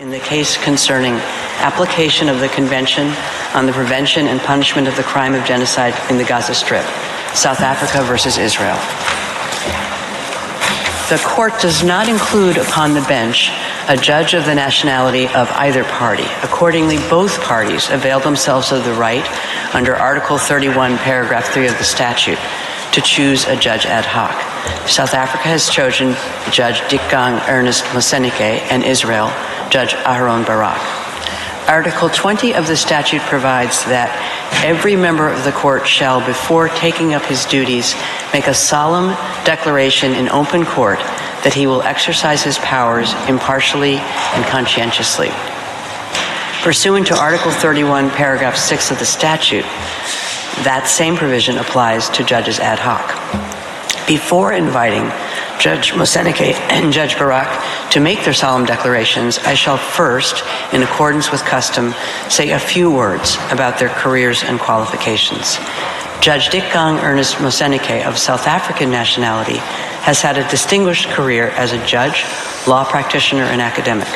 In the case concerning application of the Convention on the Prevention and Punishment of the Crime of Genocide in the Gaza Strip, South Africa versus Israel. The court does not include upon the bench a judge of the nationality of either party. Accordingly, both parties avail themselves of the right under Article 31, Paragraph 3 of the statute to choose a judge ad hoc. South Africa has chosen Judge Donoghue Ernest Moseneke and Israel, Judge Aharon Barak. Article 20 of the statute provides that every member of the court shall, before taking up his duties, make a solemn declaration in open court that he will exercise his powers impartially and conscientiously. Pursuant to Article 31, Paragraph 6 of the statute, that same provision applies to judges ad hoc. Before inviting Judge Moseneke and Judge Barak to make their solemn declarations, I shall first, in accordance with custom, say a few words about their careers and qualifications. Judge Donoghue Ernest Moseneke, of South African nationality, has had a distinguished career as a judge, law practitioner, and academic.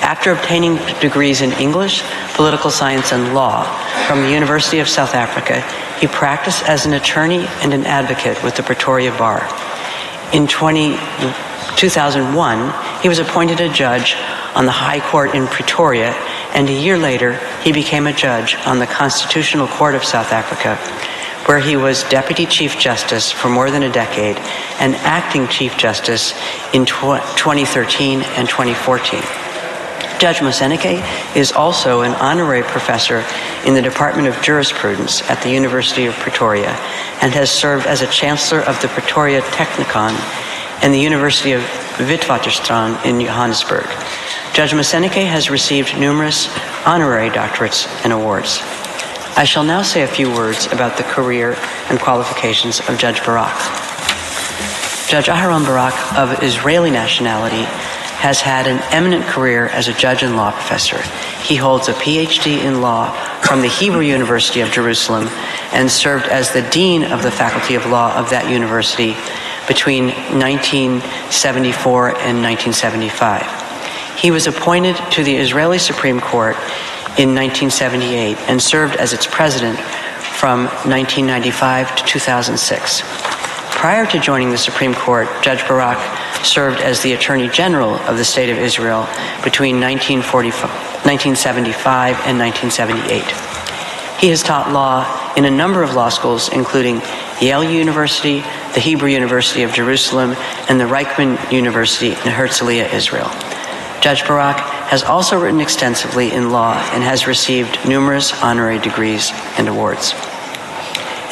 After obtaining degrees in English, political science, and law from the University of South Africa, he practiced as an attorney and an advocate with the Pretoria Bar. In 2001, he was appointed a judge on the High Court in Pretoria, and a year later, he became a judge on the Constitutional Court of South Africa, where he was Deputy Chief Justice for more than a decade and Acting Chief Justice in 2013 and 2014. Judge Moseneke is also an honorary professor in the Department of Jurisprudence at the University of Pretoria and has served as a Chancellor of the Pretoria Technikon and the University of Witwatersrand in Johannesburg. Judge Moseneke has received numerous honorary doctorates and awards. I shall now say a few words about the career and qualifications of Judge Barak. Judge Aharon Barak, of Israeli nationality, has had an eminent career as a judge and law professor. He holds a PhD in law from the Hebrew University of Jerusalem and served as the Dean of the Faculty of Law of that university between 1974 and 1975. He was appointed to the Israeli Supreme Court in 1978 and served as its president from 1995 to 2006. Prior to joining the Supreme Court, Judge Barak served as the Attorney General of the State of Israel between 1975 and 1978. He has taught law in a number of law schools, including Yale University, the Hebrew University of Jerusalem, and the Reichman University in Herzliya, Israel. Judge Barak has also written extensively in law and has received numerous honorary degrees and awards.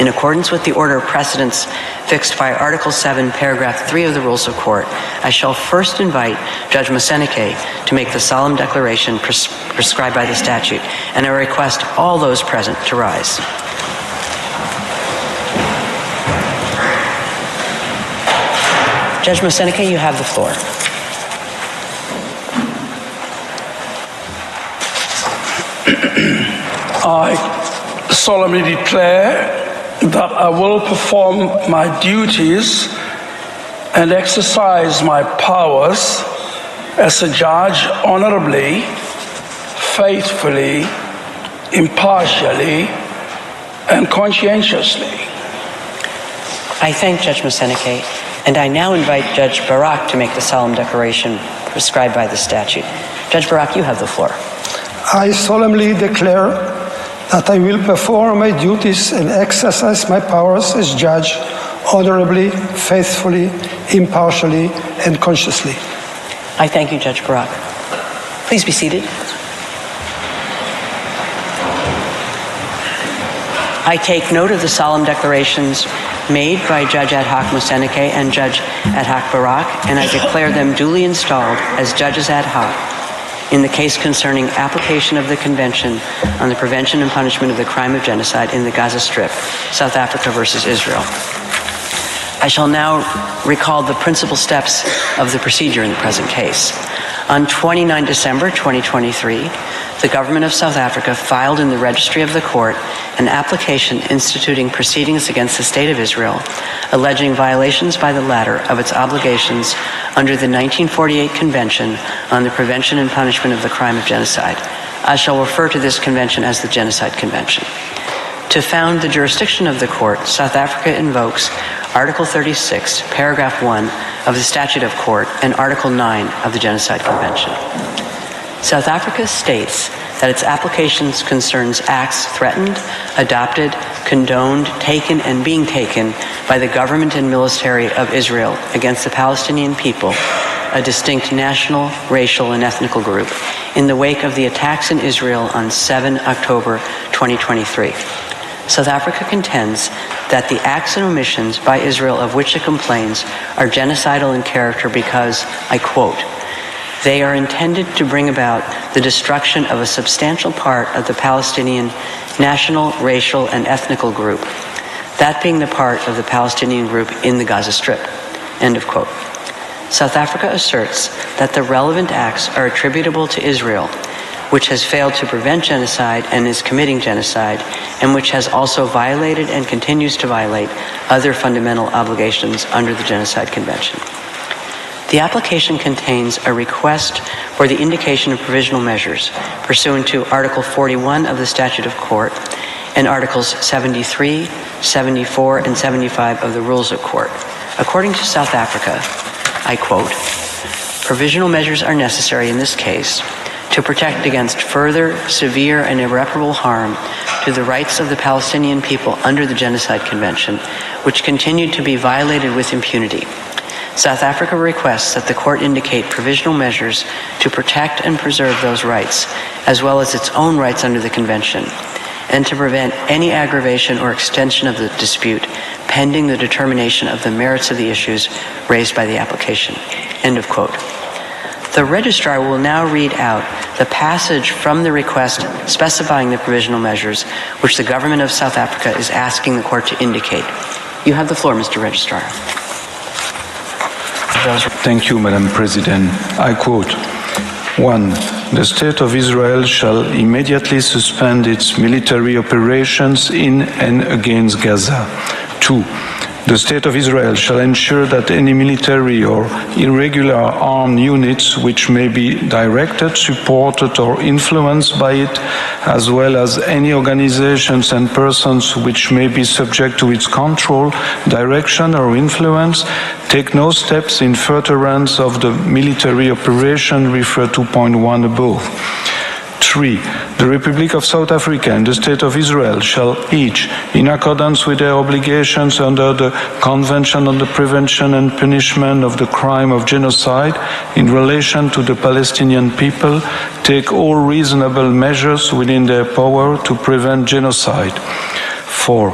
In accordance with the order of precedence fixed by Article 7, Paragraph 3 of the Rules of Court, I shall first invite Judge Moseneke to make the solemn declaration prescribed by the statute, and I request all those present to rise. Judge Moseneke, you have the floor. I solemnly declare that I will perform my duties and exercise my powers as a judge honorably, faithfully, impartially, and conscientiously. I thank Judge Moseneke, and I now invite Judge Barak to make the solemn declaration prescribed by the statute. Judge Barak, you have the floor. I solemnly declare that I will perform my duties and exercise my powers as judge honorably, faithfully, impartially, and consciously. I thank you, Judge Barak. Please be seated. I take note of the solemn declarations made by Judge Ad hoc Moseneke and Judge Ad hoc Barak, and I declare them duly installed as judges ad hoc in the case concerning application of the Convention on the Prevention and Punishment of the Crime of Genocide in the Gaza Strip, South Africa versus Israel. I shall now recall the principal steps of the procedure in the present case. On 29 December 2023, the government of South Africa filed in the registry of the court an application instituting proceedings against the State of Israel alleging violations by the latter of its obligations under the 1948 Convention on the Prevention and Punishment of the Crime of Genocide. I shall refer to this convention as the Genocide Convention. To found the jurisdiction of the court, South Africa invokes Article 36, Paragraph 1 of the Statute of Court and Article 9 of the Genocide Convention. South Africa states that its applications concerns acts threatened, adopted, condoned, taken, and being taken by the government and military of Israel against the Palestinian people, a distinct national, racial, and ethnical group, in the wake of the attacks in Israel on 7 October 2023. South Africa contends that the acts and omissions by Israel of which it complains are genocidal in character because, I quote, they are intended to bring about the destruction of a substantial part of the Palestinian national, racial, and ethnical group, that being the part of the Palestinian group in the Gaza Strip, end of quote. South Africa asserts that the relevant acts are attributable to Israel, which has failed to prevent genocide and is committing genocide, and which has also violated and continues to violate other fundamental obligations under the Genocide Convention. The application contains a request for the indication of provisional measures pursuant to Article 41 of the Statute of Court and Articles 73, 74, and 75 of the Rules of Court. According to South Africa, I quote, provisional measures are necessary in this case to protect against further severe and irreparable harm to the rights of the Palestinian people under the Genocide Convention, which continue to be violated with impunity. South Africa requests that the court indicate provisional measures to protect and preserve those rights, as well as its own rights under the Convention, and to prevent any aggravation or extension of the dispute pending the determination of the merits of the issues raised by the application. End of quote. The registrar will now read out the passage from the request specifying the provisional measures which the government of South Africa is asking the court to indicate. You have the floor, Mr. Registrar. Thank you, Madam President. I quote, 1. The State of Israel shall immediately suspend its military operations in and against Gaza. 2. The State of Israel shall ensure that any military or irregular armed units which may be directed, supported, or influenced by it, as well as any organizations and persons which may be subject to its control, direction, or influence, take no steps in furtherance of the military operation referred to point 1 above. 3. The Republic of South Africa and the State of Israel shall each, in accordance with their obligations under the Convention on the Prevention and Punishment of the Crime of Genocide in relation to the Palestinian people, take all reasonable measures within their power to prevent genocide. 4.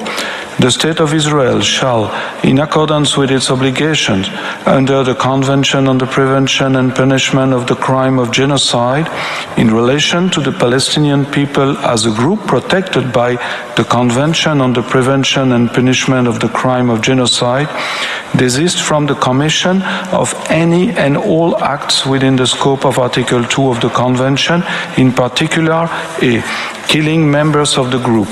The State of Israel shall, in accordance with its obligations under the Convention on the Prevention and Punishment of the Crime of Genocide, in relation to the Palestinian people as a group protected by the Convention on the Prevention and Punishment of the Crime of Genocide, desist from the commission of any and all acts within the scope of Article 2 of the Convention, in particular, A. Killing members of the group,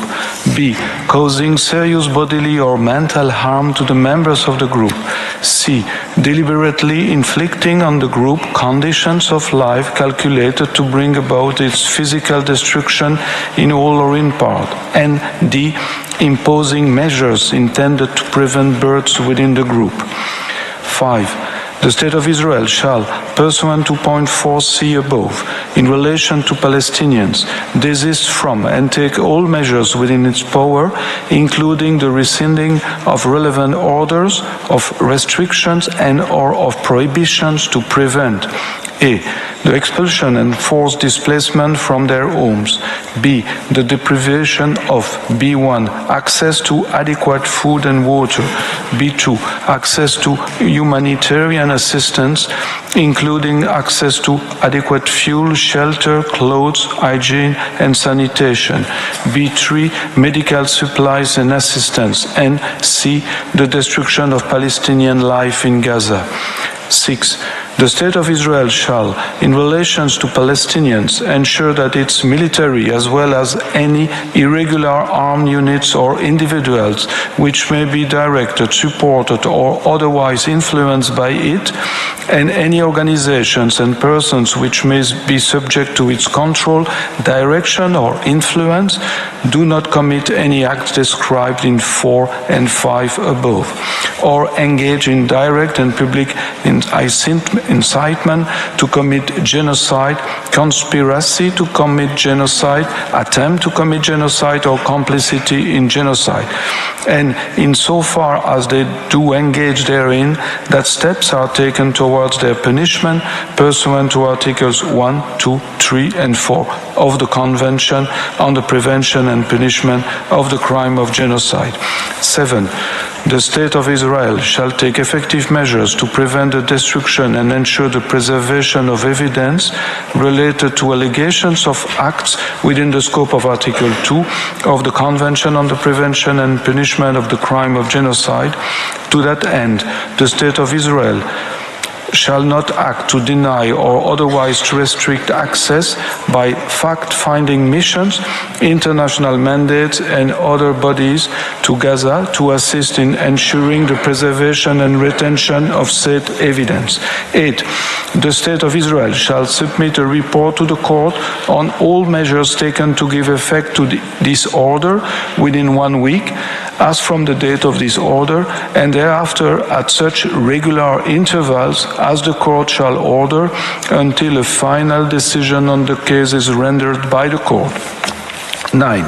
B. Causing serious bodily or mental harm to the members of the group, C. Deliberately inflicting on the group conditions of life calculated to bring about its physical destruction in whole or in part, and D. Imposing measures intended to prevent births within the group. 5. The State of Israel shall, pursuant to point 4c above, in relation to Palestinians, desist from and take all measures within its power, including the rescinding of relevant orders, of restrictions and/or of prohibitions to prevent A. The expulsion and forced displacement from their homes. B. The deprivation of B1. Access to adequate food and water. B2. Access to humanitarian assistance, including access to adequate fuel, shelter, clothes, hygiene, and sanitation. B3. Medical supplies and assistance. And C. The destruction of Palestinian life in Gaza. 6. The The State of Israel shall, in relations to Palestinians, ensure that its military, as well as any irregular armed units or individuals which may be directed, supported, or otherwise influenced by it, and any organizations and persons which may be subject to its control, direction, or influence, do not commit any acts described in 4 and 5 above, or engage in direct and public incitement to commit genocide, conspiracy to commit genocide, attempt to commit genocide, or complicity in genocide. And insofar as they do engage therein, that steps are taken towards their punishment pursuant to Articles 1, 2, 3, and 4 of the Convention on the Prevention and Punishment of the Crime of Genocide. 7. The State of Israel shall take effective measures to prevent the destruction and ensure the preservation of evidence related to allegations of acts within the scope of Article 2 of the Convention on the Prevention and Punishment of the Crime of Genocide. To that end, the State of Israel shall not act to deny or otherwise to restrict access by fact-finding missions, international mandates, and other bodies to Gaza to assist in ensuring the preservation and retention of said evidence. 8. The State of Israel shall submit a report to the court on all measures taken to give effect to this order within 1 week, as from the date of this order, and thereafter at such regular intervals as the court shall order, until a final decision on the case is rendered by the court. 9.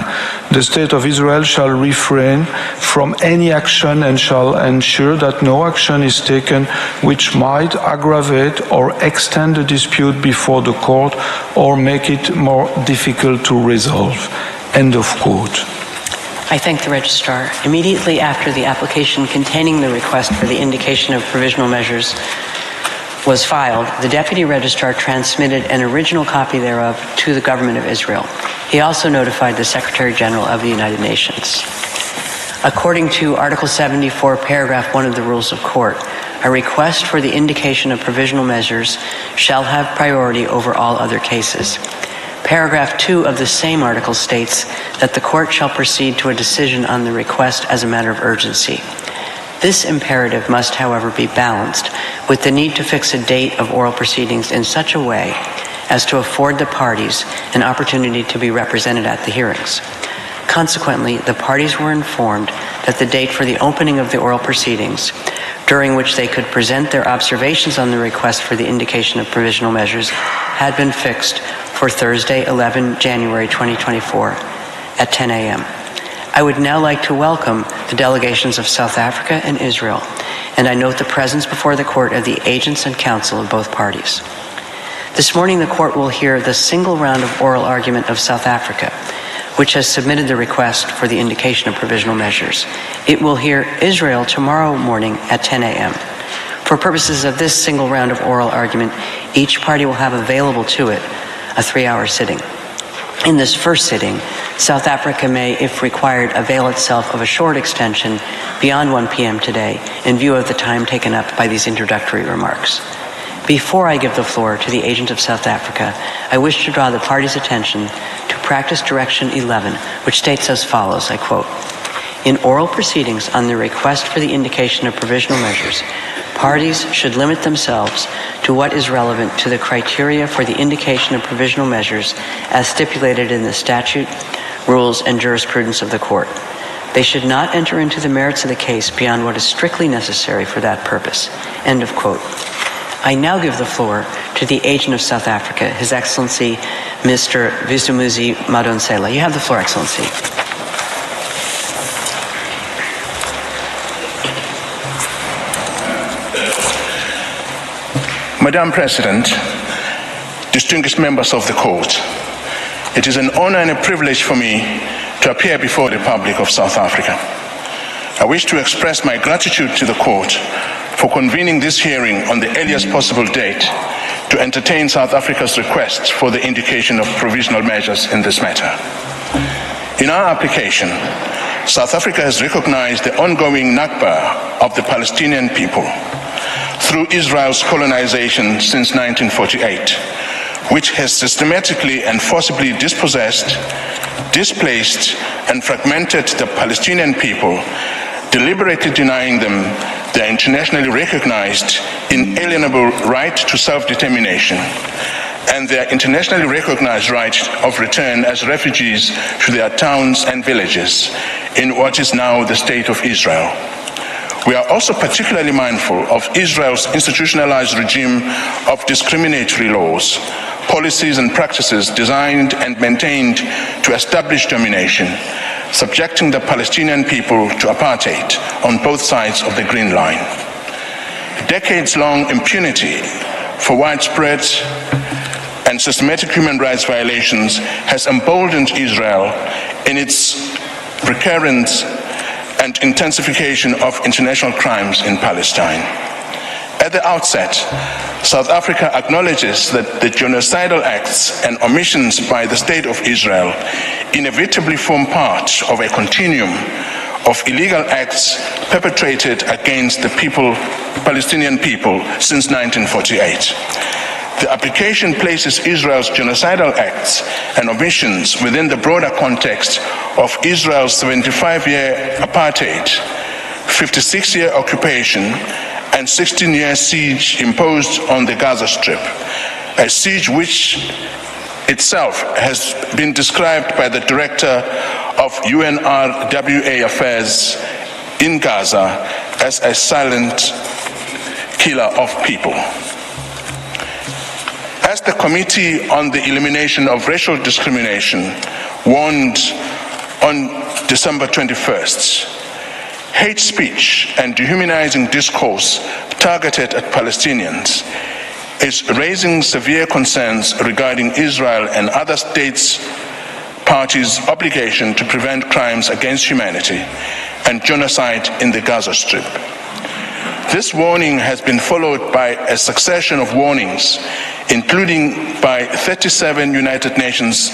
The State of Israel shall refrain from any action and shall ensure that no action is taken which might aggravate or extend the dispute before the court or make it more difficult to resolve. End of quote. I thank the Registrar. Immediately after the application containing the request for the indication of provisional measures was filed, the Deputy Registrar transmitted an original copy thereof to the Government of Israel. He also notified the Secretary General of the United Nations. According to Article 74, Paragraph 1 of the Rules of Court, a request for the indication of provisional measures shall have priority over all other cases. Paragraph 2 of the same article states that the court shall proceed to a decision on the request as a matter of urgency. This imperative must, however, be balanced with the need to fix a date of oral proceedings in such a way as to afford the parties an opportunity to be represented at the hearings. Consequently, the parties were informed that the date for the opening of the oral proceedings, during which they could present their observations on the request for the indication of provisional measures, had been fixed for Thursday, 11 January 2024 at 10 a.m. I would now like to welcome the delegations of South Africa and Israel, and I note the presence before the court of the agents and counsel of both parties. This morning, the court will hear the single round of oral argument of South Africa, which has submitted the request for the indication of provisional measures. It will hear Israel tomorrow morning at 10 a.m. For purposes of this single round of oral argument, each party will have available to it a 3-hour sitting. In this first sitting, South Africa may, if required, avail itself of a short extension beyond 1 p.m. today in view of the time taken up by these introductory remarks. Before I give the floor to the agent of South Africa, I wish to draw the party's attention to Practice Direction 11, which states as follows, I quote, "In oral proceedings on the request for the indication of provisional measures, parties should limit themselves to what is relevant to the criteria for the indication of provisional measures as stipulated in the statute, rules, and jurisprudence of the court. They should not enter into the merits of the case beyond what is strictly necessary for that purpose." End of quote. I now give the floor to the agent of South Africa, His Excellency Mr. Vusumuzi Madonsela. You have the floor, Excellency. Madam President, distinguished members of the court, it is an honor and a privilege for me to appear before the public of South Africa. I wish to express my gratitude to the court for convening this hearing on the earliest possible date to entertain South Africa's request for the indication of provisional measures in this matter. In our application, South Africa has recognized the ongoing Nakba of the Palestinian people. through Israel's colonization since 1948, which has systematically and forcibly dispossessed, displaced, and fragmented the Palestinian people, deliberately denying them their internationally recognized inalienable right to self-determination and their internationally recognized right of return as refugees to their towns and villages in what is now the State of Israel. We are also particularly mindful of Israel's institutionalized regime of discriminatory laws, policies and practices designed and maintained to establish domination, subjecting the Palestinian people to apartheid on both sides of the Green Line. Decades-long impunity for widespread and systematic human rights violations has emboldened Israel in its recurrence and intensification of international crimes in Palestine. At the outset, South Africa acknowledges that the genocidal acts and omissions by the State of Israel inevitably form part of a continuum of illegal acts perpetrated against the Palestinian people since 1948. The application places Israel's genocidal acts and omissions within the broader context of Israel's 75-year apartheid, 56-year occupation, and 16-year siege imposed on the Gaza Strip, a siege which itself has been described by the director of UNRWA Affairs in Gaza as a silent killer of people. As the Committee on the Elimination of Racial Discrimination warned on December 21st, hate speech and dehumanizing discourse targeted at Palestinians is raising severe concerns regarding Israel and other states' parties' obligation to prevent crimes against humanity and genocide in the Gaza Strip. This warning has been followed by a succession of warnings, including by 37 United Nations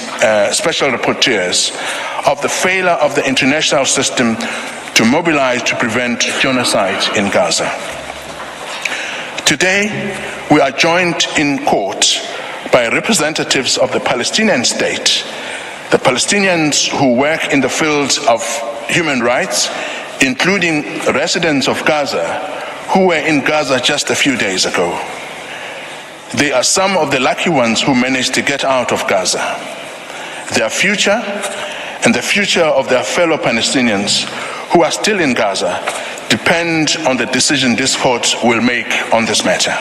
special rapporteurs, of the failure of the international system to mobilize to prevent genocide in Gaza. Today, we are joined in court by representatives of the Palestinian state, the Palestinians who work in the fields of human rights, including residents of Gaza who were in Gaza just a few days ago. They are some of the lucky ones who managed to get out of Gaza. Their future and the future of their fellow Palestinians who are still in Gaza depend on the decision this court will make on this matter.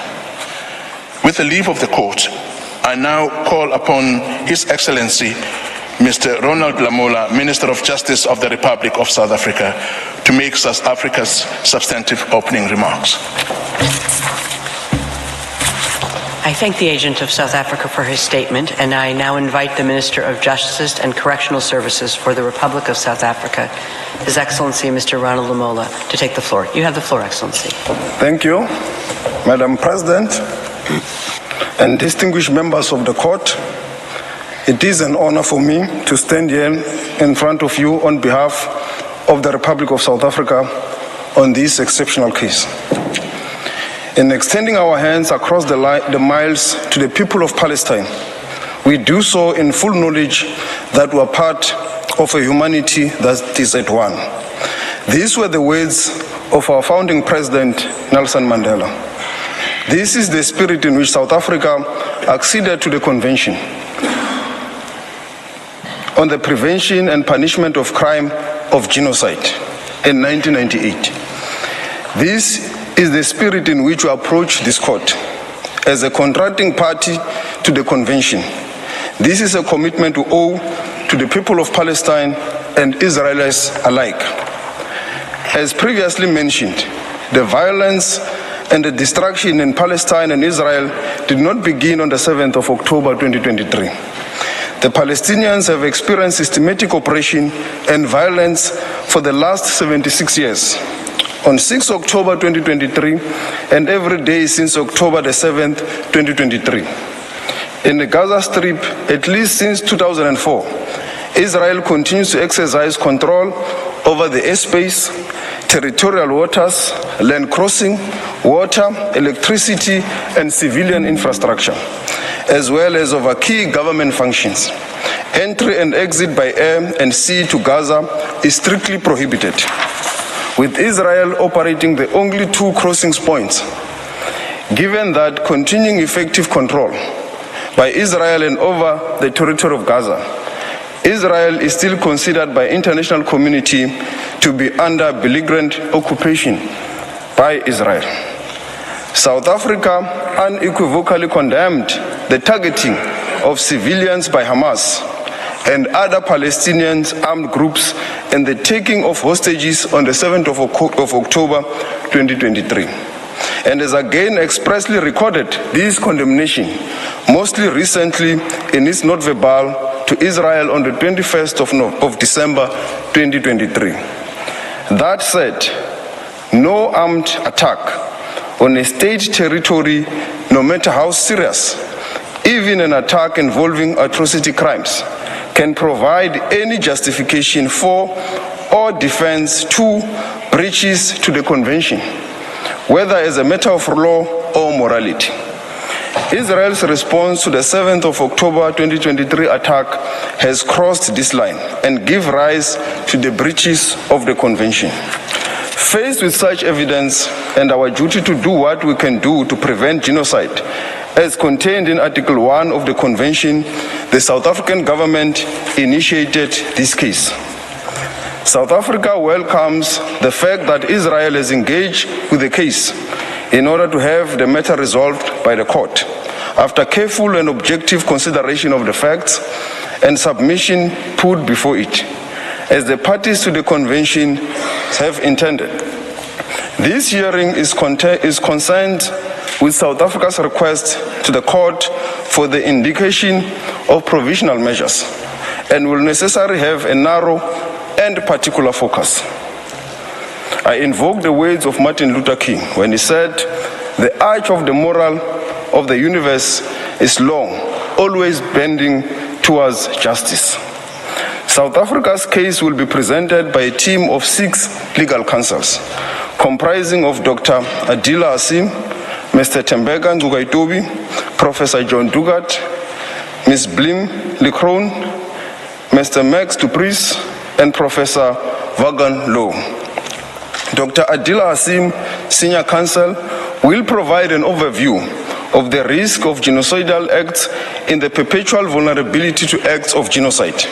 With the leave of the court, I now call upon His Excellency Mr. Ronald Lamola, Minister of Justice of the Republic of South Africa, to make South Africa's substantive opening remarks. I thank the agent of South Africa for his statement, and I now invite the Minister of Justice and Correctional Services for the Republic of South Africa, His Excellency Mr. Ronald Lamola, to take the floor. You have the floor, Excellency. Thank you, Madam President, and distinguished members of the court. It is an honor for me to stand here in front of you on behalf of the Republic of South Africa on this exceptional case. In extending our hands across the miles to the people of Palestine, we do so in full knowledge that we are part of a humanity that is at one. These were the words of our founding president, Nelson Mandela. This is the spirit in which South Africa acceded to the Convention on the Prevention and Punishment of Crime of Genocide in 1998. This is the spirit in which we approach this court as a contracting party to the Convention. This is a commitment we owe to the people of Palestine and Israelis alike. As previously mentioned, the violence and the destruction in Palestine and Israel did not begin on the 7th of October 2023. The Palestinians have experienced systematic oppression and violence for the last 76 years. On 6 October 2023 and every day since October the 7th, 2023. In the Gaza Strip, at least since 2004, Israel continues to exercise control over the airspace, territorial waters, land crossing, water, electricity, and civilian infrastructure, as well as over key government functions. Entry and exit by air and sea to Gaza is strictly prohibited, with Israel operating the only two crossing points. Given that continuing effective control by Israel and over the territory of Gaza, Israel is still considered by international community to be under belligerent occupation by Israel. South Africa unequivocally condemned the targeting of civilians by Hamas and other Palestinian armed groups and the taking of hostages on the 7th of October 2023. And has again expressly recorded this condemnation, mostly recently in its note verbal to Israel on the 21st of December 2023. That said, no armed attack on a state territory, no matter how serious, even an attack involving atrocity crimes, can provide any justification for or defense to breaches to the convention, whether as a matter of law or morality. Israel's response to the 7th of October 2023 attack has crossed this line and give rise to the breaches of the convention. Faced with such evidence and our duty to do what we can do to prevent genocide, as contained in Article 1 of the Convention, the South African government initiated this case. South Africa welcomes the fact that Israel has engaged with the case in order to have the matter resolved by the court, after careful and objective consideration of the facts and submission put before it, as the parties to the convention have intended. This hearing is concerned with South Africa's request to the court for the indication of provisional measures and will necessarily have a narrow and particular focus. I invoke the words of Martin Luther King when he said, "The arch of the moral of the universe is long, always bending towards justice." South Africa's case will be presented by a team of 6 legal counsels, comprising of Dr. Adila Hasim, Mr. Tembeka Nzukaitobi, Professor John Dugat, Ms. Blim Leckrone, Mr. Max Dupris, and Professor Vagan Low. Dr. Adila Hasim, Senior Counsel, will provide an overview of the risk of genocidal acts in the perpetual vulnerability to acts of genocide.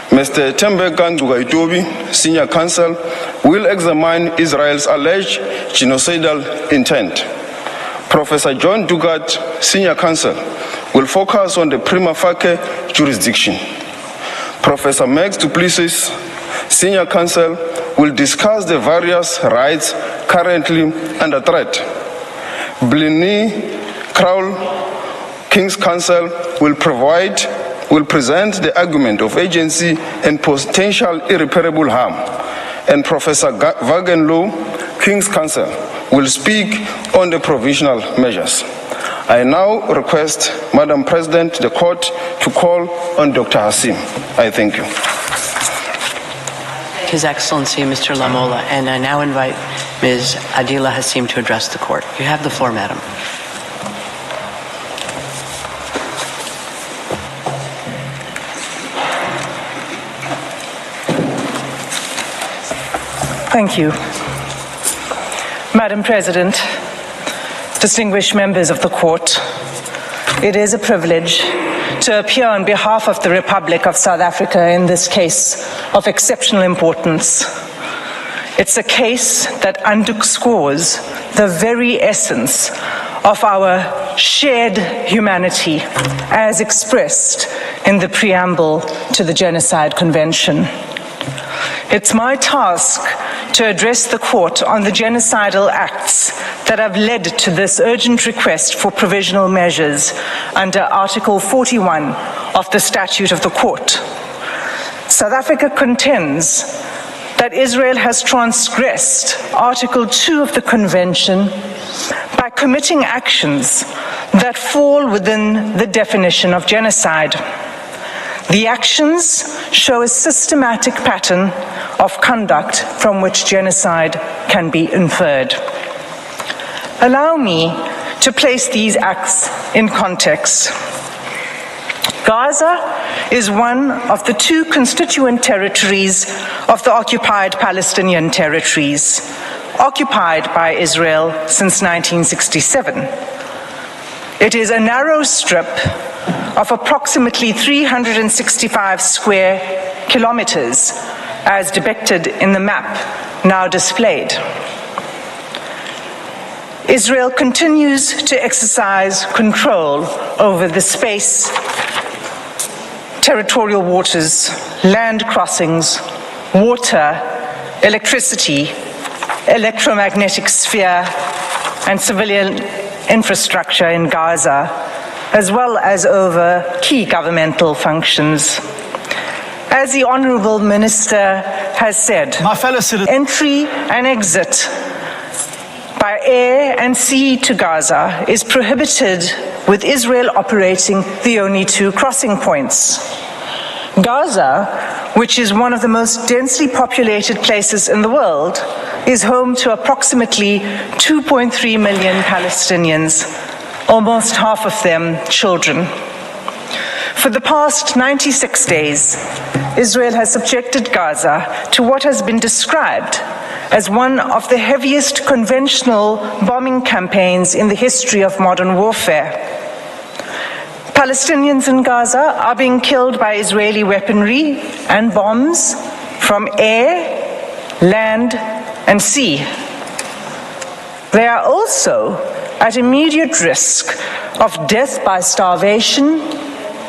Mr. Tembeka Nzukaitobi, Senior Counsel, will examine Israel's alleged genocidal intent. Professor John Dugat, Senior Counsel, will focus on the prima facie jurisdiction. Professor Max Duplessis, Senior Counsel, will discuss the various rights currently under threat. Blinny Crowell, King's Counsel, will present the argument of agency and potential irreparable harm. And Professor Vagan Low, King's Counsel, will speak on the provisional measures. I now request, Madam President, the court to call on Dr. Hasim. I thank you. His Excellency, Mr. Lamola, and I now invite Ms. Adila Hasim to address the court. You have the floor, Madam. Thank you. Madam President, distinguished members of the court, it is a privilege to appear on behalf of the Republic of South Africa in this case of exceptional importance. It's a case that underscores the very essence of our shared humanity as expressed in the preamble to the Genocide Convention. It's my task to address the court on the genocidal acts that have led to this urgent request for provisional measures under Article 41 of the Statute of the Court. South Africa contends that Israel has transgressed Article 2 of the Convention by committing actions that fall within the definition of genocide. The actions show a systematic pattern of conduct from which genocide can be inferred. Allow me to place these acts in context. Gaza is one of the two constituent territories of the occupied Palestinian territories, occupied by Israel since 1967. It is a narrow strip of approximately 365 square kilometers, as depicted in the map now displayed. Israel continues to exercise control over the space, territorial waters, land crossings, water, electricity, electromagnetic sphere, and civilian infrastructure in Gaza, as well as over key governmental functions. As the Honourable Minister has said, entry and exit by air and sea to Gaza is prohibited, with Israel operating the only two crossing points. Gaza, which is one of the most densely populated places in the world, is home to approximately 2.3 million Palestinians, almost half of them children. For the past 96 days, Israel has subjected Gaza to what has been described as one of the heaviest conventional bombing campaigns in the history of modern warfare. Palestinians in Gaza are being killed by Israeli weaponry and bombs from air, land, and sea. They are also at immediate risk of death by starvation,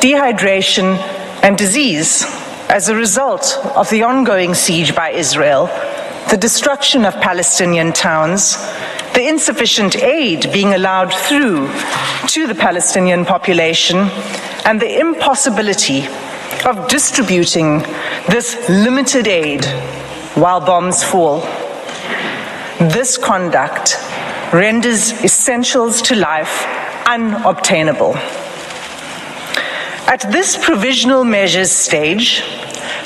dehydration, and disease as a result of the ongoing siege by Israel, the destruction of Palestinian towns, the insufficient aid being allowed through to the Palestinian population, and the impossibility of distributing this limited aid while bombs fall. This conduct renders essentials to life unobtainable. At this provisional measures stage,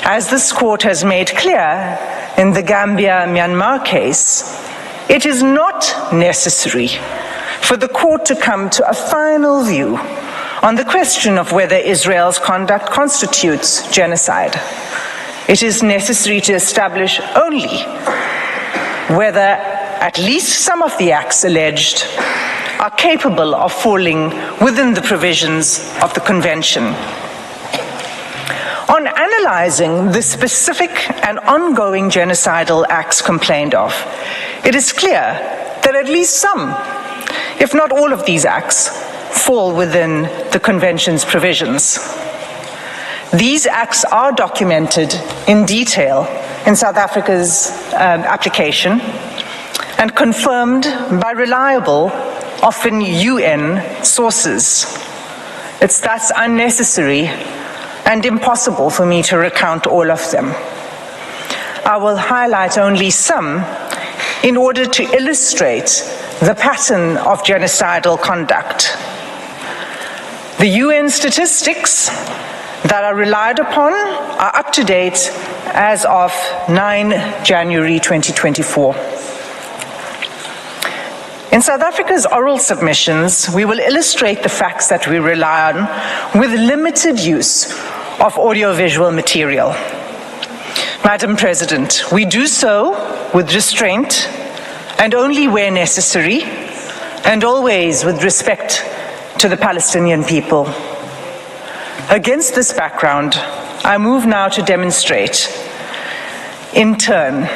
as this court has made clear in the Gambia-Myanmar case, it is not necessary for the court to come to a final view on the question of whether Israel's conduct constitutes genocide. It is necessary to establish only whether at least some of the acts alleged are capable of falling within the provisions of the Convention. On analyzing the specific and ongoing genocidal acts complained of, it is clear that at least some, if not all of these acts, fall within the Convention's provisions. These acts are documented in detail in South Africa's application and confirmed by reliable, often UN sources. It's thus unnecessary and impossible for me to recount all of them. I will highlight only some in order to illustrate the pattern of genocidal conduct. The UN statistics that are relied upon are up to date as of 9 January 2024. In South Africa's oral submissions, we will illustrate the facts that we rely on with limited use of audiovisual material. Madam President, we do so with restraint and only where necessary, and always with respect to the Palestinian people. Against this background, I move now to demonstrate, in turn,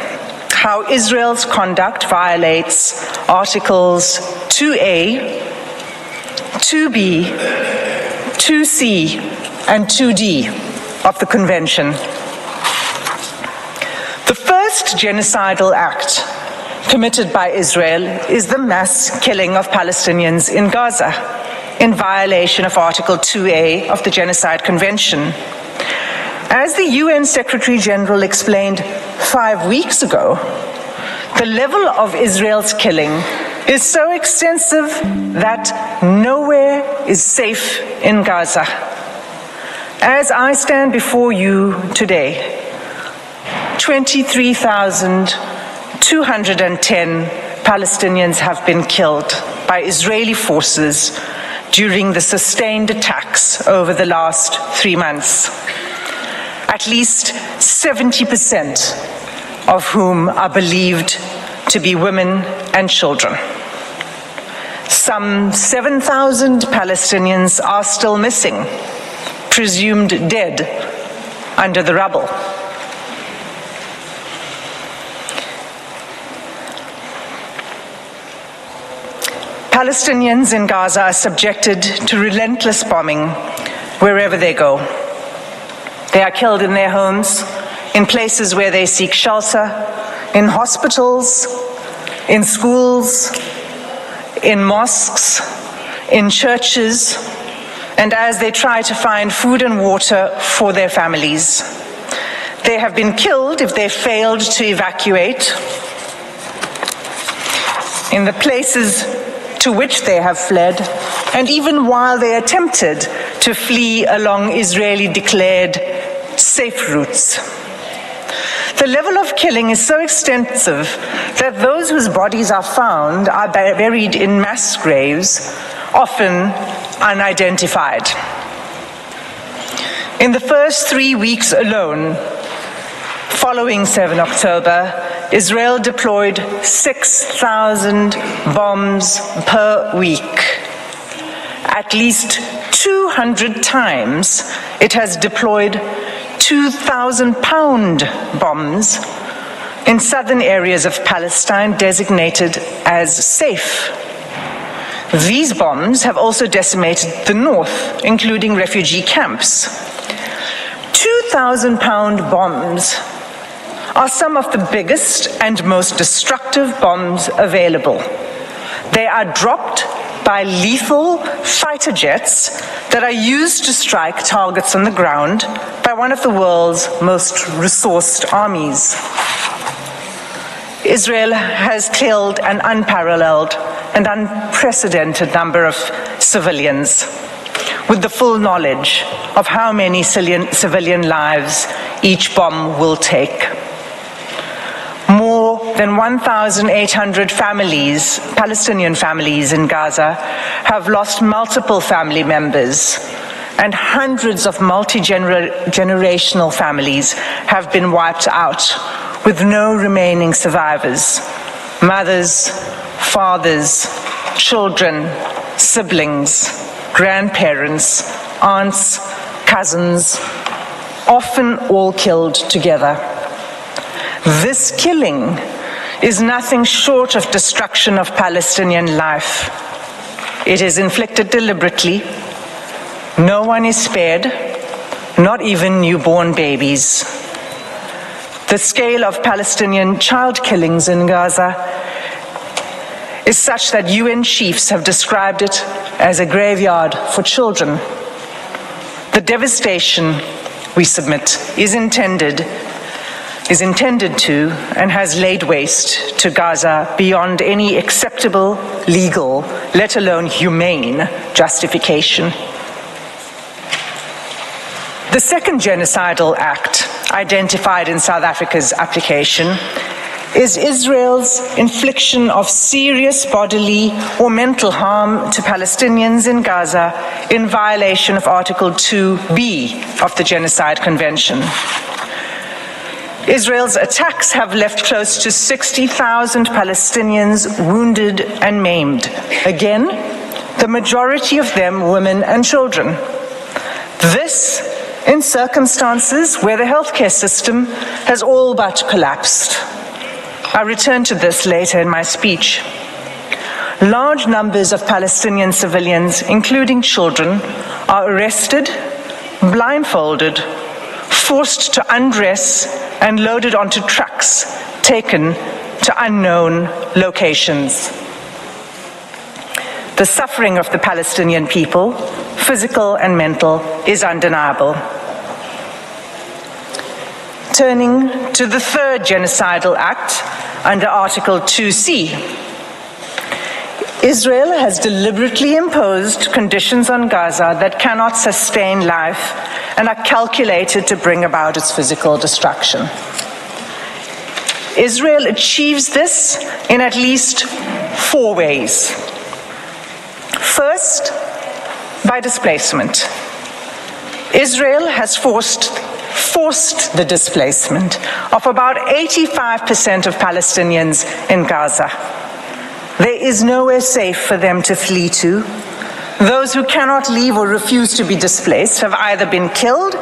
how Israel's conduct violates Articles 2A, 2B, 2C, and 2D of the Convention. The first genocidal act committed by Israel is the mass killing of Palestinians in Gaza, in violation of Article 2A of the Genocide Convention. As the UN Secretary General explained 5 weeks ago, the level of Israel's killing is so extensive that nowhere is safe in Gaza. As I stand before you today, 23,210 Palestinians have been killed by Israeli forces during the sustained attacks over the last 3 months. At least 70% of whom are believed to be women and children. Some 7,000 Palestinians are still missing, presumed dead under the rubble. Palestinians in Gaza are subjected to relentless bombing wherever they go. They are killed in their homes, in places where they seek shelter, in hospitals, in schools, in mosques, in churches, and as they try to find food and water for their families. They have been killed if they failed to evacuate in the places to which they have fled, and even while they attempted to flee along Israeli-declared safe routes. The level of killing is so extensive that those whose bodies are found are buried in mass graves, often unidentified. In the first 3 weeks alone, following 7 October, Israel deployed 6,000 bombs per week. At least 200 times it has deployed 2,000-pound bombs in southern areas of Palestine designated as safe. These bombs have also decimated the north, including refugee camps. 2,000-pound bombs are some of the biggest and most destructive bombs available. They are dropped by lethal fighter jets that are used to strike targets on the ground by one of the world's most resourced armies. Israel has killed an unparalleled and unprecedented number of civilians, with the full knowledge of how many civilian lives each bomb will take. More than 1,800 families, Palestinian families in Gaza, have lost multiple family members, and hundreds of multi-generational families have been wiped out, with no remaining survivors. Mothers, fathers, children, siblings, grandparents, aunts, cousins, often all killed together. This killing is nothing short of destruction of Palestinian life. It is inflicted deliberately. No one is spared, not even newborn babies. The scale of Palestinian child killings in Gaza is such that UN chiefs have described it as a graveyard for children. The devastation, we submit, is intended to and has laid waste to Gaza beyond any acceptable legal, let alone humane, justification. The second genocidal act identified in South Africa's application is Israel's infliction of serious bodily or mental harm to Palestinians in Gaza in violation of Article 2B of the Genocide Convention. Israel's attacks have left close to 60,000 Palestinians wounded and maimed. Again, the majority of them women and children. This in circumstances where the healthcare system has all but collapsed. I'll return to this later in my speech. Large numbers of Palestinian civilians, including children, are arrested, blindfolded, forced to undress, and loaded onto trucks taken to unknown locations. The suffering of the Palestinian people, physical and mental, is undeniable. Turning to the third genocidal act under Article 2C. Israel has deliberately imposed conditions on Gaza that cannot sustain life and are calculated to bring about its physical destruction. Israel achieves this in at least 4 ways. First, by displacement. Israel has forced the displacement of about 85% of Palestinians in Gaza. There is nowhere safe for them to flee to. Those who cannot leave or refuse to be displaced have either been killed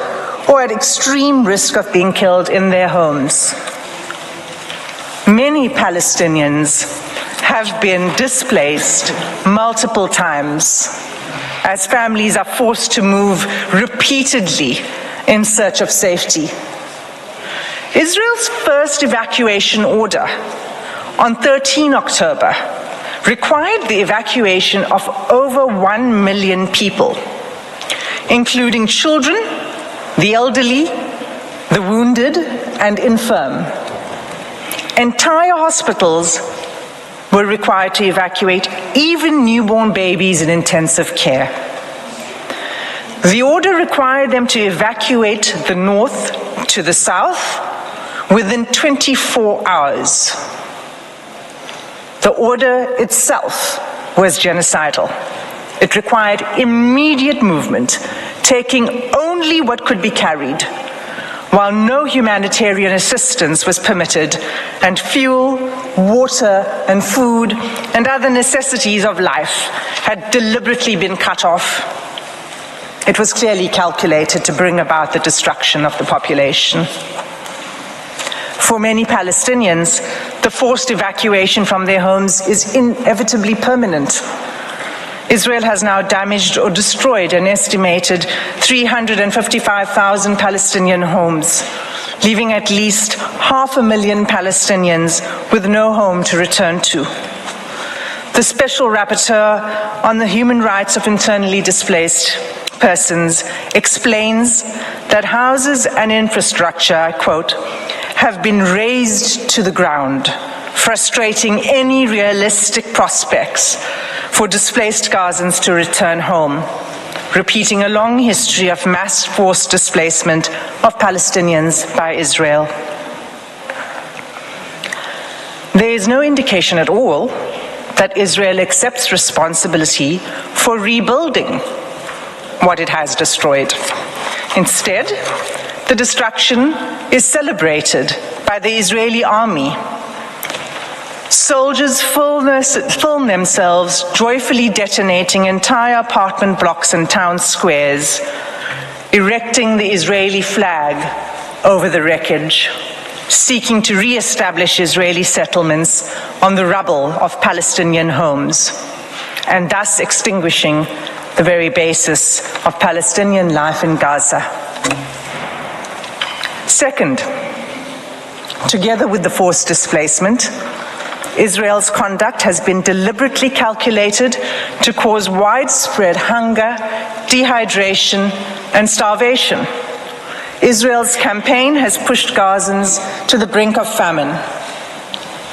or at extreme risk of being killed in their homes. Many Palestinians have been displaced multiple times as families are forced to move repeatedly in search of safety. Israel's first evacuation order on 13 October required the evacuation of over 1 million people, including children, the elderly, the wounded, and infirm. Entire hospitals were required to evacuate, even newborn babies in intensive care. The order required them to evacuate the north to the south within 24 hours. The order itself was genocidal. It required immediate movement, taking only what could be carried, while no humanitarian assistance was permitted, and fuel, water, and food, and other necessities of life had deliberately been cut off. It was clearly calculated to bring about the destruction of the population. For many Palestinians, the forced evacuation from their homes is inevitably permanent. Israel has now damaged or destroyed an estimated 355,000 Palestinian homes, leaving at least 500,000 Palestinians with no home to return to. The Special Rapporteur on the Human Rights of Internally Displaced Persons explains that houses and infrastructure, I quote, have been razed to the ground, frustrating any realistic prospects for displaced Gazans to return home, repeating a long history of mass forced displacement of Palestinians by Israel. There is no indication at all that Israel accepts responsibility for rebuilding what it has destroyed. Instead, the destruction is celebrated by the Israeli army. Soldiers film themselves joyfully detonating entire apartment blocks and town squares, erecting the Israeli flag over the wreckage, seeking to re-establish Israeli settlements on the rubble of Palestinian homes, and thus extinguishing the very basis of Palestinian life in Gaza. Second, together with the forced displacement, Israel's conduct has been deliberately calculated to cause widespread hunger, dehydration, and starvation. Israel's campaign has pushed Gazans to the brink of famine.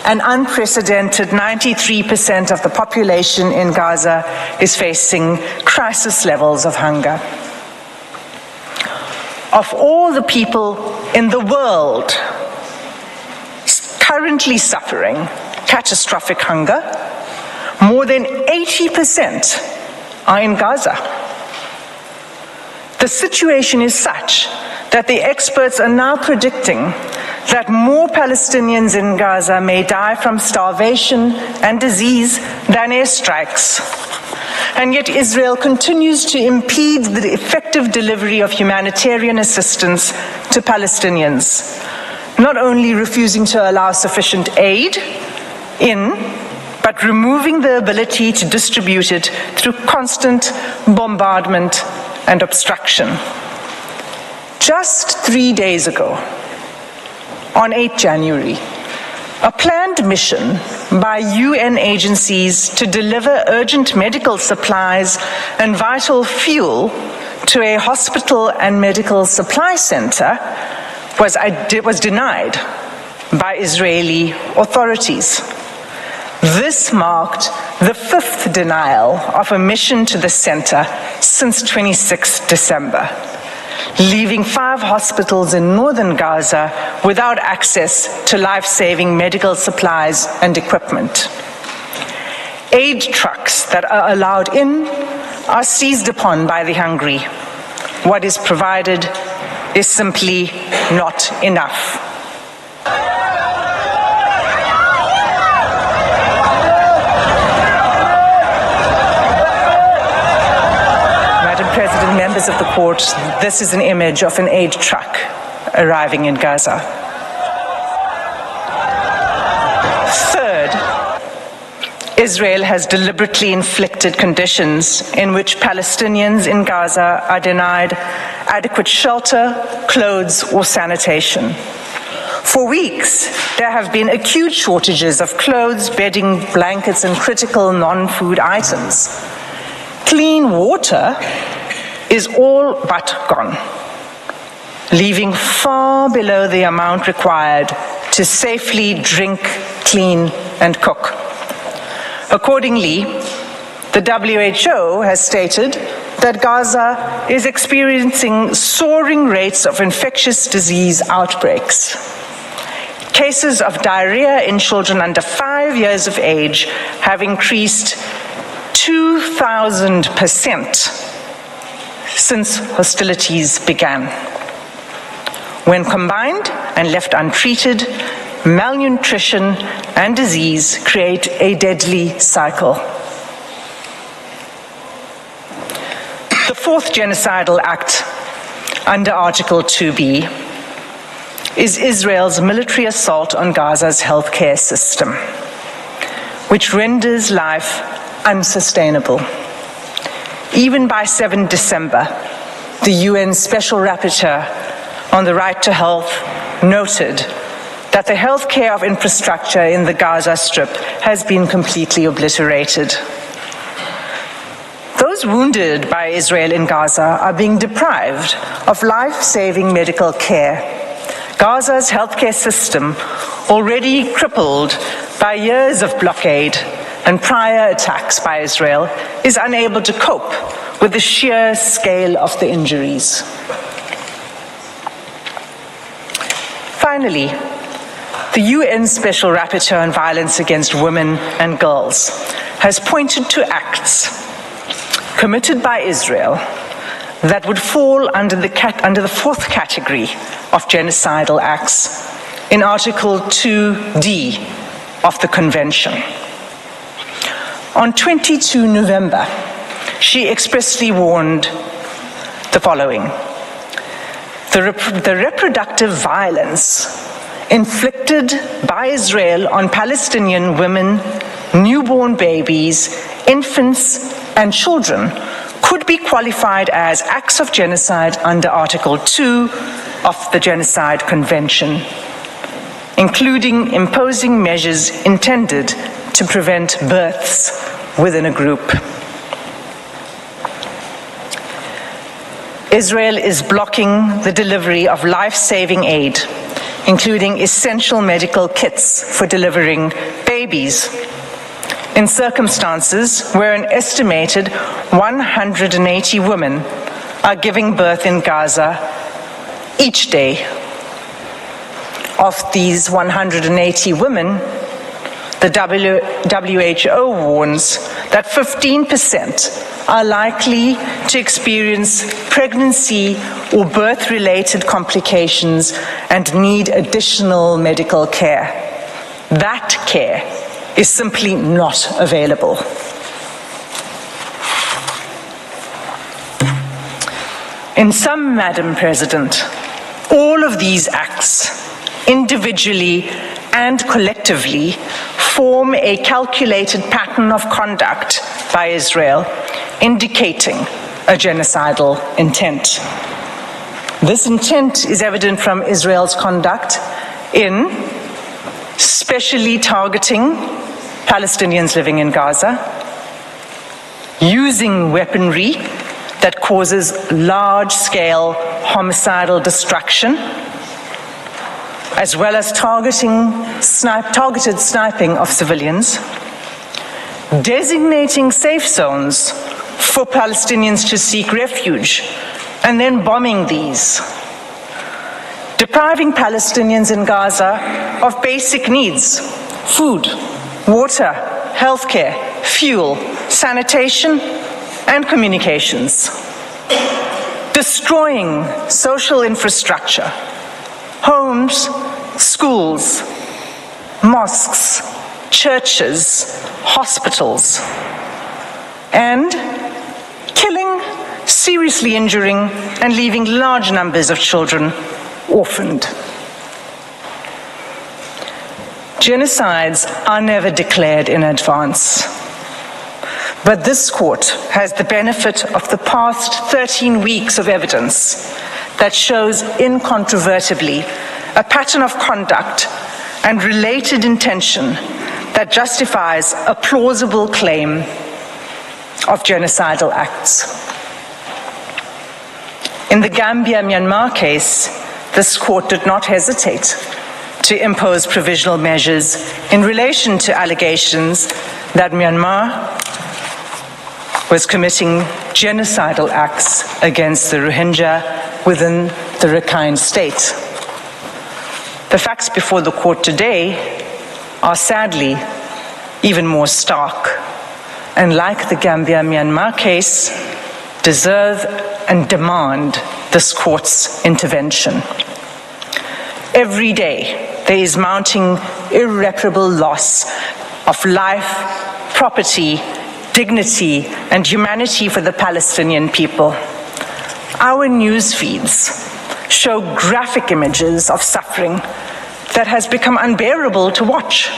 An unprecedented 93% of the population in Gaza is facing crisis levels of hunger. Of all the people in the world currently suffering catastrophic hunger, more than 80% are in Gaza. The situation is such that the experts are now predicting that more Palestinians in Gaza may die from starvation and disease than airstrikes. And yet Israel continues to impede the effective delivery of humanitarian assistance to Palestinians, not only refusing to allow sufficient aid in, but removing the ability to distribute it through constant bombardment and obstruction. Just 3 days ago, on 8 January, a planned mission by UN agencies to deliver urgent medical supplies and vital fuel to a hospital and medical supply center was denied by Israeli authorities. This marked the 5th denial of a mission to the center since 26 December, leaving 5 hospitals in northern Gaza without access to life-saving medical supplies and equipment. Aid trucks that are allowed in are seized upon by the hungry. What is provided is simply not enough. President, members of the court, this is an image of an aid truck arriving in Gaza. Third, Israel has deliberately inflicted conditions in which Palestinians in Gaza are denied adequate shelter, clothes, or sanitation. For weeks, there have been acute shortages of clothes, bedding, blankets, and critical non-food items. Clean water is all but gone, leaving far below the amount required to safely drink, clean, and cook. Accordingly, the WHO has stated that Gaza is experiencing soaring rates of infectious disease outbreaks. Cases of diarrhea in children under 5 years of age have increased 2,000% since hostilities began. When combined and left untreated, malnutrition and disease create a deadly cycle. The 4th genocidal act under Article 2B is Israel's military assault on Gaza's healthcare system, which renders life unsustainable. Even by 7 December, the UN Special Rapporteur on the right to health noted that the healthcare of infrastructure in the Gaza Strip has been completely obliterated. Those wounded by Israel in Gaza are being deprived of life-saving medical care. Gaza's healthcare system, already crippled by years of blockade and prior attacks by Israel, is unable to cope with the sheer scale of the injuries. Finally, the UN Special Rapporteur on Violence Against Women and Girls has pointed to acts committed by Israel that would fall under the 4th category of genocidal acts in Article 2D of the Convention. On 22 November, she expressly warned the following: the reproductive violence inflicted by Israel on Palestinian women, newborn babies, infants, and children could be qualified as acts of genocide under Article 2 of the Genocide Convention, including imposing measures intended to prevent births within a group. Israel is blocking the delivery of life-saving aid, including essential medical kits for delivering babies, in circumstances where an estimated 180 women are giving birth in Gaza each day. Of these 180 women, the WHO warns that 15% are likely to experience pregnancy or birth-related complications and need additional medical care. That care is simply not available. In sum, Madam President, all of these acts, individually and collectively, form a calculated pattern of conduct by Israel, indicating a genocidal intent. This intent is evident from Israel's conduct in specially targeting Palestinians living in Gaza, using weaponry that causes large-scale homicidal destruction, as well as targeted sniping of civilians, designating safe zones for Palestinians to seek refuge, and then bombing these, depriving Palestinians in Gaza of basic needs: food, water, healthcare, fuel, sanitation, and communications, destroying social infrastructure, homes, schools, mosques, churches, hospitals, and killing, seriously injuring, and leaving large numbers of children orphaned. Genocides are never declared in advance, but this court has the benefit of the past 13 weeks of evidence that shows incontrovertibly a pattern of conduct and related intention that justifies a plausible claim of genocidal acts. In the Gambia-Myanmar case, this court did not hesitate to impose provisional measures in relation to allegations that Myanmar was committing genocidal acts against the Rohingya within the Rakhine state. The facts before the court today are sadly even more stark, and like the Gambia-Myanmar case, deserve and demand this court's intervention. Every day, there is mounting irreparable loss of life, property, dignity, and humanity for the Palestinian people. Our news feeds show graphic images of suffering that has become unbearable to watch.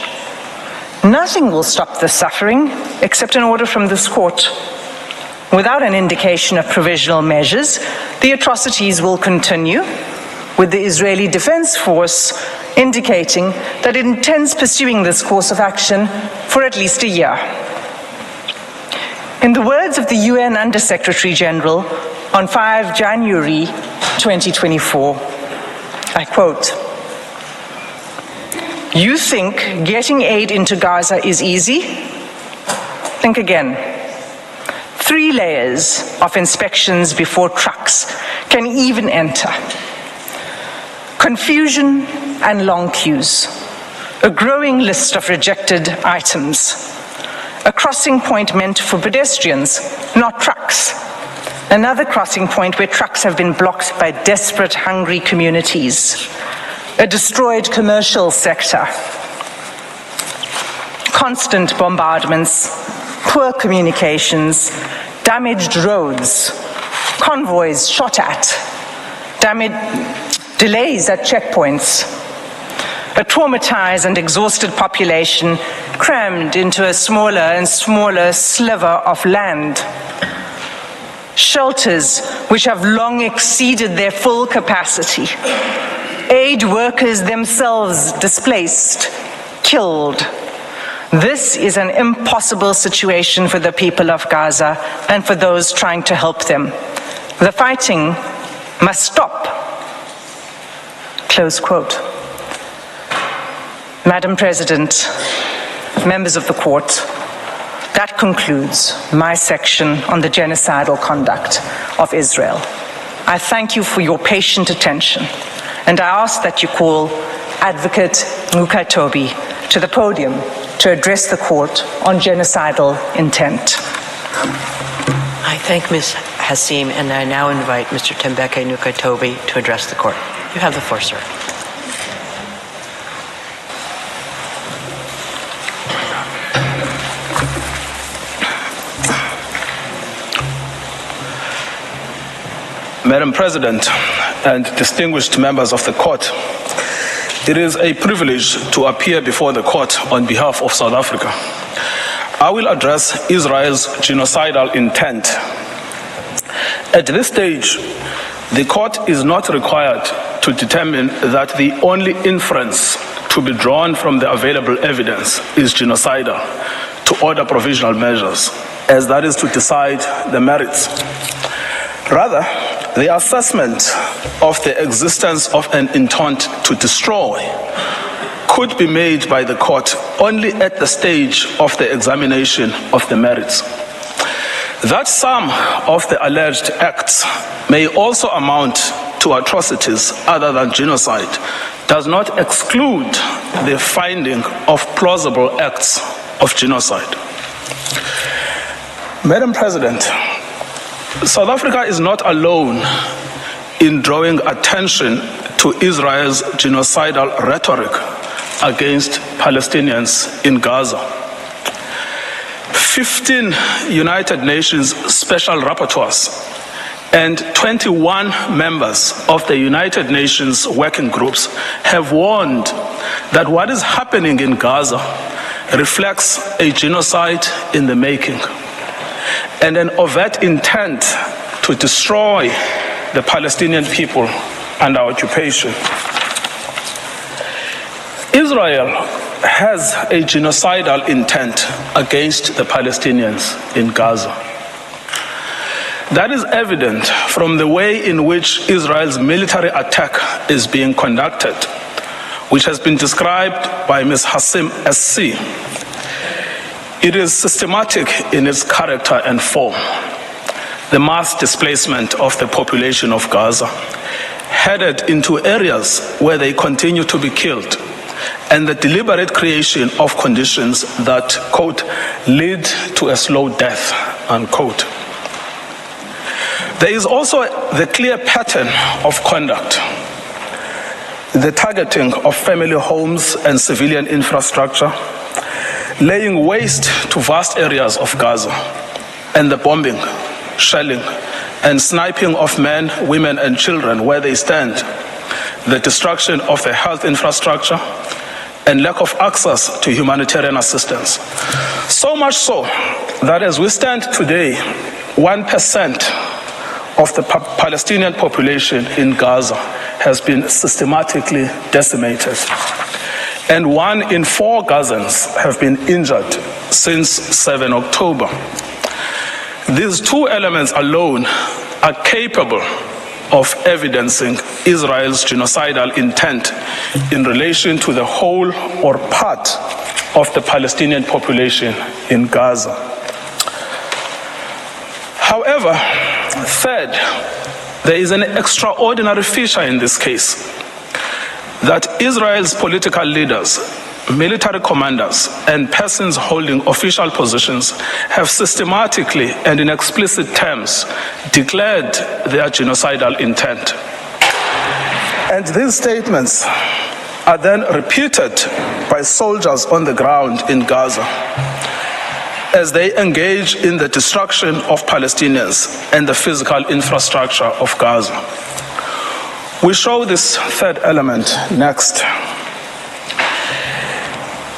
Nothing will stop the suffering except an order from this court. Without an indication of provisional measures, the atrocities will continue, with the Israeli Defense Force indicating that it intends pursuing this course of action for at least a year. In the words of the UN Under-Secretary General on 5 January 2024, I quote, "You think getting aid into Gaza is easy? Think again. 3 layers of inspections before trucks can even enter. Confusion and long queues. A growing list of rejected items. A crossing point meant for pedestrians, not trucks. Another crossing point where trucks have been blocked by desperate, hungry communities. A destroyed commercial sector. Constant bombardments, poor communications, damaged roads, convoys shot at, delays at checkpoints, a traumatized and exhausted population crammed into a smaller and smaller sliver of land, shelters which have long exceeded their full capacity, aid workers themselves displaced, killed. This is an impossible situation for the people of Gaza and for those trying to help them. The fighting must stop." Close quote. Madam President, members of the court, that concludes my section on the genocidal conduct of Israel. I thank you for your patient attention, and I ask that you call Advocate Nukaitobi to the podium to address the court on genocidal intent. I thank Ms. Hassim, and I now invite Mr. Tembeke Nukaitobi to address the court. You have the floor, sir. Madam President and distinguished members of the court, it is a privilege to appear before the court on behalf of South Africa. I will address Israel's genocidal intent. At this stage, the court is not required to determine that the only inference to be drawn from the available evidence is genocidal to order provisional measures, as that is to decide the merits. Rather, the assessment of the existence of an intent to destroy could be made by the court only at the stage of the examination of the merits. That some of the alleged acts may also amount to atrocities other than genocide does not exclude the finding of plausible acts of genocide. Madam President, South Africa is not alone in drawing attention to Israel's genocidal rhetoric against Palestinians in Gaza. 15 United Nations special rapporteurs and 21 members of the United Nations working groups have warned that what is happening in Gaza reflects a genocide in the making and an overt intent to destroy the Palestinian people under occupation. Israel has a genocidal intent against the Palestinians in Gaza. That is evident from the way in which Israel's military attack is being conducted, which has been described by Ms. Hassim SC. It is systematic in its character and form. The mass displacement of the population of Gaza, headed into areas where they continue to be killed, and the deliberate creation of conditions that, quote, lead to a slow death, unquote. There is also the clear pattern of conduct, the targeting of family homes and civilian infrastructure, laying waste to vast areas of Gaza, and the bombing, shelling, and sniping of men, women, and children where they stand, the destruction of the health infrastructure, and lack of access to humanitarian assistance. So much so that as we stand today, 1% of the Palestinian population in Gaza has been systematically decimated, and 1 in 4 Gazans have been injured since 7 October. These two elements alone are capable of evidencing Israel's genocidal intent in relation to the whole or part of the Palestinian population in Gaza. However, third, there is an extraordinary feature in this case, that Israel's political leaders, military commanders, and persons holding official positions have systematically and in explicit terms declared their genocidal intent. And these statements are then repeated by soldiers on the ground in Gaza as they engage in the destruction of Palestinians and the physical infrastructure of Gaza. We show this third element next.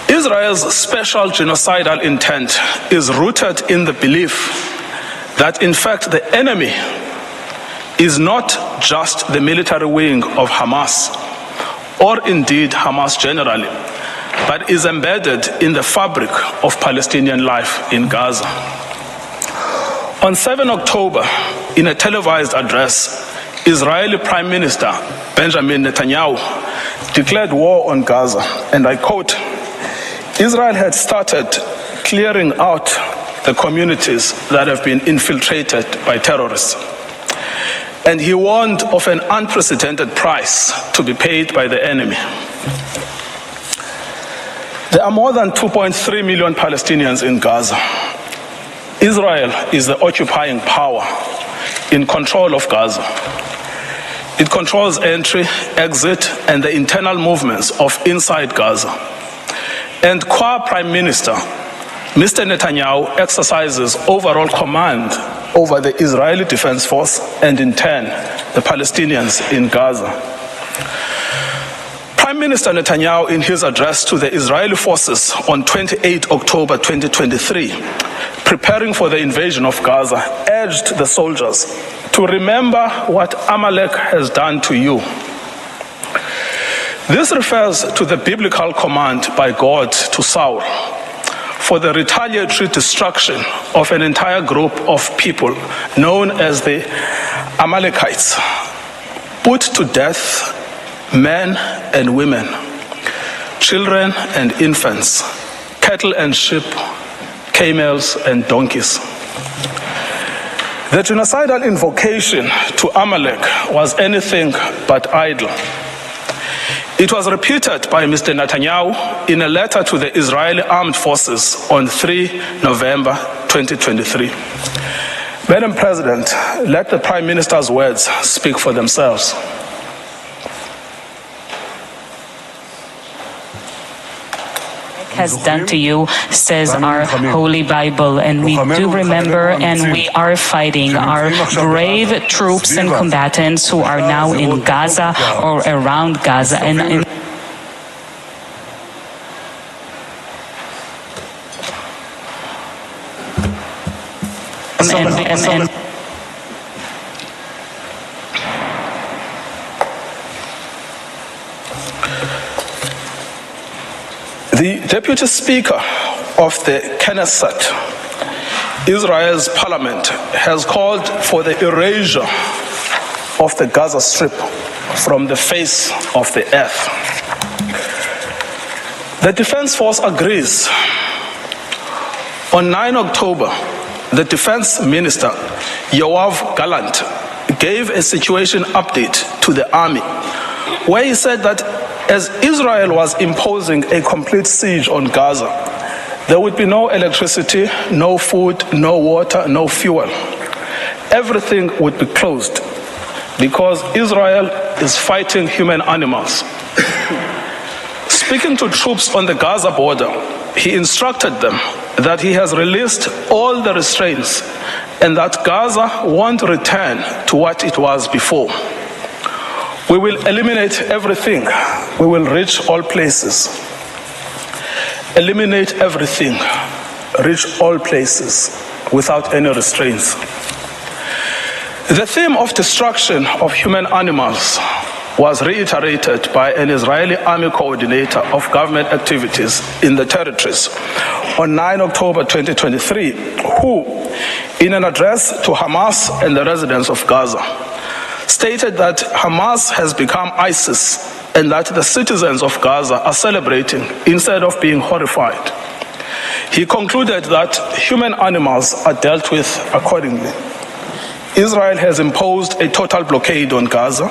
Israel's special genocidal intent is rooted in the belief that, in fact, the enemy is not just the military wing of Hamas, or indeed Hamas generally, but is embedded in the fabric of Palestinian life in Gaza. On 7 October, in a televised address, Israeli Prime Minister Benjamin Netanyahu declared war on Gaza, and I quote, Israel had started clearing out the communities that have been infiltrated by terrorists. And he warned of an unprecedented price to be paid by the enemy. There are more than 2.3 million Palestinians in Gaza. Israel is the occupying power in control of Gaza. It controls entry, exit, and the internal movements of inside Gaza. And Qua Prime Minister, Mr. Netanyahu exercises overall command over the Israeli Defense Force and, in turn, the Palestinians in Gaza. Prime Minister Netanyahu, in his address to the Israeli forces on 28 October 2023, preparing for the invasion of Gaza, urged the soldiers to remember what Amalek has done to you. This refers to the biblical command by God to Saul for the retaliatory destruction of an entire group of people known as the Amalekites, put to death men and women, children and infants, cattle and sheep, camels and donkeys. The genocidal invocation to Amalek was anything but idle. It was repeated by Mr. Netanyahu in a letter to the Israeli Armed Forces on 3 November 2023. Madam President, let the Prime Minister's words speak for themselves. Has done to you, says our Holy Bible, and we do remember and we are fighting our brave troops and combatants who are now in Gaza or around Gaza and The Deputy Speaker of the Knesset, Israel's parliament, has called for the erasure of the Gaza Strip from the face of the earth. The Defense Force agrees. On 9 October, the Defense Minister, Yoav Gallant, gave a situation update to the army, where he said that as Israel was imposing a complete siege on Gaza, there would be no electricity, no food, no water, no fuel. Everything would be closed because Israel is fighting human animals. Speaking to troops on the Gaza border, he instructed them that he has released all the restraints and that Gaza won't return to what it was before. We will eliminate everything. We will reach all places. Eliminate everything. Reach all places without any restraints. The theme of destruction of human animals was reiterated by an Israeli army coordinator of government activities in the territories on 9 October 2023, who, in an address to Hamas and the residents of Gaza, stated that Hamas has become ISIS and that the citizens of Gaza are celebrating instead of being horrified. He concluded that human animals are dealt with accordingly. Israel has imposed a total blockade on Gaza.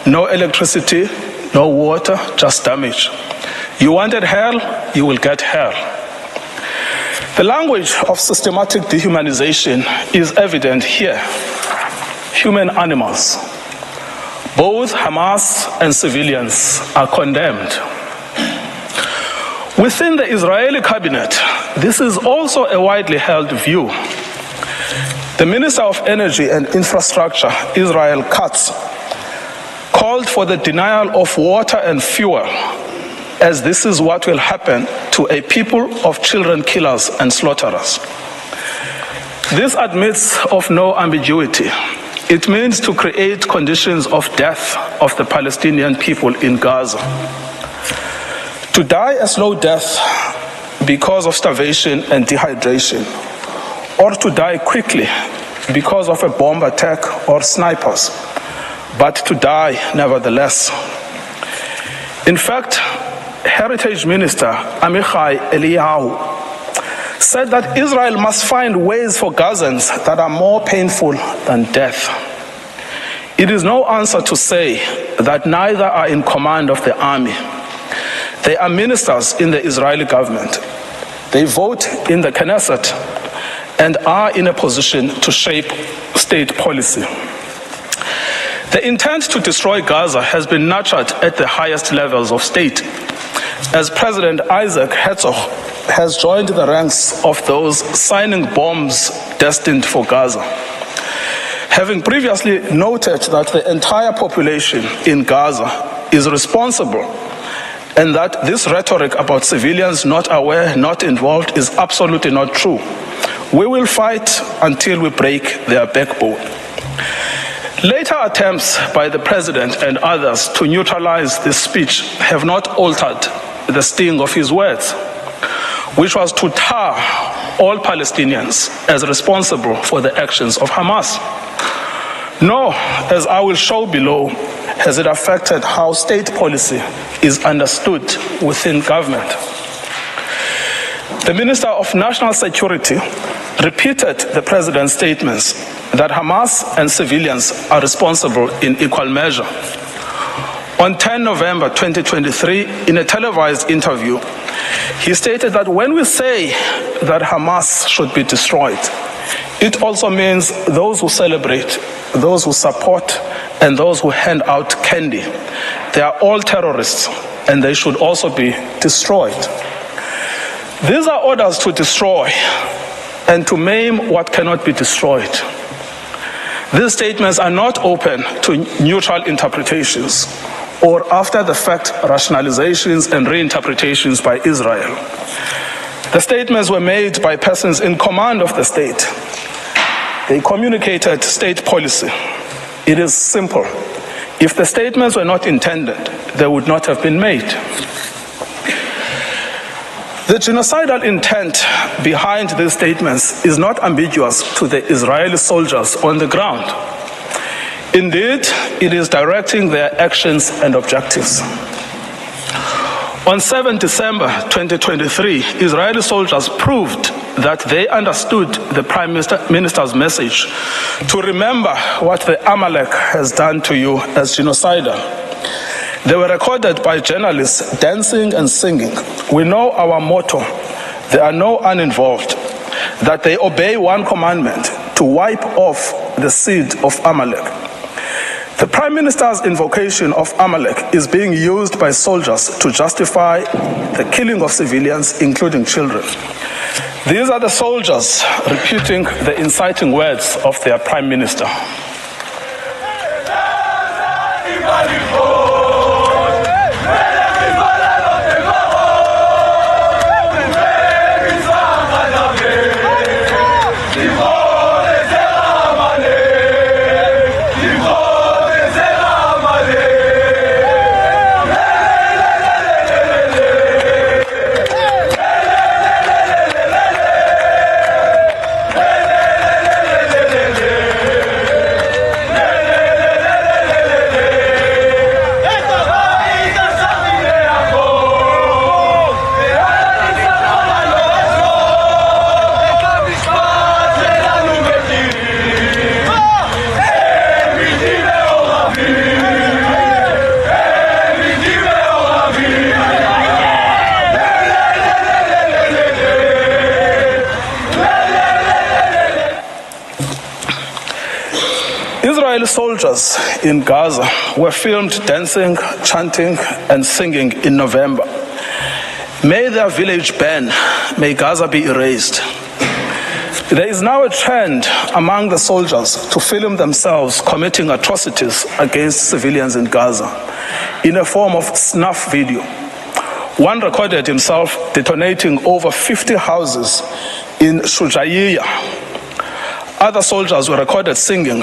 No electricity, no water, just damage. You wanted hell, you will get hell. The language of systematic dehumanization is evident here. Human animals. Both Hamas and civilians are condemned. Within the Israeli cabinet, this is also a widely held view. The Minister of Energy and Infrastructure, Israel Katz, called for the denial of water and fuel, as this is what will happen to a people of children killers and slaughterers. This admits of no ambiguity. It means to create conditions of death of the Palestinian people in Gaza. To die a slow death because of starvation and dehydration, or to die quickly because of a bomb attack or snipers, but to die nevertheless. In fact, Heritage Minister Amichai Eliyahu said that Israel must find ways for Gazans that are more painful than death. It is no answer to say that neither are in command of the army. They are ministers in the Israeli government. They vote in the Knesset and are in a position to shape state policy. The intent to destroy Gaza has been nurtured at the highest levels of state, as President Isaac Herzog has joined the ranks of those signing bombs destined for Gaza, having previously noted that the entire population in Gaza is responsible and that this rhetoric about civilians not aware, not involved is absolutely not true. We will fight until we break their backbone. Later attempts by the president and others to neutralize this speech have not altered the sting of his words, which was to tar all Palestinians as responsible for the actions of Hamas. Nor, as I will show below, has it affected how state policy is understood within government. The Minister of National Security repeated the president's statements that Hamas and civilians are responsible in equal measure. On 10 November 2023, in a televised interview, he stated that when we say that Hamas should be destroyed, it also means those who celebrate, those who support, and those who hand out candy. They are all terrorists, and they should also be destroyed. These are orders to destroy and to maim what cannot be destroyed. These statements are not open to neutral interpretations or after-the-fact rationalizations and reinterpretations by Israel. The statements were made by persons in command of the state. They communicated state policy. It is simple. If the statements were not intended, they would not have been made. The genocidal intent behind these statements is not ambiguous to the Israeli soldiers on the ground. Indeed, it is directing their actions and objectives. On 7 December 2023, Israeli soldiers proved that they understood the Prime Minister's message to remember what the Amalek has done to you as genocidal. They were recorded by journalists dancing and singing. We know our motto, there are no uninvolved, that they obey one commandment, to wipe off the seed of Amalek. The Prime Minister's invocation of Amalek is being used by soldiers to justify the killing of civilians, including children. These are the soldiers repeating the inciting words of their Prime Minister. Israeli soldiers in Gaza were filmed dancing, chanting, and singing in November. May their village burn, may Gaza be erased. There is now a trend among the soldiers to film themselves committing atrocities against civilians in Gaza in a form of snuff video. One recorded himself detonating over 50 houses in Shujaiya. Other soldiers were recorded singing,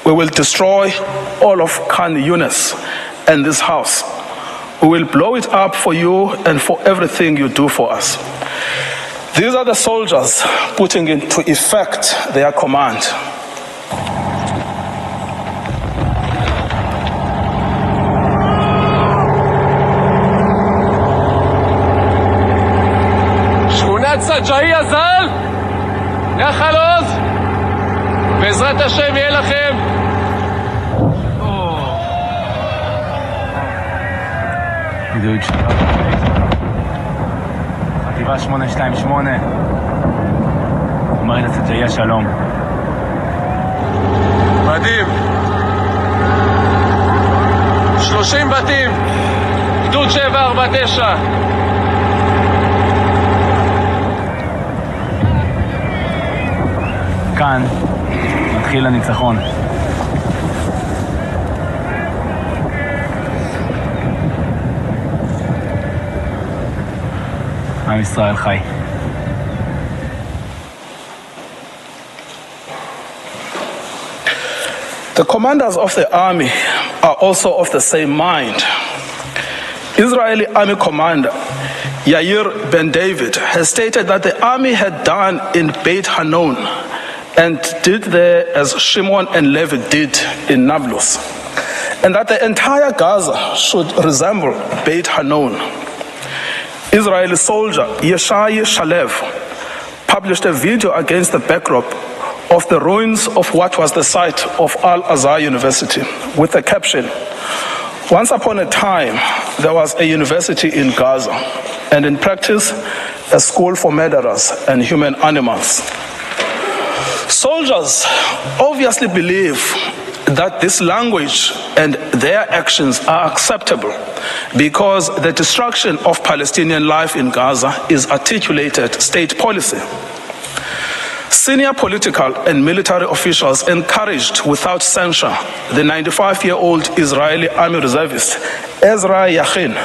"We will destroy all of Khan Yunis and this house. We will blow it up for you and for everything you do for us." These are the soldiers putting into effect their command. שכונת סג'אעיה ז"ל, נחל עוז, בעזרת השם יהיה לכם. גדוד חטיבה 828, אומרת סג'אעיה שלום. מדהים. 30 בתים, גדוד 749. כאן מתחיל הניצחון. עם ישראל חי. The commanders of the army are also of the same mind. Israeli army commander Yair Ben David has stated that the army had done in Beit Hanon and did there as Shimon and Levi did in Nablus, and that the entire Gaza should resemble Beit Hanon. Israeli soldier Yeshai Shalev published a video against the backdrop of the ruins of what was the site of Al-Azhar University with the caption, "Once upon a time, there was a university in Gaza, and in practice, a school for murderers and human animals." Soldiers obviously believe that this language and their actions are acceptable because the destruction of Palestinian life in Gaza is articulated state policy. Senior political and military officials encouraged without censure the 95-year-old Israeli army reservist Ezra Yachin,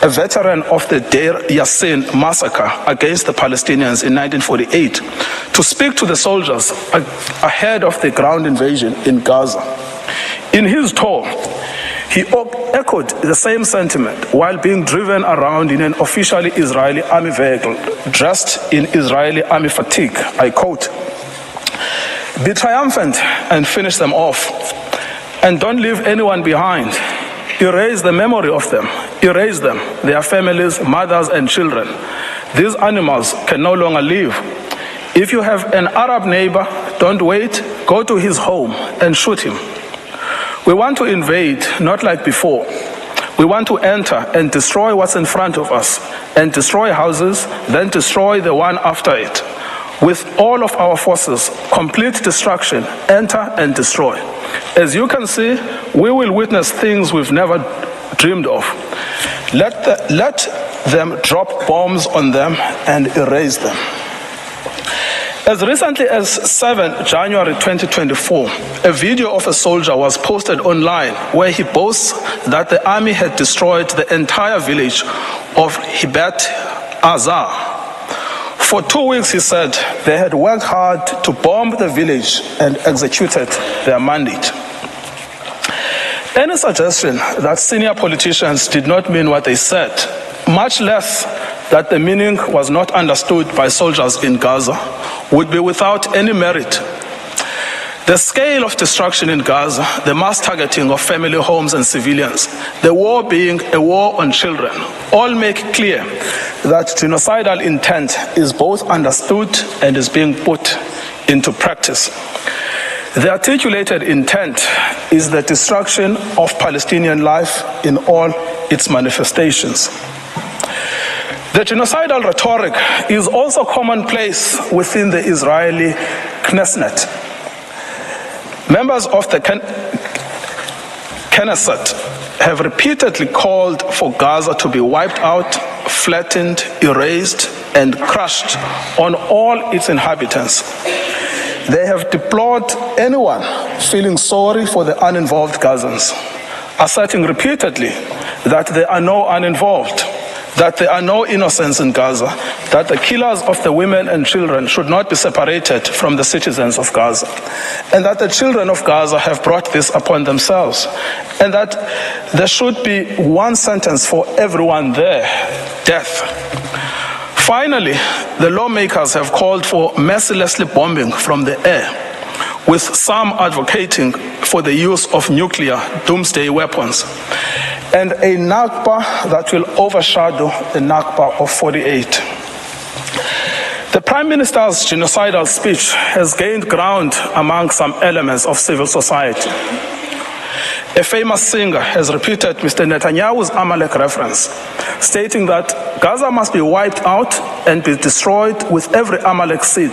a veteran of the Deir Yassin massacre against the Palestinians in 1948, to speak to the soldiers ahead of the ground invasion in Gaza. In his tour, he echoed the same sentiment while being driven around in an officially Israeli army vehicle, dressed in Israeli army fatigue. I quote, "Be triumphant and finish them off, and don't leave anyone behind. Erase the memory of them. Erase them, their families, mothers and children. These animals can no longer live. If you have an Arab neighbor, don't wait, go to his home and shoot him. We want to invade, not like before. We want to enter and destroy what's in front of us, and destroy houses, then destroy the one after it. With all of our forces, complete destruction, enter and destroy. As you can see, we will witness things we've never dreamed of. Let them drop bombs on them and erase them." As recently as 7 January 2024, a video of a soldier was posted online where he boasts that the army had destroyed the entire village of Hibat Azar. For 2 weeks, he said, they had worked hard to bomb the village and executed their mandate. Any suggestion that senior politicians did not mean what they said, much less that the meaning was not understood by soldiers in Gaza, would be without any merit. The scale of destruction in Gaza, the mass targeting of family homes and civilians, the war being a war on children, all make clear that genocidal intent is both understood and is being put into practice. The articulated intent is the destruction of Palestinian life in all its manifestations. The genocidal rhetoric is also commonplace within the Israeli Knesset. Members of the Knesset have repeatedly called for Gaza to be wiped out, flattened, erased, and crushed on all its inhabitants. They have deplored anyone feeling sorry for the uninvolved Gazans, asserting repeatedly that there are no uninvolved, that there are no innocents in Gaza, that the killers of the women and children should not be separated from the citizens of Gaza, and that the children of Gaza have brought this upon themselves, and that there should be one sentence for everyone there, death. Finally, the lawmakers have called for mercilessly bombing from the air, with some advocating for the use of nuclear doomsday weapons, and a Nakba that will overshadow the Nakba of 48. The Prime Minister's genocidal speech has gained ground among some elements of civil society. A famous singer has repeated Mr. Netanyahu's Amalek reference, stating that Gaza must be wiped out and be destroyed with every Amalek seed.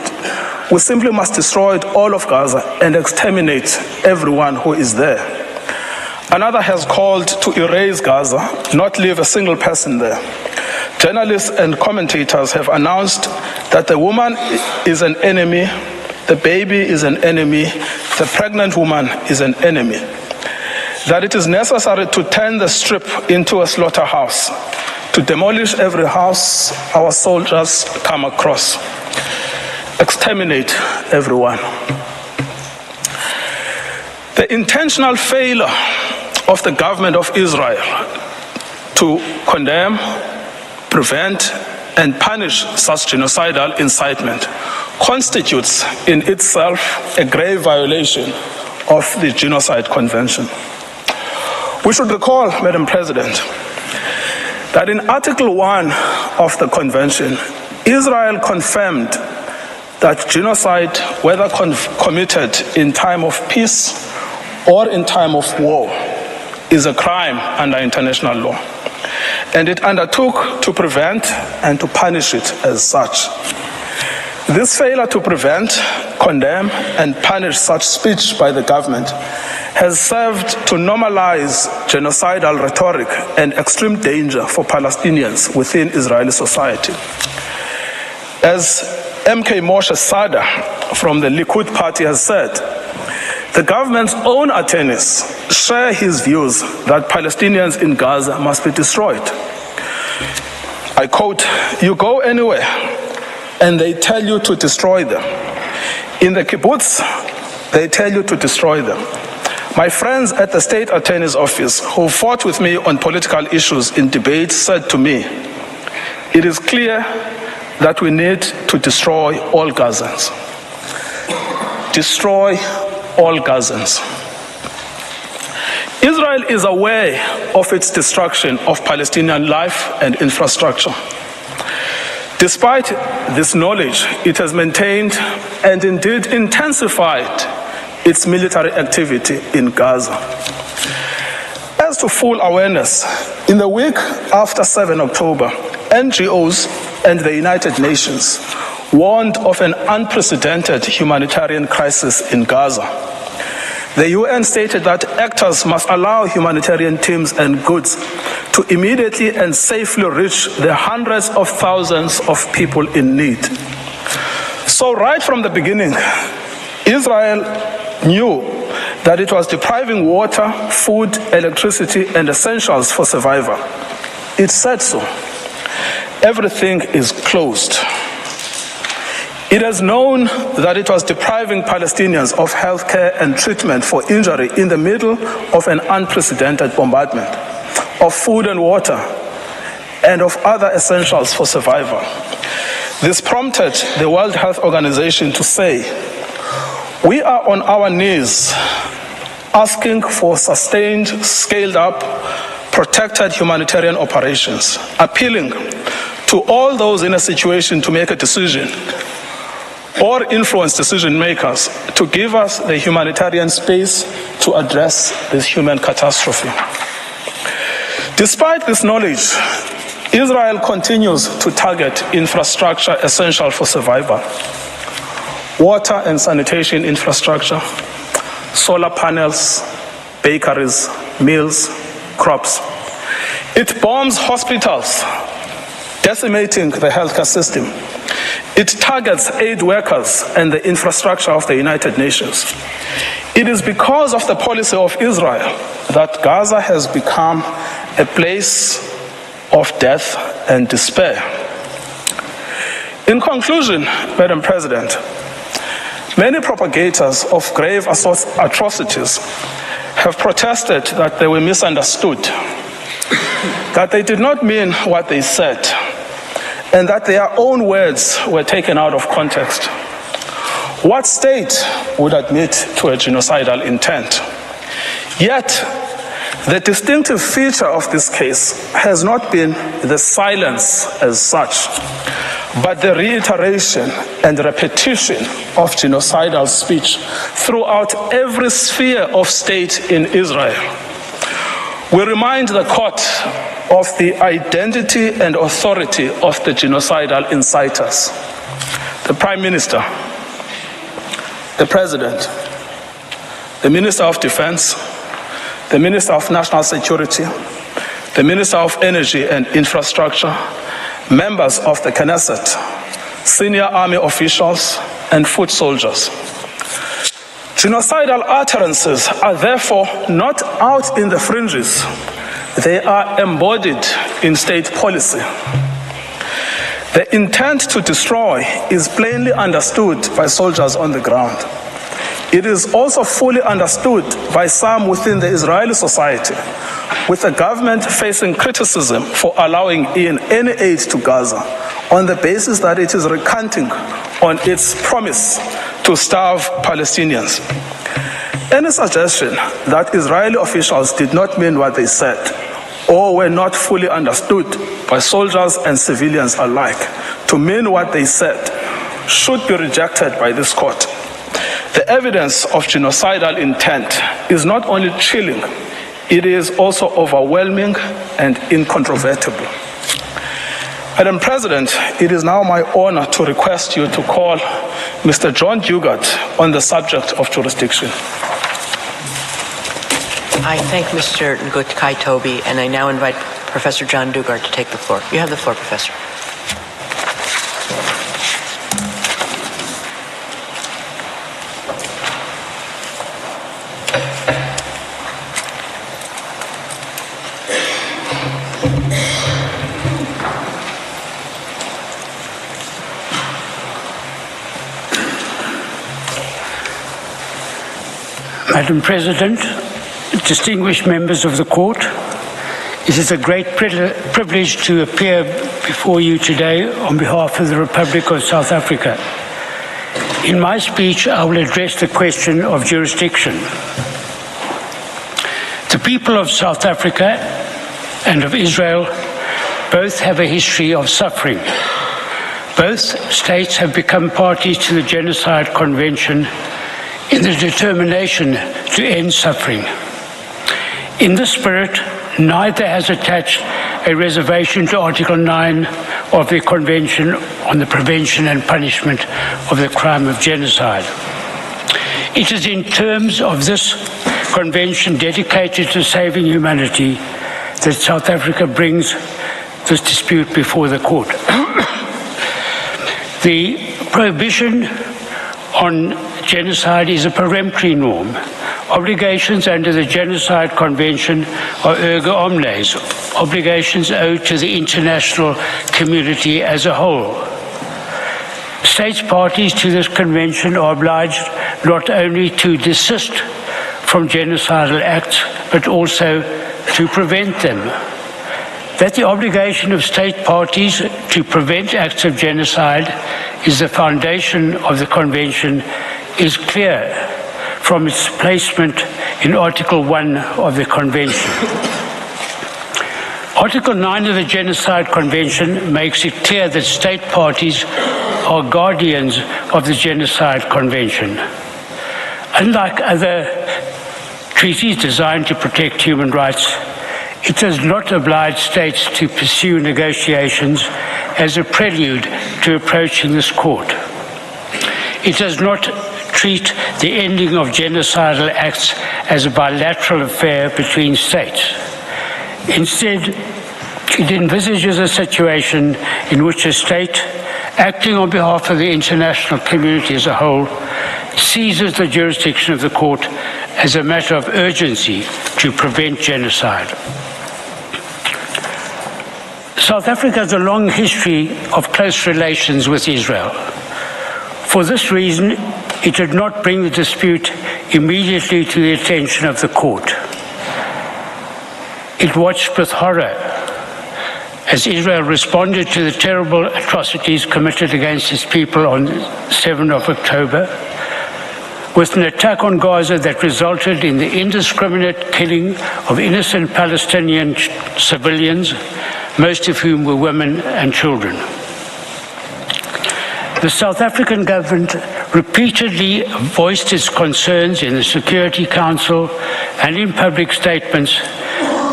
We simply must destroy all of Gaza and exterminate everyone who is there. Another has called to erase Gaza, not leave a single person there. Journalists and commentators have announced that the woman is an enemy, the baby is an enemy, the pregnant woman is an enemy. That it is necessary to turn the strip into a slaughterhouse, to demolish every house our soldiers come across, exterminate everyone. The intentional failure of the government of Israel to condemn, prevent, and punish such genocidal incitement constitutes in itself a grave violation of the Genocide Convention. We should recall, Madam President, that in Article 1 of the Convention, Israel confirmed that genocide, whether committed in time of peace or in time of war, is a crime under international law, and it undertook to prevent and to punish it as such. This failure to prevent, condemn, and punish such speech by the government has served to normalize genocidal rhetoric and extreme danger for Palestinians within Israeli society. As MK Moshe Sada from the Likud party has said, the government's own attorneys share his views that Palestinians in Gaza must be destroyed. I quote, "You go anywhere and they tell you to destroy them. In the kibbutz, they tell you to destroy them. My friends at the state attorney's office who fought with me on political issues in debate said to me, it is clear that we need to destroy all Gazans. Destroy all Gazans." Israel is aware of its destruction of Palestinian life and infrastructure. Despite this knowledge, it has maintained and indeed intensified its military activity in Gaza. As to full awareness, in the week after 7 October, NGOs and the United Nations warned of an unprecedented humanitarian crisis in Gaza. The UN stated that actors must allow humanitarian teams and goods to immediately and safely reach the hundreds of thousands of people in need. So right from the beginning, Israel knew that it was depriving water, food, electricity, and essentials for survival. It said so. Everything is closed. It has known that it was depriving Palestinians of health care and treatment for injury in the middle of an unprecedented bombardment, of food and water, and of other essentials for survival. This prompted the World Health Organization to say, "We are on our knees asking for sustained, scaled-up, protected humanitarian operations, appealing to all those in a situation to make a decision or influence decision makers to give us the humanitarian space to address this human catastrophe." Despite this knowledge, Israel continues to target infrastructure essential for survival: water and sanitation infrastructure, solar panels, bakeries, mills, crops. It bombs hospitals, decimating the healthcare system. It targets aid workers and the infrastructure of the United Nations. It is because of the policy of Israel that Gaza has become a place of death and despair. In conclusion, Madam President, many propagators of grave atrocities have protested that they were misunderstood, that they did not mean what they said, and that their own words were taken out of context. What state would admit to a genocidal intent? Yet, the distinctive feature of this case has not been the silence as such, but the reiteration and repetition of genocidal speech throughout every sphere of state in Israel. We remind the court of the identity and authority of the genocidal inciters: the Prime Minister, the President, the Minister of Defense, the Minister of National Security, the Minister of Energy and Infrastructure, members of the Knesset, senior army officials, and foot soldiers. Genocidal utterances are therefore not out in the fringes. They are embodied in state policy. The intent to destroy is plainly understood by soldiers on the ground. It is also fully understood by some within the Israeli society, with the government facing criticism for allowing in any aid to Gaza on the basis that it is recanting on its promise to starve Palestinians. Any suggestion that Israeli officials did not mean what they said or were not fully understood by soldiers and civilians alike to mean what they said should be rejected by this court. The evidence of genocidal intent is not only chilling, it is also overwhelming and incontrovertible. Madam President, it is now my honor to request you to call Mr. John Donoghue on the subject of jurisdiction. I thank Mr. Ngukai Toby, and I now invite Professor John Donoghue to take the floor. You have the floor, Professor. Madam President, distinguished members of the court, it is a great privilege to appear before you today on behalf of the Republic of South Africa. In my speech, I will address the question of jurisdiction. The people of South Africa and of Israel both have a history of suffering. Both states have become parties to the Genocide Convention in the determination to end suffering. In this spirit, neither has attached a reservation to Article 9 of the Convention on the Prevention and Punishment of the Crime of Genocide. It is in terms of this convention dedicated to saving humanity that South Africa brings this dispute before the court. The prohibition on genocide is a peremptory norm. Obligations under the Genocide Convention are erga omnes, obligations owed to the international community as a whole. States parties to this convention are obliged not only to desist from genocidal acts, but also to prevent them. That the obligation of state parties to prevent acts of genocide is the foundation of the convention is clear from its placement in Article 1 of the Convention. Article 9 of the Genocide Convention makes it clear that state parties are guardians of the Genocide Convention. Unlike other treaties designed to protect human rights, it does not oblige states to pursue negotiations as a prelude to approaching this court. It does not treat the ending of genocidal acts as a bilateral affair between states. Instead, it envisages a situation in which a state, acting on behalf of the international community as a whole, seizes the jurisdiction of the court as a matter of urgency to prevent genocide. South Africa has a long history of close relations with Israel. For this reason, it did not bring the dispute immediately to the attention of the court. It watched with horror as Israel responded to the terrible atrocities committed against its people on 7 of October, with an attack on Gaza that resulted in the indiscriminate killing of innocent Palestinian civilians, most of whom were women and children. The South African government repeatedly voiced its concerns in the Security Council and in public statements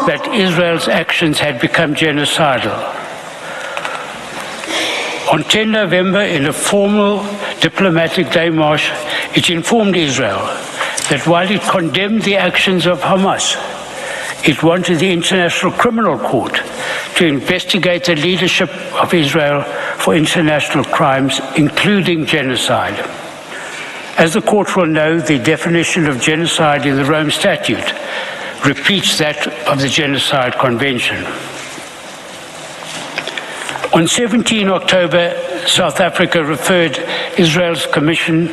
that Israel's actions had become genocidal. On 10 November, in a formal diplomatic démarche, it informed Israel that while it condemned the actions of Hamas, it wanted the International Criminal Court to investigate the leadership of Israel for international crimes, including genocide. As the court will know, the definition of genocide in the Rome Statute repeats that of the Genocide Convention. On 17 October, South Africa referred Israel's commission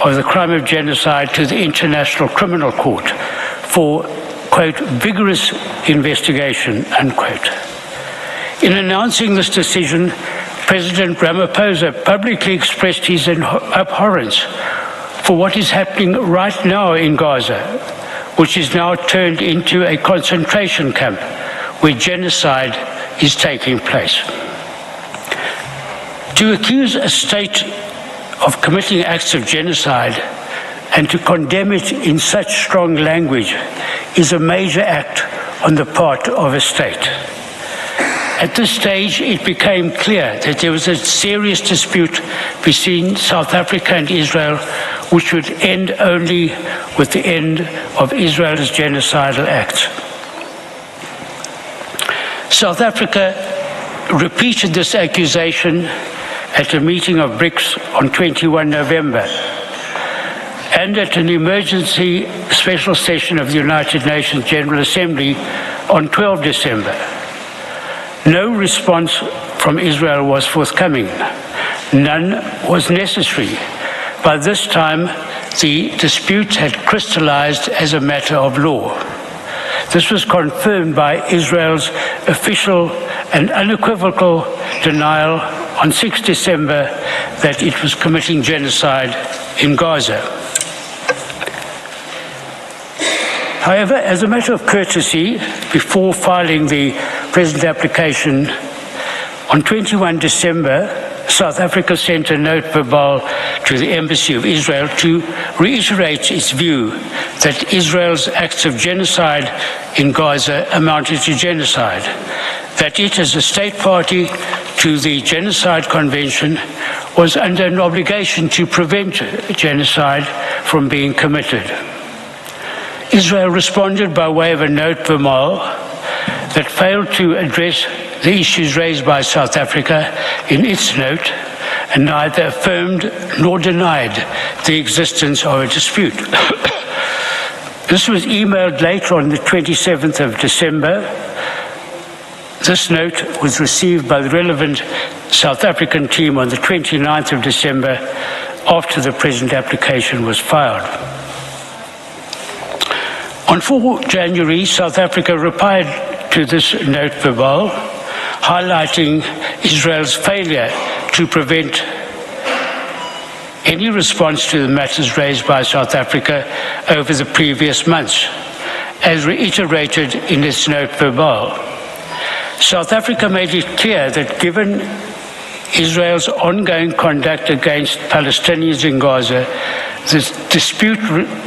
of the crime of genocide to the International Criminal Court for, quote, vigorous investigation, unquote. In announcing this decision, President Ramaphosa publicly expressed his abhorrence for what is happening right now in Gaza, which is now turned into a concentration camp where genocide is taking place. To accuse a state of committing acts of genocide and to condemn it in such strong language is a major act on the part of a state. At this stage, it became clear that there was a serious dispute between South Africa and Israel, which would end only with the end of Israel's genocidal acts. South Africa repeated this accusation at a meeting of BRICS on 21 November and at an emergency special session of the United Nations General Assembly on 12 December. No response from Israel was forthcoming. None was necessary. By this time, the dispute had crystallized as a matter of law. This was confirmed by Israel's official and unequivocal denial on 6 December that it was committing genocide in Gaza. However, as a matter of courtesy, before filing the present application, on 21 December, South Africa sent a note verbal to the Embassy of Israel to reiterate its view that Israel's acts of genocide in Gaza amounted to genocide, that it, as a state party to the Genocide Convention, was under an obligation to prevent genocide from being committed. Israel responded by way of a note verbal that failed to address the issues raised by South Africa in its note and neither affirmed nor denied the existence of a dispute. This was emailed later on the 27th of December. This note was received by the relevant South African team on the 29th of December after the present application was filed. On 4 January, South Africa replied to this note verbal, highlighting Israel's failure to prevent any response to the matters raised by South Africa over the previous months, as reiterated in its note verbal. South Africa made it clear that given Israel's ongoing conduct against Palestinians in Gaza, the dispute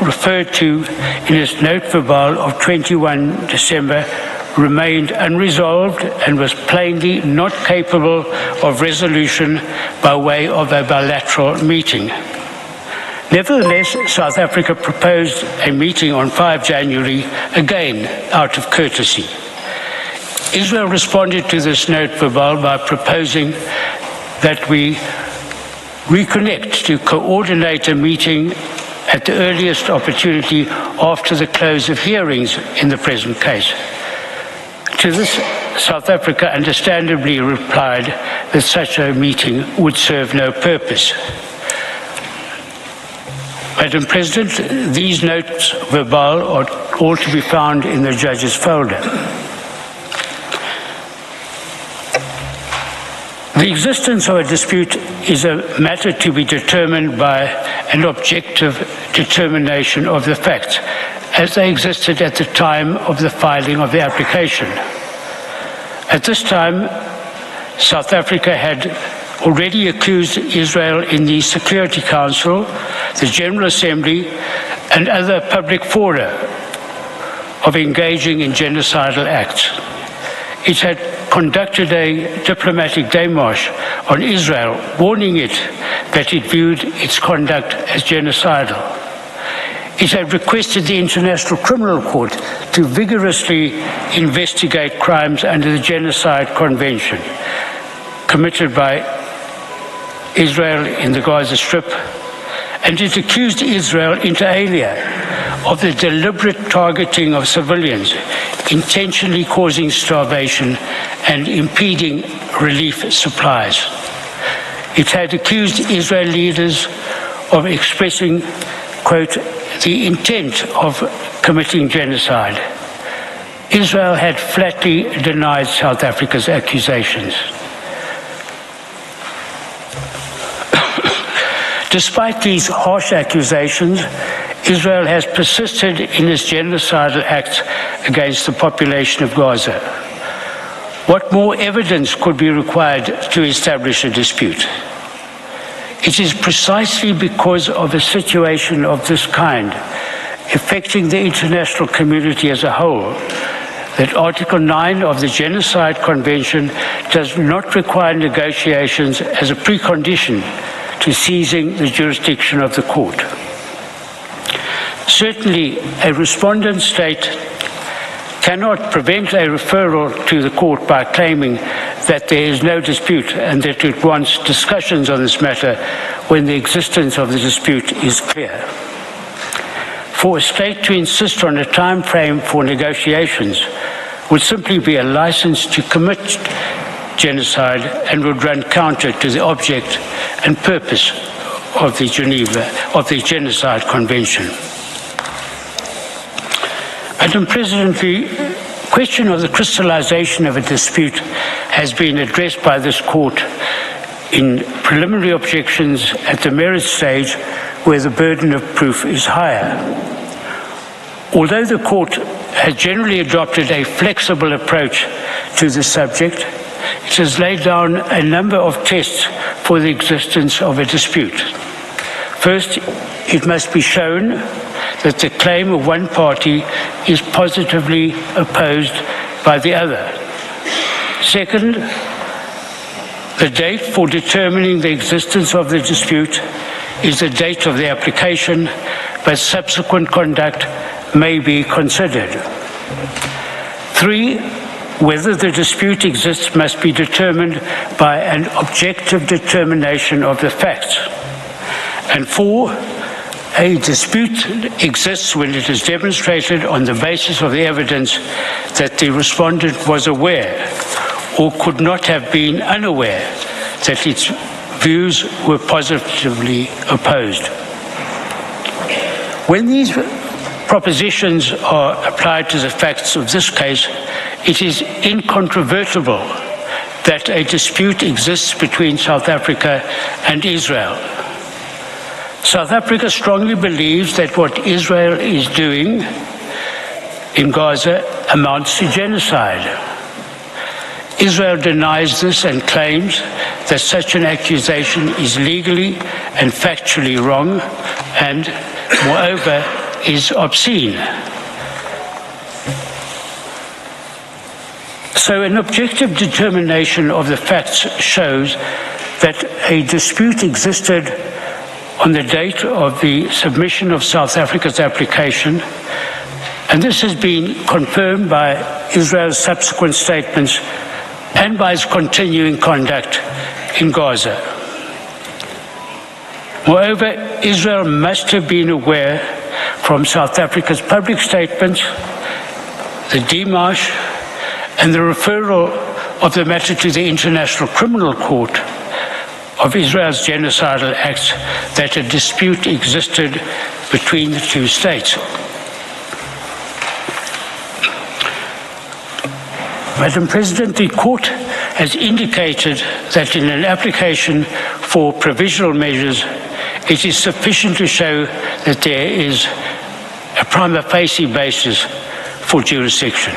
referred to in its note verbal of 21 December remained unresolved and was plainly not capable of resolution by way of a bilateral meeting. Nevertheless, South Africa proposed a meeting on 5 January, again out of courtesy. Israel responded to this note verbal by proposing that we reconnect to coordinate a meeting at the earliest opportunity after the close of hearings in the present case. To this, South Africa understandably replied that such a meeting would serve no purpose. Madam President, these notes verbal are all to be found in the judge's folder. The existence of a dispute is a matter to be determined by an objective determination of the facts, as they existed at the time of the filing of the application. At this time, South Africa had already accused Israel in the Security Council, the General Assembly, and other public fora of engaging in genocidal acts. It had conducted a diplomatic démarche on Israel, warning it that it viewed its conduct as genocidal. It had requested the International Criminal Court to vigorously investigate crimes under the Genocide Convention committed by Israel in the Gaza Strip, and it accused Israel inter alia of the deliberate targeting of civilians, intentionally causing starvation and impeding relief supplies. It had accused Israel leaders of expressing, quote, the intent of committing genocide. Israel had flatly denied South Africa's accusations. Despite these harsh accusations, Israel has persisted in its genocidal acts against the population of Gaza. What more evidence could be required to establish a dispute? It is precisely because of a situation of this kind, affecting the international community as a whole, that Article 9 of the Genocide Convention does not require negotiations as a precondition to seizing the jurisdiction of the court. Certainly, a respondent state cannot prevent a referral to the court by claiming that there is no dispute and that it wants discussions on this matter when the existence of the dispute is clear. For a state to insist on a time frame for negotiations would simply be a license to commit genocide and would run counter to the object and purpose of the Genocide Convention. Madam President, the question of the crystallization of a dispute has been addressed by this court in preliminary objections at the merits stage where the burden of proof is higher. Although the court has generally adopted a flexible approach to the subject, it has laid down a number of tests for the existence of a dispute. First, it must be shown that the claim of one party is positively opposed by the other. Second, the date for determining the existence of the dispute is the date of the application, but subsequent conduct may be considered. 3, whether the dispute exists must be determined by an objective determination of the facts. And 4, a dispute exists when it is demonstrated on the basis of the evidence that the respondent was aware or could not have been unaware that its views were positively opposed. When these propositions are applied to the facts of this case, it is incontrovertible that a dispute exists between South Africa and Israel. South Africa strongly believes that what Israel is doing in Gaza amounts to genocide. Israel denies this and claims that such an accusation is legally and factually wrong and, moreover, is obscene. So an objective determination of the facts shows that a dispute existed on the date of the submission of South Africa's application, and this has been confirmed by Israel's subsequent statements and by its continuing conduct in Gaza. Moreover, Israel must have been aware from South Africa's public statements, the démarche, and the referral of the matter to the International Criminal Court of Israel's genocidal acts that a dispute existed between the two states. Madam President, the court has indicated that in an application for provisional measures, it is sufficient to show that there is a prima facie basis for jurisdiction.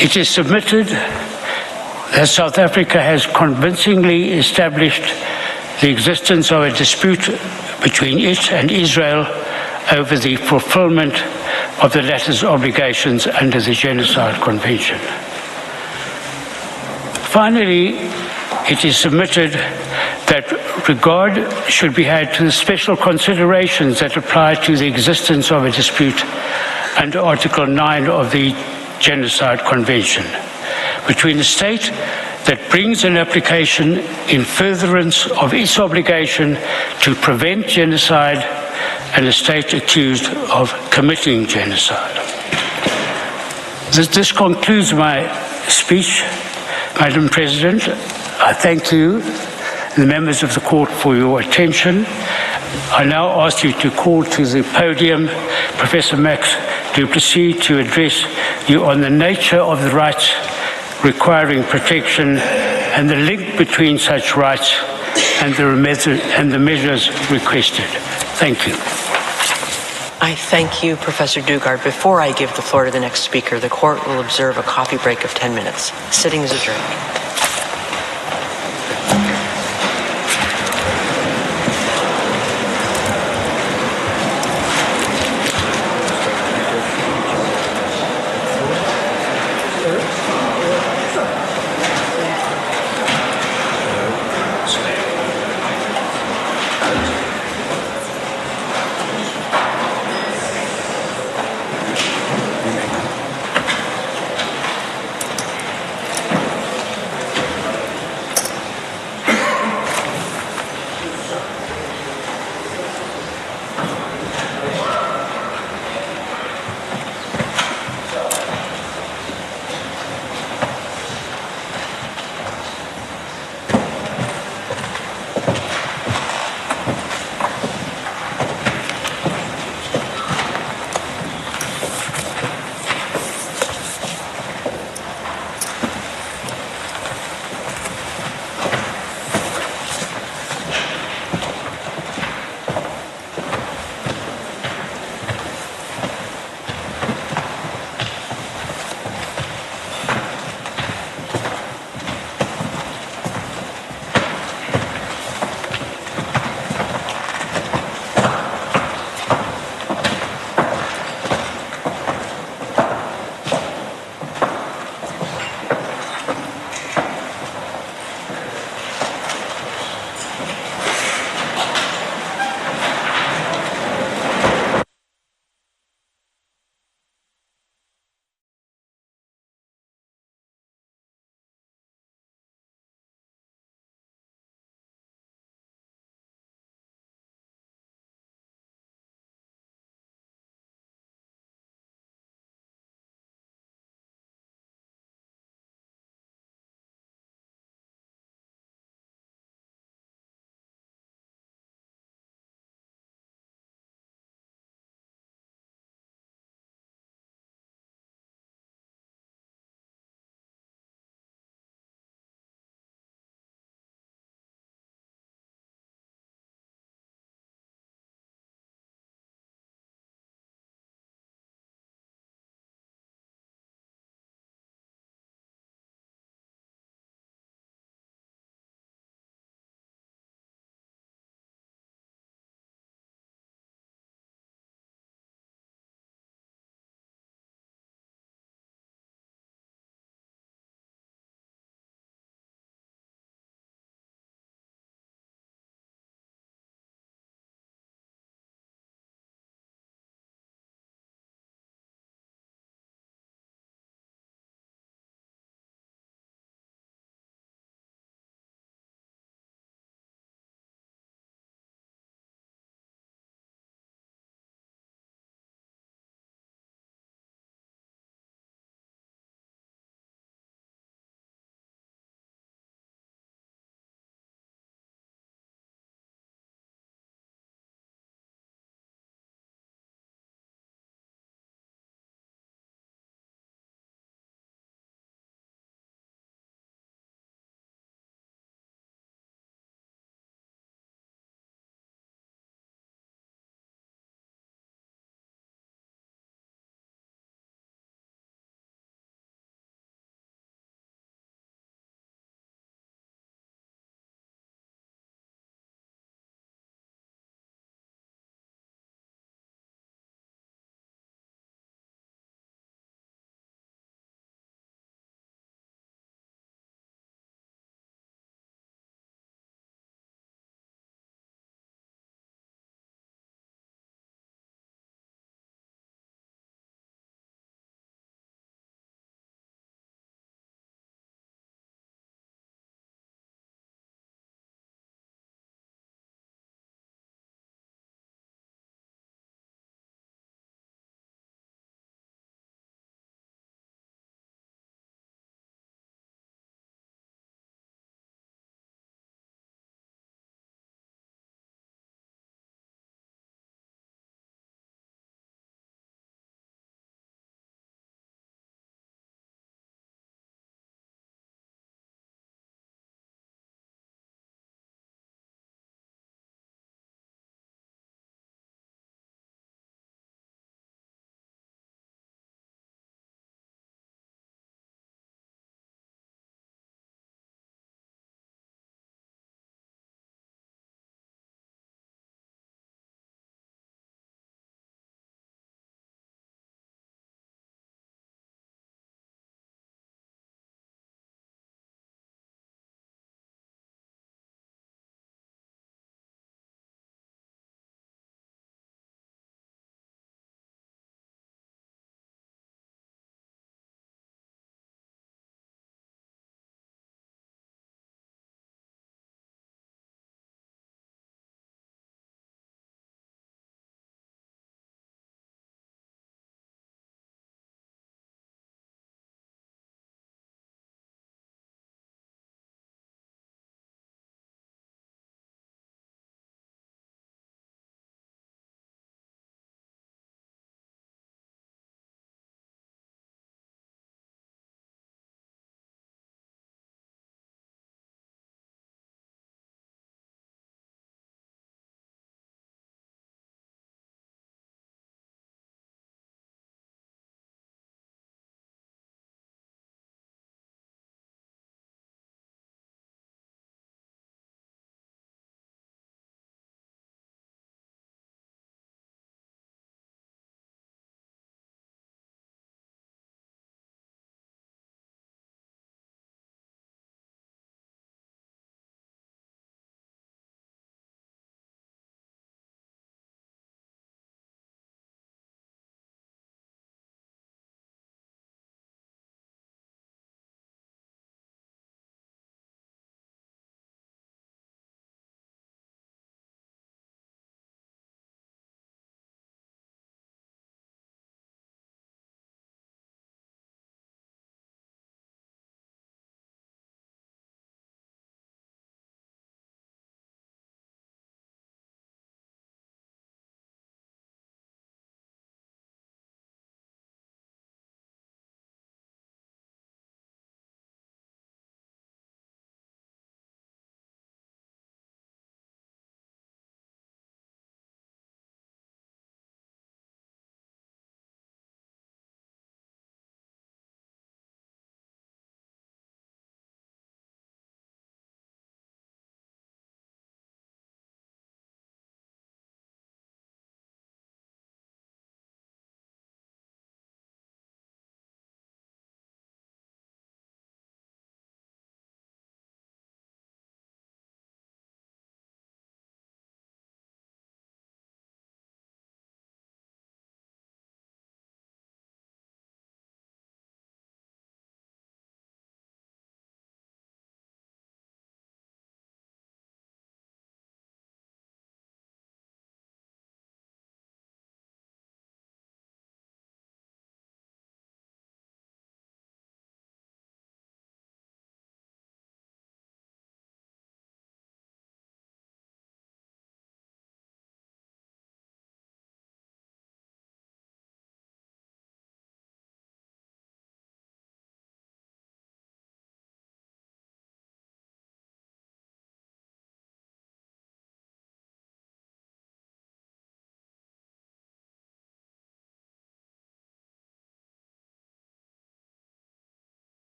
It is submitted that South Africa has convincingly established the existence of a dispute between it and Israel over the fulfillment of the latter's obligations under the Genocide Convention. Finally, it is submitted that regard should be had to the special considerations that apply to the existence of a dispute under Article 9 of the Genocide Convention between a state that brings an application in furtherance of its obligation to prevent genocide and a state accused of committing genocide. This concludes my speech, Madam President. I thank you, the members of the court, for your attention. I now ask you to call to the podium Professor Max Duplessis to address you on the nature of the rights requiring protection and the link between such rights and the measures requested. Thank you. I thank you, Professor Dugard. Before I give the floor to the next speaker, the court will observe a coffee break of 10 minutes. Sitting is adjourned.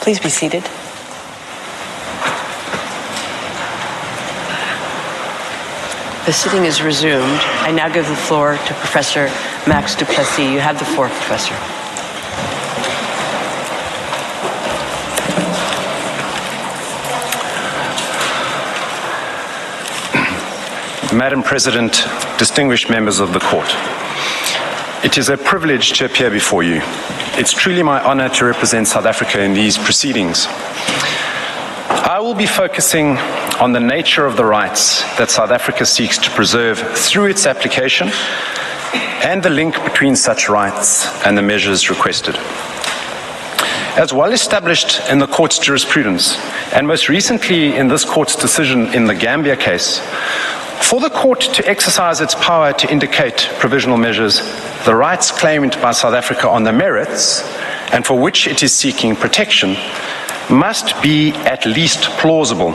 Please be seated. The sitting is resumed. I now give the floor to Professor Max Duplessis. You have the floor, Professor. Madam President, distinguished members of the Court, it is a privilege to appear before you. It's truly my honor to represent South Africa in these proceedings. I will be focusing on the nature of the rights that South Africa seeks to preserve through its application and the link between such rights and the measures requested. As well established in the Court's jurisprudence, and most recently in this Court's decision in the Gambia case, for the Court to exercise its power to indicate provisional measures, the rights claimed by South Africa on the merits, and for which it is seeking protection, must be at least plausible.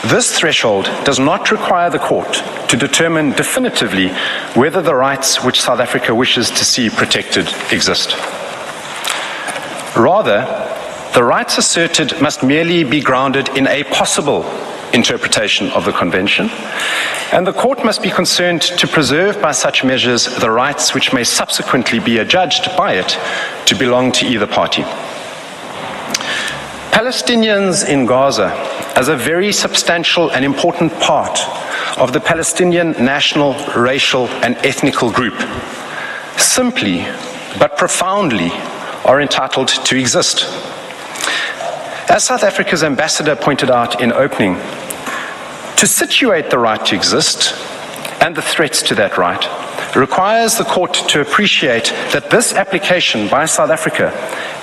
This threshold does not require the Court to determine definitively whether the rights which South Africa wishes to see protected exist. Rather, the rights asserted must merely be grounded in a possible interpretation of the Convention, and the Court must be concerned to preserve by such measures the rights which may subsequently be adjudged by it to belong to either party. Palestinians in Gaza, as a very substantial and important part of the Palestinian national, racial, and ethnical group, simply but profoundly are entitled to exist. As South Africa's ambassador pointed out in opening, to situate the right to exist and the threats to that right requires the Court to appreciate that this application by South Africa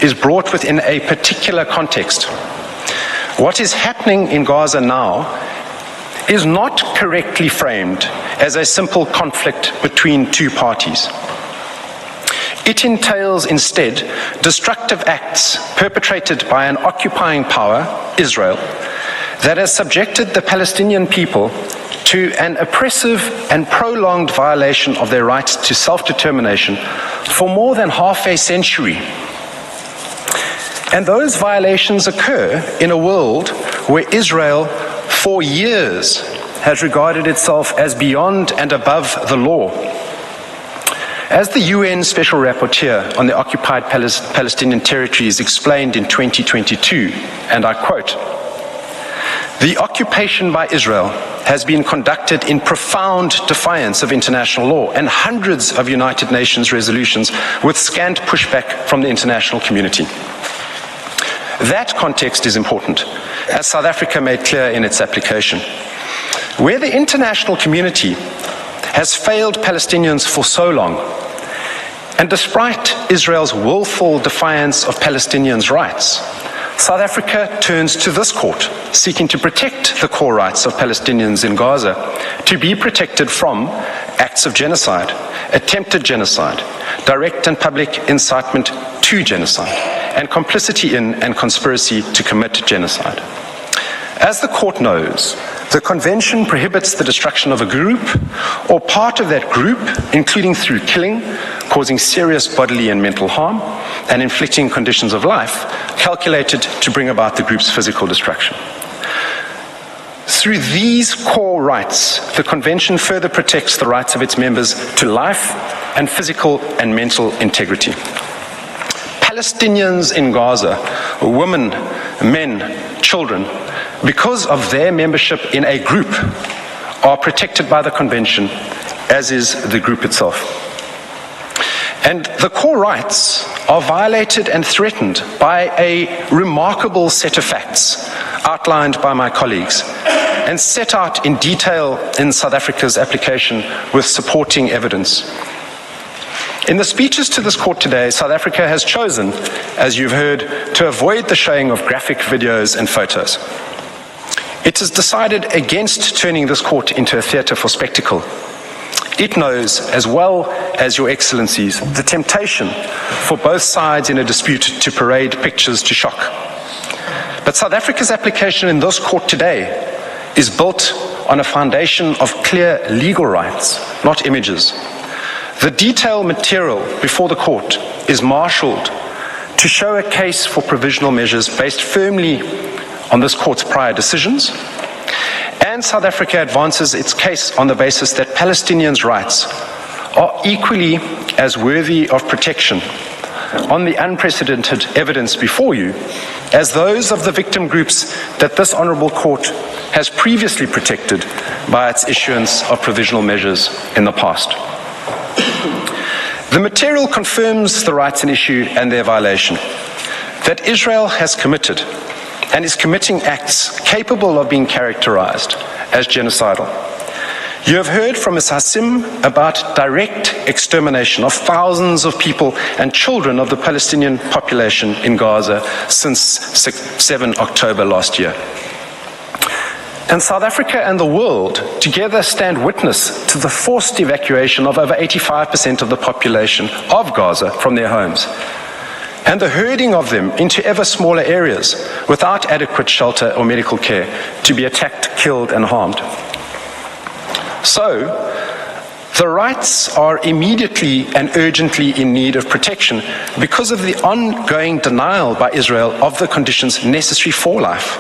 is brought within a particular context. What is happening in Gaza now is not correctly framed as a simple conflict between two parties. It entails instead destructive acts perpetrated by an occupying power, Israel, that has subjected the Palestinian people to an oppressive and prolonged violation of their right to self-determination for more than half a century. And those violations occur in a world where Israel, for years, has regarded itself as beyond and above the law. As the UN Special Rapporteur on the occupied Palestinian territories explained in 2022, and I quote, "The occupation by Israel has been conducted in profound defiance of international law and hundreds of United Nations resolutions with scant pushback from the international community." That context is important, as South Africa made clear in its application. Where the international community has failed Palestinians for so long, and despite Israel's willful defiance of Palestinians' rights, South Africa turns to this Court, seeking to protect the core rights of Palestinians in Gaza, to be protected from acts of genocide, attempted genocide, direct and public incitement to genocide, and complicity in and conspiracy to commit genocide. As the Court knows, the Convention prohibits the destruction of a group or part of that group, including through killing, causing serious bodily and mental harm, and inflicting conditions of life calculated to bring about the group's physical destruction. Through these core rights, the Convention further protects the rights of its members to life and physical and mental integrity. Palestinians in Gaza, women, men, children, because of their membership in a group, are protected by the Convention, as is the group itself. And the core rights are violated and threatened by a remarkable set of facts outlined by my colleagues and set out in detail in South Africa's application with supporting evidence. In the speeches to this Court today, South Africa has chosen, as you've heard, to avoid the showing of graphic videos and photos. It has decided against turning this Court into a theatre for spectacle. It knows, as well as your excellencies, the temptation for both sides in a dispute to parade pictures to shock. But South Africa's application in this Court today is built on a foundation of clear legal rights, not images. The detailed material before the Court is marshalled to show a case for provisional measures based firmly on this court's prior decisions, and South Africa advances its case on the basis that Palestinians' rights are equally as worthy of protection on the unprecedented evidence before you as those of the victim groups that this honourable court has previously protected by its issuance of provisional measures in the past. The material confirms the rights in issue and their violation, that Israel has committed and is committing acts capable of being characterized as genocidal. You have heard from Ms. Hassim about direct extermination of thousands of people and children of the Palestinian population in Gaza since 7 October last year. And South Africa and the world together stand witness to the forced evacuation of over 85% of the population of Gaza from their homes, and the herding of them into ever smaller areas without adequate shelter or medical care to be attacked, killed, and harmed. So, the rights are immediately and urgently in need of protection because of the ongoing denial by Israel of the conditions necessary for life.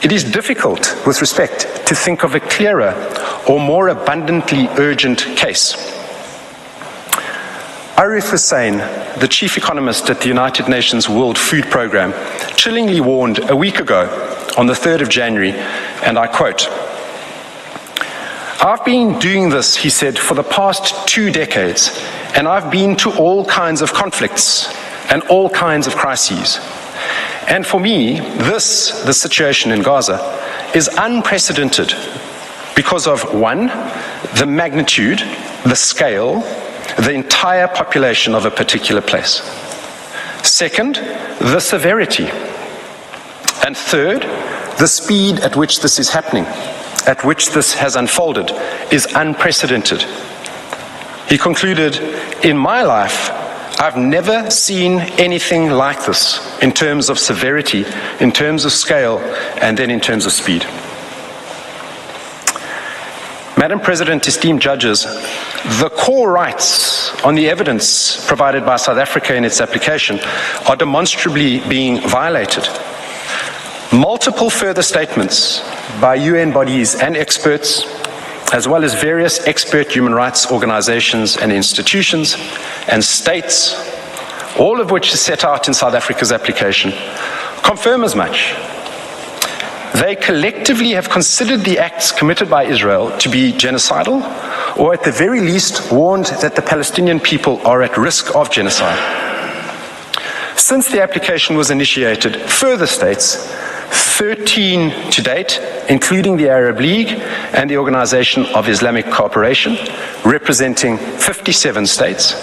It is difficult, with respect, to think of a clearer or more abundantly urgent case. Arif Hussein, the chief economist at the United Nations World Food Programme, chillingly warned a week ago on the 3rd of January, and I quote, "I've been doing this," he said, "for the past 2 decades, and I've been to all kinds of conflicts and all kinds of crises. And for me, the situation in Gaza, is unprecedented because of, 1, the magnitude, the scale, the entire population of a particular place. 2nd, the severity. And 3rd, the speed at which this is happening, at which this has unfolded, is unprecedented." He concluded, "In my life, I've never seen anything like this in terms of severity, in terms of scale, and then in terms of speed." Madam President, esteemed judges, the core rights on the evidence provided by South Africa in its application are demonstrably being violated. Multiple further statements by UN bodies and experts, as well as various expert human rights organizations and institutions and states, all of which is set out in South Africa's application, confirm as much. They collectively have considered the acts committed by Israel to be genocidal, or at the very least warned that the Palestinian people are at risk of genocide. Since the application was initiated, further states, 13 to date, including the Arab League and the Organization of Islamic Cooperation, representing 57 states,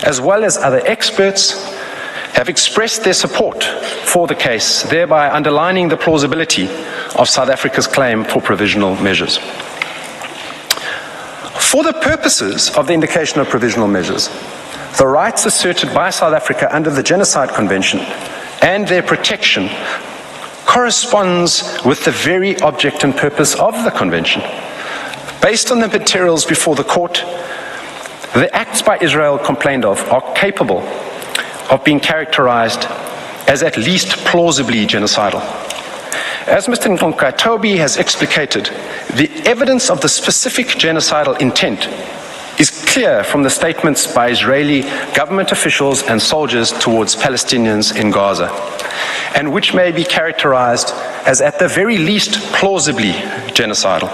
as well as other experts, have expressed their support for the case, thereby underlining the plausibility of South Africa's claim for provisional measures. For the purposes of the indication of provisional measures, the rights asserted by South Africa under the Genocide Convention and their protection corresponds with the very object and purpose of the Convention. Based on the materials before the court, the acts by Israel complained of are capable of being characterized as at least plausibly genocidal. As Mr. Nkatobi has explicated, the evidence of the specific genocidal intent is clear from the statements by Israeli government officials and soldiers towards Palestinians in Gaza, and which may be characterized as at the very least plausibly genocidal.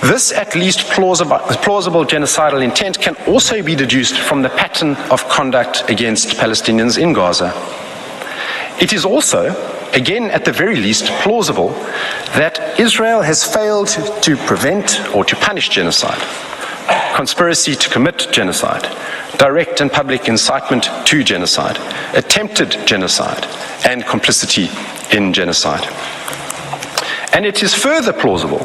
This at least plausible genocidal intent can also be deduced from the pattern of conduct against Palestinians in Gaza. It is also, again at the very least, plausible that Israel has failed to prevent or to punish genocide, conspiracy to commit genocide, direct and public incitement to genocide, attempted genocide, and complicity in genocide. And it is further plausible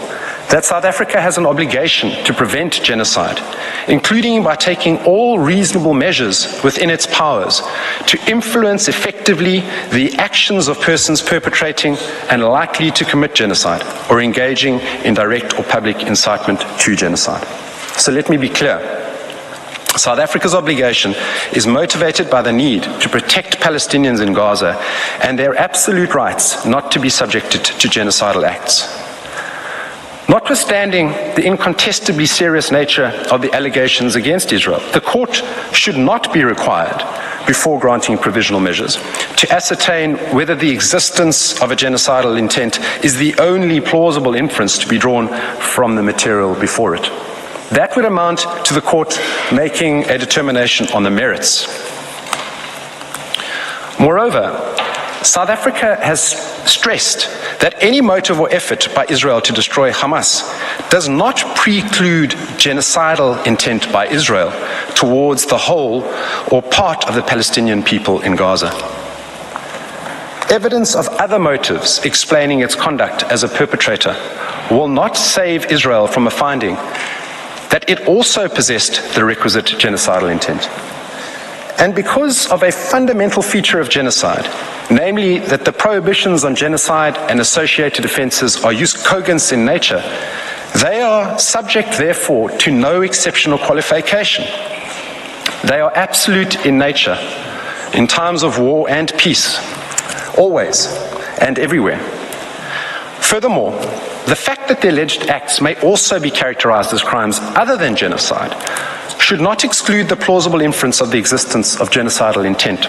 that South Africa has an obligation to prevent genocide, including by taking all reasonable measures within its powers to influence effectively the actions of persons perpetrating and likely to commit genocide or engaging in direct or public incitement to genocide. So let me be clear. South Africa's obligation is motivated by the need to protect Palestinians in Gaza and their absolute rights not to be subjected to genocidal acts. Notwithstanding the incontestably serious nature of the allegations against Israel, the court should not be required, before granting provisional measures, to ascertain whether the existence of a genocidal intent is the only plausible inference to be drawn from the material before it. That would amount to the court making a determination on the merits. Moreover, South Africa has stressed that any motive or effort by Israel to destroy Hamas does not preclude genocidal intent by Israel towards the whole or part of the Palestinian people in Gaza. Evidence of other motives explaining its conduct as a perpetrator will not save Israel from a finding that it also possessed the requisite genocidal intent. And because of a fundamental feature of genocide, namely that the prohibitions on genocide and associated offences are jus cogens in nature, they are subject, therefore, to no exceptional qualification. They are absolute in nature, in times of war and peace, always and everywhere. Furthermore, the fact that the alleged acts may also be characterized as crimes other than genocide should not exclude the plausible inference of the existence of genocidal intent.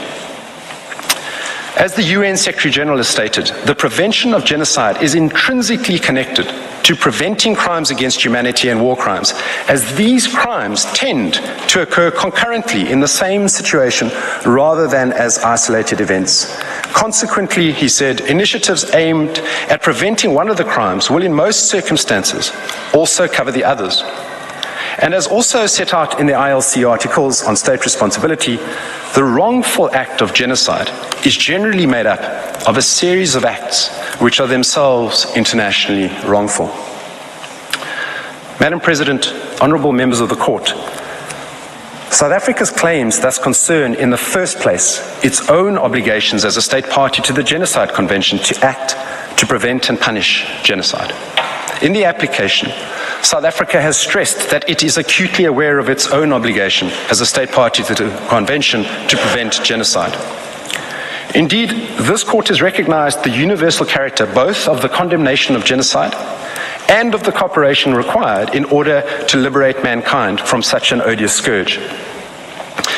As the UN Secretary General has stated, the prevention of genocide is intrinsically connected to preventing crimes against humanity and war crimes, as these crimes tend to occur concurrently in the same situation rather than as isolated events. Consequently, he said, initiatives aimed at preventing one of the crimes will in most circumstances also cover the others. And as also set out in the ILC articles on state responsibility, the wrongful act of genocide is generally made up of a series of acts which are themselves internationally wrongful. Madam President, honourable members of the Court, South Africa's claims thus concern in the first place its own obligations as a state party to the Genocide Convention to act to prevent and punish genocide. In the application, South Africa has stressed that it is acutely aware of its own obligation as a state party to the Convention to prevent genocide. Indeed, this court has recognized the universal character both of the condemnation of genocide and of the cooperation required in order to liberate mankind from such an odious scourge.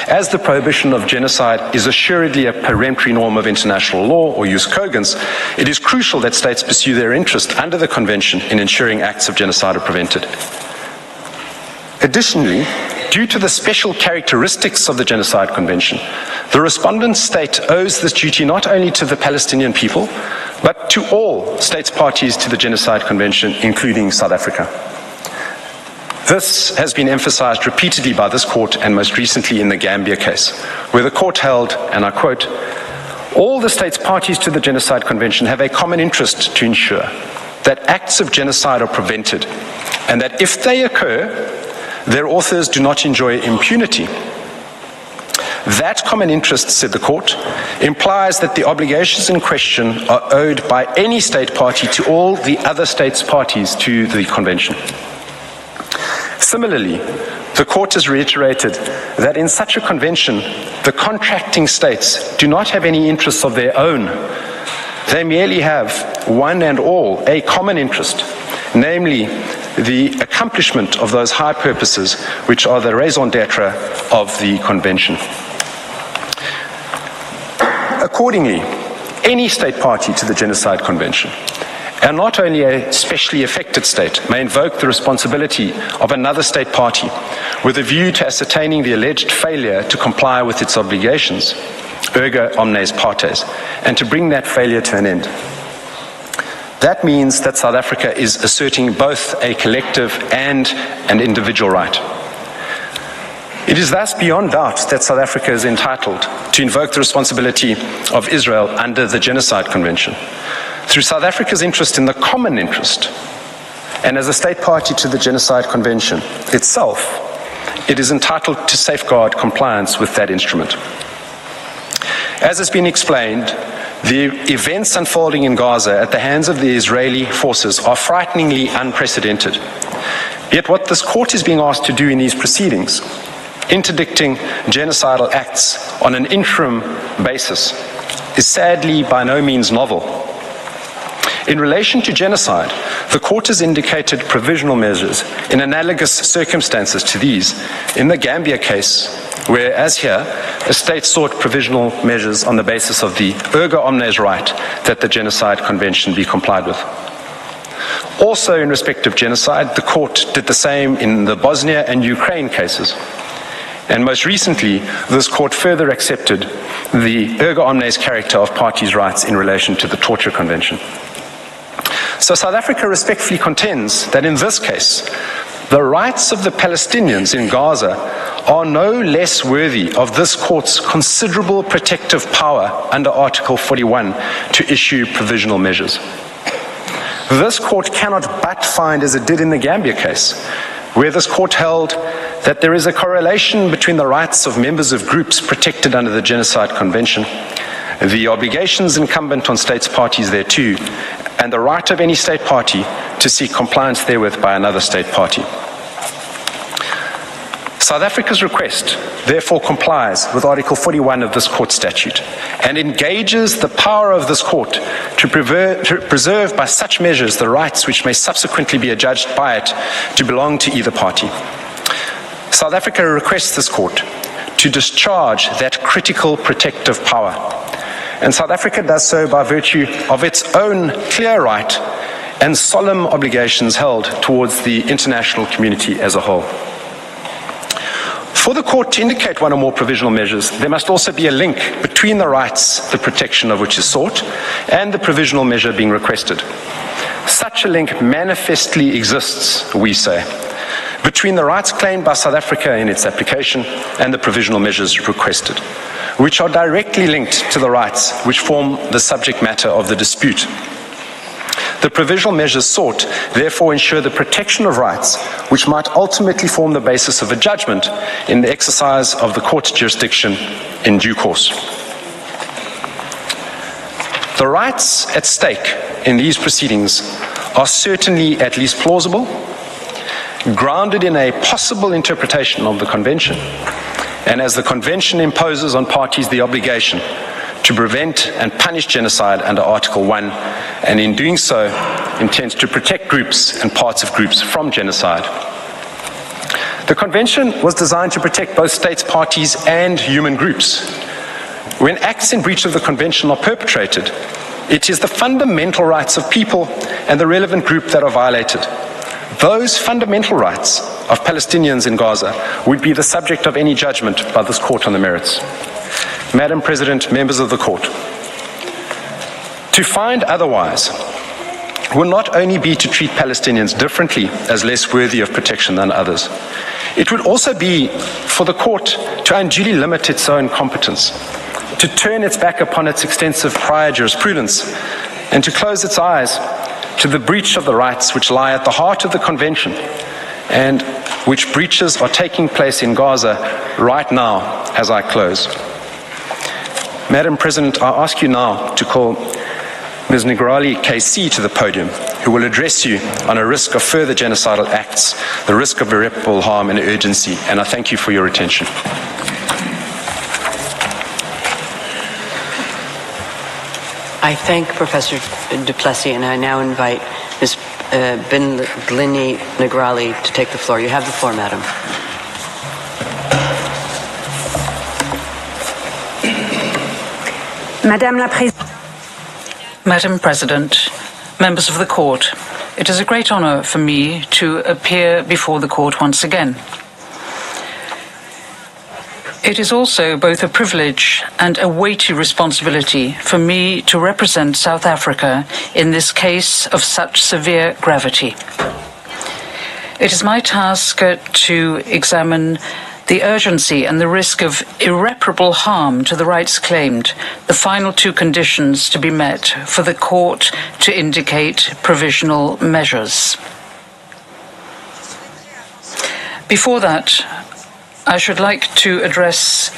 As the prohibition of genocide is assuredly a peremptory norm of international law, or jus cogens, it is crucial that states pursue their interest under the Convention in ensuring acts of genocide are prevented. Additionally, due to the special characteristics of the Genocide Convention, the respondent state owes this duty not only to the Palestinian people, but to all states parties to the Genocide Convention, including South Africa. This has been emphasized repeatedly by this court and most recently in the Gambia case, where the court held, and I quote, all the states parties to the Genocide Convention have a common interest to ensure that acts of genocide are prevented, and that if they occur, their authors do not enjoy impunity. That common interest, said the court, implies that the obligations in question are owed by any state party to all the other states parties to the Convention. Similarly, the court has reiterated that in such a convention, the contracting states do not have any interests of their own. They merely have, one and all, a common interest, namely the accomplishment of those high purposes which are the raison d'etre of the convention. Accordingly, any state party to the Genocide Convention, and not only a specially affected state, may invoke the responsibility of another state party with a view to ascertaining the alleged failure to comply with its obligations, erga omnes partes, and to bring that failure to an end. That means that South Africa is asserting both a collective and an individual right. It is thus beyond doubt that South Africa is entitled to invoke the responsibility of Israel under the Genocide Convention. Through South Africa's interest in the common interest, and as a state party to the Genocide Convention itself, it is entitled to safeguard compliance with that instrument. As has been explained, the events unfolding in Gaza at the hands of the Israeli forces are frighteningly unprecedented. Yet what this court is being asked to do in these proceedings interdicting genocidal acts on an interim basis is sadly by no means novel. In relation to genocide, the court has indicated provisional measures in analogous circumstances to these in the Gambia case, where, as here, a state sought provisional measures on the basis of the erga omnes right that the Genocide Convention be complied with. Also, in respect of genocide, the court did the same in the Bosnia and Ukraine cases. And most recently, this court further accepted the erga omnes character of parties' rights in relation to the Torture Convention. So South Africa respectfully contends that in this case, the rights of the Palestinians in Gaza are no less worthy of this court's considerable protective power under Article 41 to issue provisional measures. This court cannot but find, as it did in the Gambia case, where this court held that there is a correlation between the rights of members of groups protected under the Genocide Convention, the obligations incumbent on states parties thereto, and the right of any state party to seek compliance therewith by another state party. South Africa's request therefore complies with Article 41 of this court statute and engages the power of this court to preserve by such measures the rights which may subsequently be adjudged by it to belong to either party. South Africa requests this court to discharge that critical protective power, and South Africa does so by virtue of its own clear right and solemn obligations held towards the international community as a whole. For the court to indicate one or more provisional measures, there must also be a link between the rights, the protection of which is sought, and the provisional measure being requested. Such a link manifestly exists, we say, between the rights claimed by South Africa in its application and the provisional measures requested, which are directly linked to the rights which form the subject matter of the dispute. The provisional measures sought therefore ensure the protection of rights which might ultimately form the basis of a judgment in the exercise of the court's jurisdiction in due course. The rights at stake in these proceedings are certainly at least plausible, grounded in a possible interpretation of the Convention, and as the Convention imposes on parties the obligation to prevent and punish genocide under Article 1, and in doing so intends to protect groups and parts of groups from genocide. The Convention was designed to protect both states, parties, and human groups. When acts in breach of the Convention are perpetrated, it is the fundamental rights of people and the relevant group that are violated. Those fundamental rights of Palestinians in Gaza would be the subject of any judgment by this court on the merits. Madam President, members of the court, to find otherwise will not only be to treat Palestinians differently as less worthy of protection than others, it would also be for the court to unduly limit its own competence, to turn its back upon its extensive prior jurisprudence, and to close its eyes to the breach of the rights which lie at the heart of the Convention and which breaches are taking place in Gaza right now as I close. Madam President, I ask you now to call Ms. Negrali KC to the podium, who will address you on a risk of further genocidal acts, the risk of irreparable harm and urgency, and I thank you for your attention. I thank Professor du Plessis, and I now invite Ms. Glini Negrali to take the floor. You have the floor, Madam. Madam President, members of the court, it is a great honor for me to appear before the court once again. It is also both a privilege and a weighty responsibility for me to represent South Africa in this case of such severe gravity. It is my task to examine the urgency and the risk of irreparable harm to the rights claimed, the final two conditions to be met for the court to indicate provisional measures. Before that, I should like to address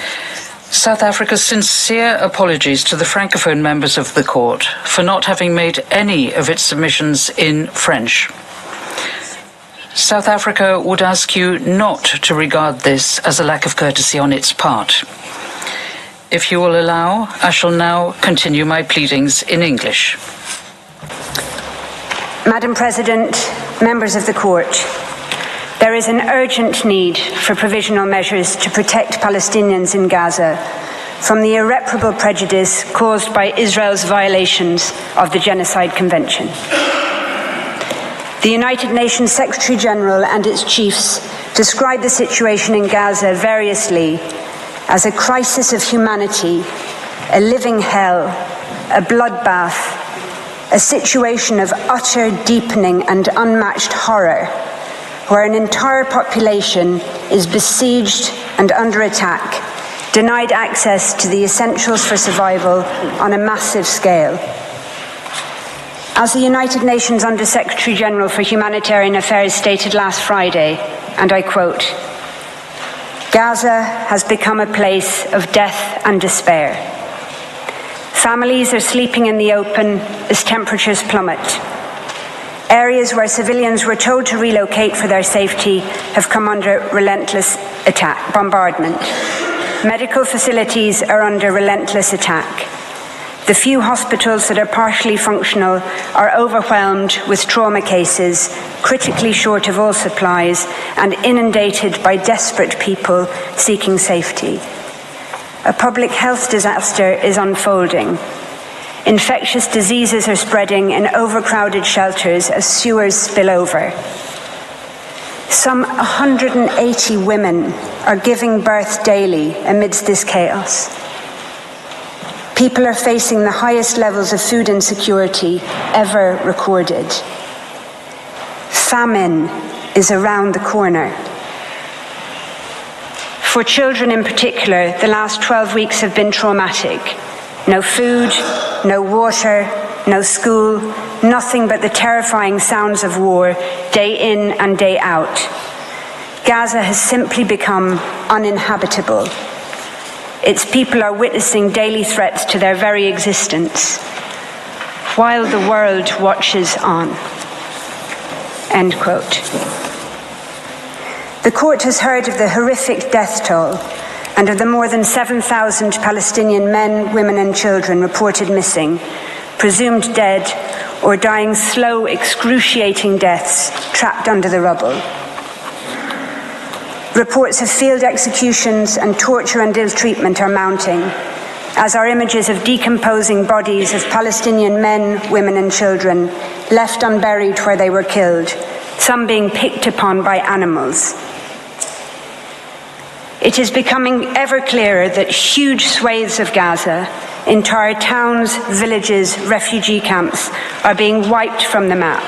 South Africa's sincere apologies to the Francophone members of the court for not having made any of its submissions in French. South Africa would ask you not to regard this as a lack of courtesy on its part. If you will allow, I shall now continue my pleadings in English. Madam President, members of the court, there is an urgent need for provisional measures to protect Palestinians in Gaza from the irreparable prejudice caused by Israel's violations of the Genocide Convention. The United Nations Secretary-General and its chiefs describe the situation in Gaza variously as a crisis of humanity, a living hell, a bloodbath, a situation of utter deepening and unmatched horror, where an entire population is besieged and under attack, denied access to the essentials for survival on a massive scale. As the United Nations Under-Secretary General for Humanitarian Affairs stated last Friday, and I quote, "Gaza has become a place of death and despair. Families are sleeping in the open as temperatures plummet. Areas where civilians were told to relocate for their safety have come under relentless bombardment. Medical facilities are under relentless attack. The few hospitals that are partially functional are overwhelmed with trauma cases, critically short of all supplies, and inundated by desperate people seeking safety. A public health disaster is unfolding. Infectious diseases are spreading in overcrowded shelters as sewers spill over. Some 180 women are giving birth daily amidst this chaos. People are facing the highest levels of food insecurity ever recorded. Famine is around the corner. For children in particular, the last 12 weeks have been traumatic. No food, no water, no school, nothing but the terrifying sounds of war, day in and day out. Gaza has simply become uninhabitable. Its people are witnessing daily threats to their very existence, while the world watches on." End quote. The court has heard of the horrific death toll and of the more than 7,000 Palestinian men, women and children reported missing, presumed dead, or dying slow, excruciating deaths trapped under the rubble. Reports of field executions and torture and ill-treatment are mounting, as are images of decomposing bodies of Palestinian men, women and children left unburied where they were killed, some being picked upon by animals. It is becoming ever clearer that huge swathes of Gaza, entire towns, villages, refugee camps, are being wiped from the map.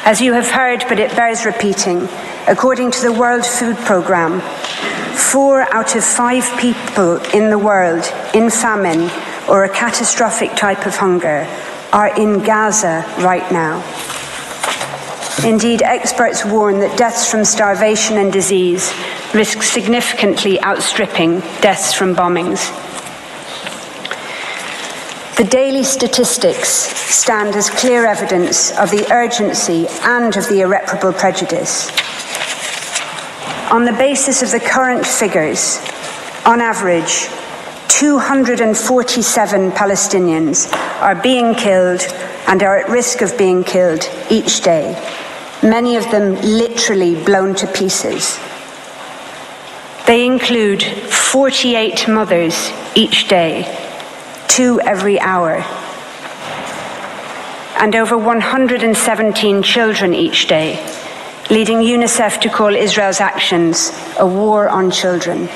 As you have heard, but it bears repeating, according to the World Food Programme, 4 out of 5 people in the world in famine or a catastrophic type of hunger are in Gaza right now. Indeed, experts warn that deaths from starvation and disease risk significantly outstripping deaths from bombings. The daily statistics stand as clear evidence of the urgency and of the irreparable prejudice. On the basis of the current figures, on average, 247 Palestinians are being killed and are at risk of being killed each day, many of them literally blown to pieces. They include 48 mothers each day, 2 every hour, and over 117 children each day, leading UNICEF to call Israel's actions a war on children.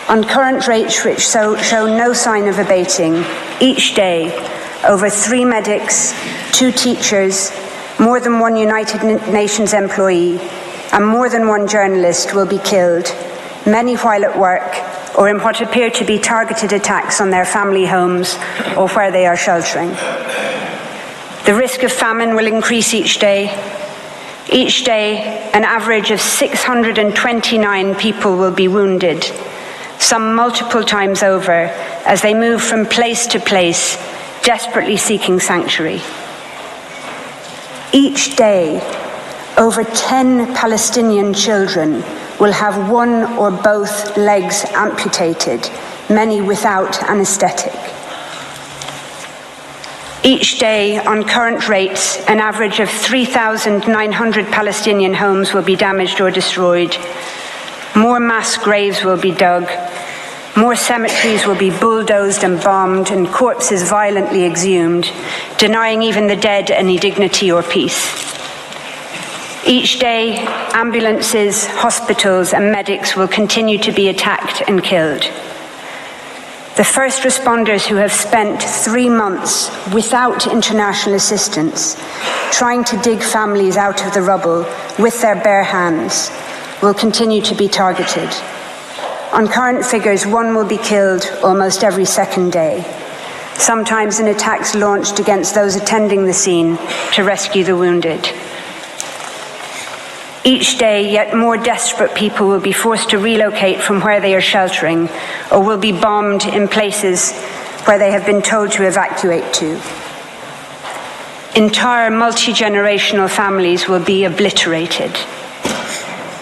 On current rates which show no sign of abating, each day, over 3 medics, 2 teachers, more than 1 United Nations employee, and more than 1 journalist will be killed, many while at work or in what appear to be targeted attacks on their family homes or where they are sheltering. The risk of famine will increase each day. Each day, an average of 629 people will be wounded, some multiple times over, as they move from place to place, desperately seeking sanctuary. Each day, Over 10 Palestinian children will have one or both legs amputated, many without anesthetic. Each day, on current rates, an average of 3,900 Palestinian homes will be damaged or destroyed. More mass graves will be dug. More cemeteries will be bulldozed and bombed and corpses violently exhumed, denying even the dead any dignity or peace. Each day, ambulances, hospitals, and medics will continue to be attacked and killed. The first responders who have spent 3 months without international assistance, trying to dig families out of the rubble with their bare hands, will continue to be targeted. On current figures, one will be killed almost every second day, sometimes in attacks launched against those attending the scene to rescue the wounded. Each day, yet more desperate people will be forced to relocate from where they are sheltering, or will be bombed in places where they have been told to evacuate to. Entire multi-generational families will be obliterated,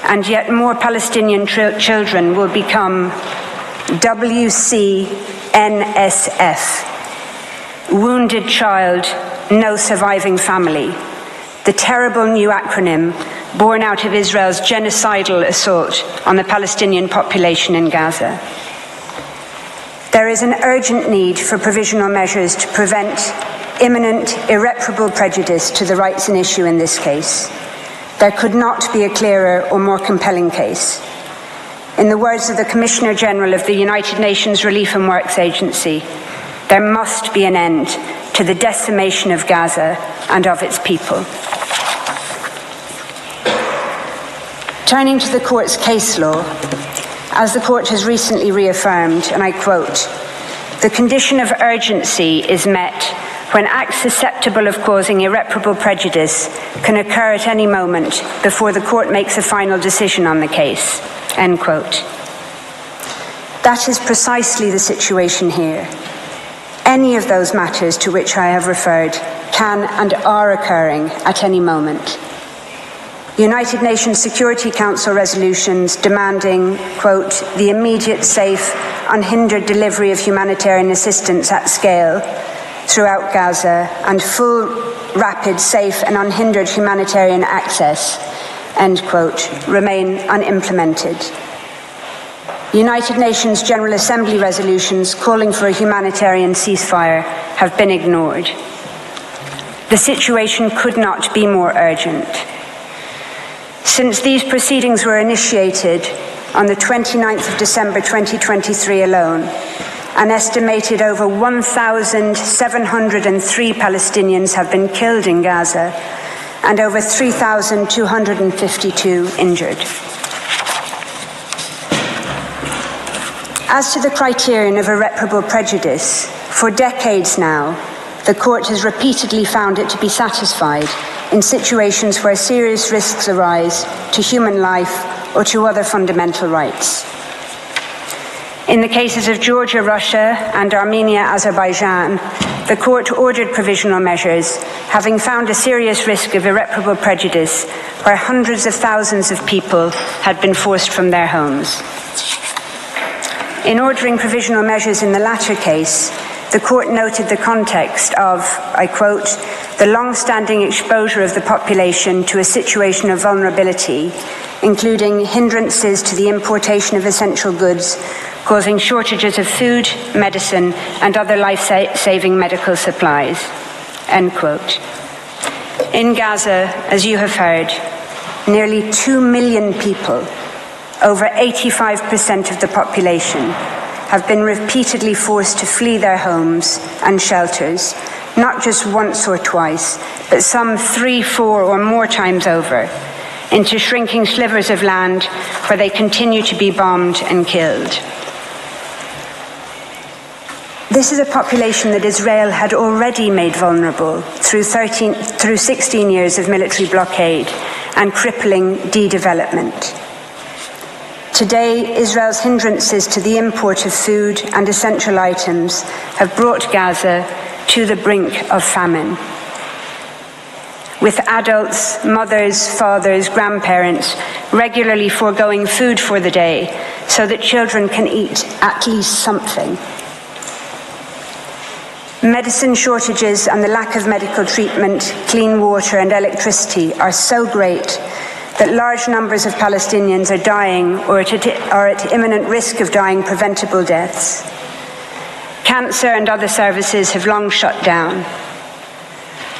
and yet more Palestinian children will become WCNSF, Wounded Child, No Surviving Family, the terrible new acronym born out of Israel's genocidal assault on the Palestinian population in Gaza. There is an urgent need for provisional measures to prevent imminent, irreparable prejudice to the rights in issue in this case. There could not be a clearer or more compelling case. In the words of the Commissioner General of the United Nations Relief and Works Agency, there must be an end to the decimation of Gaza and of its people. Turning to the court's case law, as the court has recently reaffirmed, and I quote, "The condition of urgency is met when acts susceptible of causing irreparable prejudice can occur at any moment before the court makes a final decision on the case," end quote. That is precisely the situation here. Any of those matters to which I have referred can and are occurring at any moment. United Nations Security Council resolutions demanding, quote, "the immediate, safe, unhindered delivery of humanitarian assistance at scale throughout Gaza and full, rapid, safe and unhindered humanitarian access," end quote, remain unimplemented. United Nations General Assembly resolutions calling for a humanitarian ceasefire have been ignored. The situation could not be more urgent. Since these proceedings were initiated on the 29th of December 2023 alone, an estimated over 1,703 Palestinians have been killed in Gaza and over 3,252 injured. As to the criterion of irreparable prejudice, for decades now, the court has repeatedly found it to be satisfied in situations where serious risks arise to human life or to other fundamental rights. In the cases of Georgia, Russia, and Armenia, Azerbaijan, the court ordered provisional measures, having found a serious risk of irreparable prejudice where hundreds of thousands of people had been forced from their homes. In ordering provisional measures in the latter case, the court noted the context of, I quote, "the long-standing exposure of the population to a situation of vulnerability, including hindrances to the importation of essential goods, causing shortages of food, medicine, and other life-saving medical supplies," end quote. In Gaza, as you have heard, nearly 2 million people, over 85% of the population, have been repeatedly forced to flee their homes and shelters, not just once or twice, but some 3, 4, or more times over, into shrinking slivers of land where they continue to be bombed and killed. This is a population that Israel had already made vulnerable through 16 years of military blockade and crippling de-development. Today, Israel's hindrances to the import of food and essential items have brought Gaza to the brink of famine. with adults, mothers, fathers, grandparents regularly foregoing food for the day so that children can eat at least something. Medicine shortages and the lack of medical treatment, clean water and electricity are so great that large numbers of Palestinians are dying or are at imminent risk of dying preventable deaths. Cancer and other services have long shut down.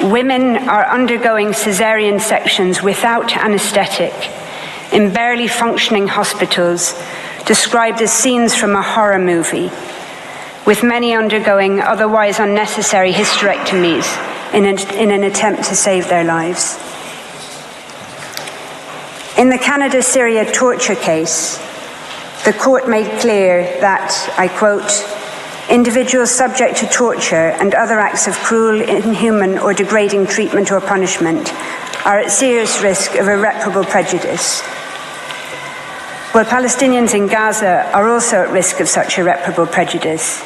Women are undergoing caesarean sections without anaesthetic in barely functioning hospitals, described as scenes from a horror movie, with many undergoing otherwise unnecessary hysterectomies in an attempt to save their lives. In the Canada-Syria torture case, the court made clear that, I quote, individuals subject to torture and other acts of cruel, inhuman or degrading treatment or punishment are at serious risk of irreparable prejudice. Well, Palestinians in Gaza are also at risk of such irreparable prejudice,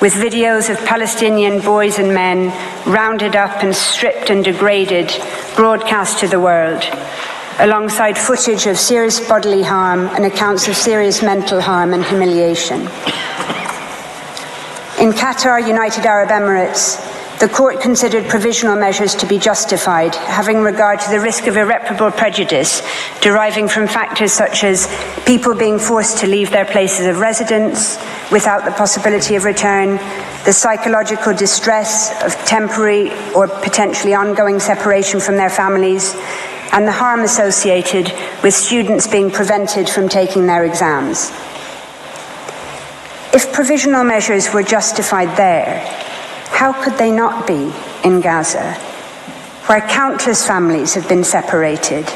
with videos of Palestinian boys and men rounded up and stripped and degraded broadcast to the world, alongside footage of serious bodily harm and accounts of serious mental harm and humiliation. In Qatar, United Arab Emirates, the court considered provisional measures to be justified, having regard to the risk of irreparable prejudice deriving from factors such as people being forced to leave their places of residence without the possibility of return, the psychological distress of temporary or potentially ongoing separation from their families, and the harm associated with students being prevented from taking their exams. If provisional measures were justified there, how could they not be in Gaza, where countless families have been separated,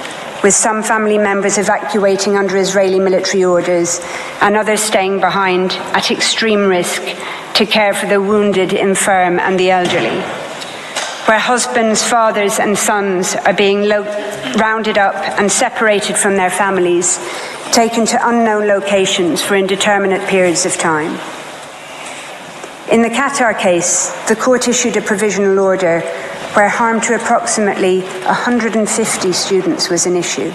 with some family members evacuating under Israeli military orders and others staying behind at extreme risk to care for the wounded, infirm and the elderly, where husbands, fathers and sons are being rounded up and separated from their families, taken to unknown locations for indeterminate periods of time. In the Qatar case, the court issued a provisional order where harm to approximately 150 students was an issue.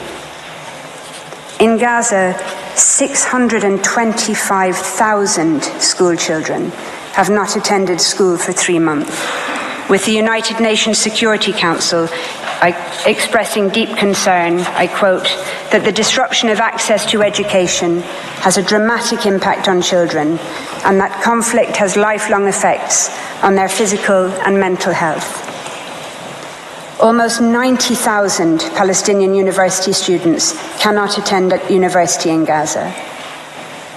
In Gaza, 625,000 school children have not attended school for 3 months, with the United Nations Security Council expressing deep concern, I quote, that the disruption of access to education has a dramatic impact on children and that conflict has lifelong effects on their physical and mental health. Almost 90,000 Palestinian university students cannot attend at university in Gaza.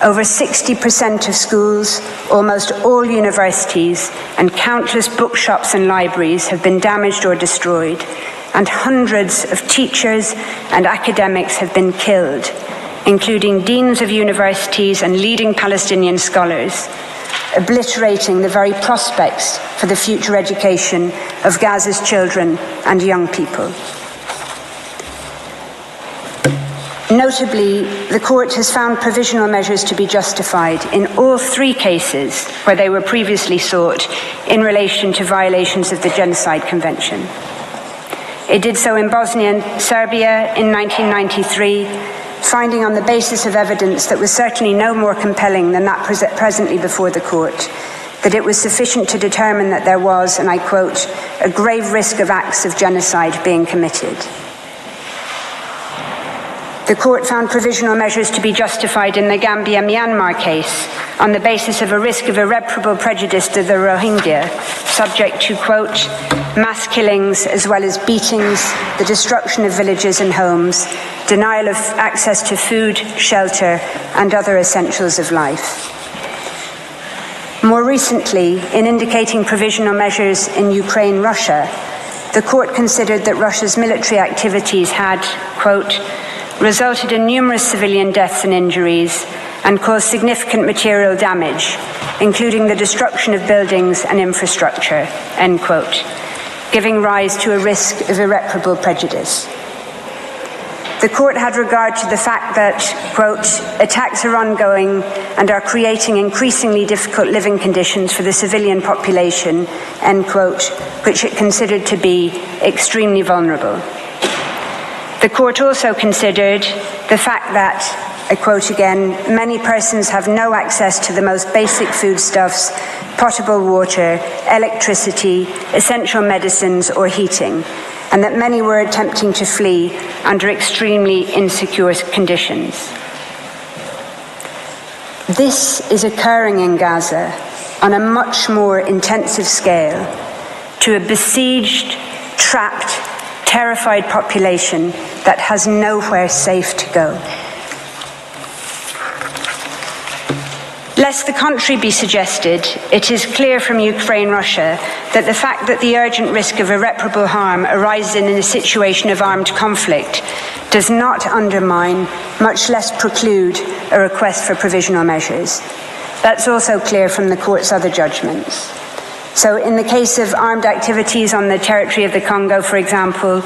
Over 60% of schools, almost all universities, and countless bookshops and libraries have been damaged or destroyed, and hundreds of teachers and academics have been killed, including deans of universities and leading Palestinian scholars, obliterating the very prospects for the future education of Gaza's children and young people. Notably, the court has found provisional measures to be justified in all 3 cases where they were previously sought in relation to violations of the Genocide Convention. It did so in Bosnia and Serbia in 1993, finding on the basis of evidence that was certainly no more compelling than that presently before the court, that it was sufficient to determine that there was, and I quote, a grave risk of acts of genocide being committed. The court found provisional measures to be justified in the Gambia-Myanmar case on the basis of a risk of irreparable prejudice to the Rohingya, subject to, quote, mass killings as well as beatings, the destruction of villages and homes, denial of access to food, shelter, and other essentials of life. More recently, in indicating provisional measures in Ukraine-Russia, the court considered that Russia's military activities had, quote, resulted in numerous civilian deaths and injuries and caused significant material damage, including the destruction of buildings and infrastructure, end quote, giving rise to a risk of irreparable prejudice. the court had regard to the fact that, quote, attacks are ongoing and are creating increasingly difficult living conditions for the civilian population, end quote, which it considered to be extremely vulnerable. The court also considered the fact that, I quote again, many persons have no access to the most basic foodstuffs, potable water, electricity, essential medicines, or heating, and that many were attempting to flee under extremely insecure conditions. This is occurring in Gaza on a much more intensive scale to a besieged, trapped, terrified population that has nowhere safe to go. Lest the contrary be suggested, it is clear from Ukraine-Russia that the fact that the urgent risk of irreparable harm arises in a situation of armed conflict does not undermine, much less preclude, a request for provisional measures. That's also clear from the court's other judgments. So in the case of armed activities on the territory of the Congo, for example,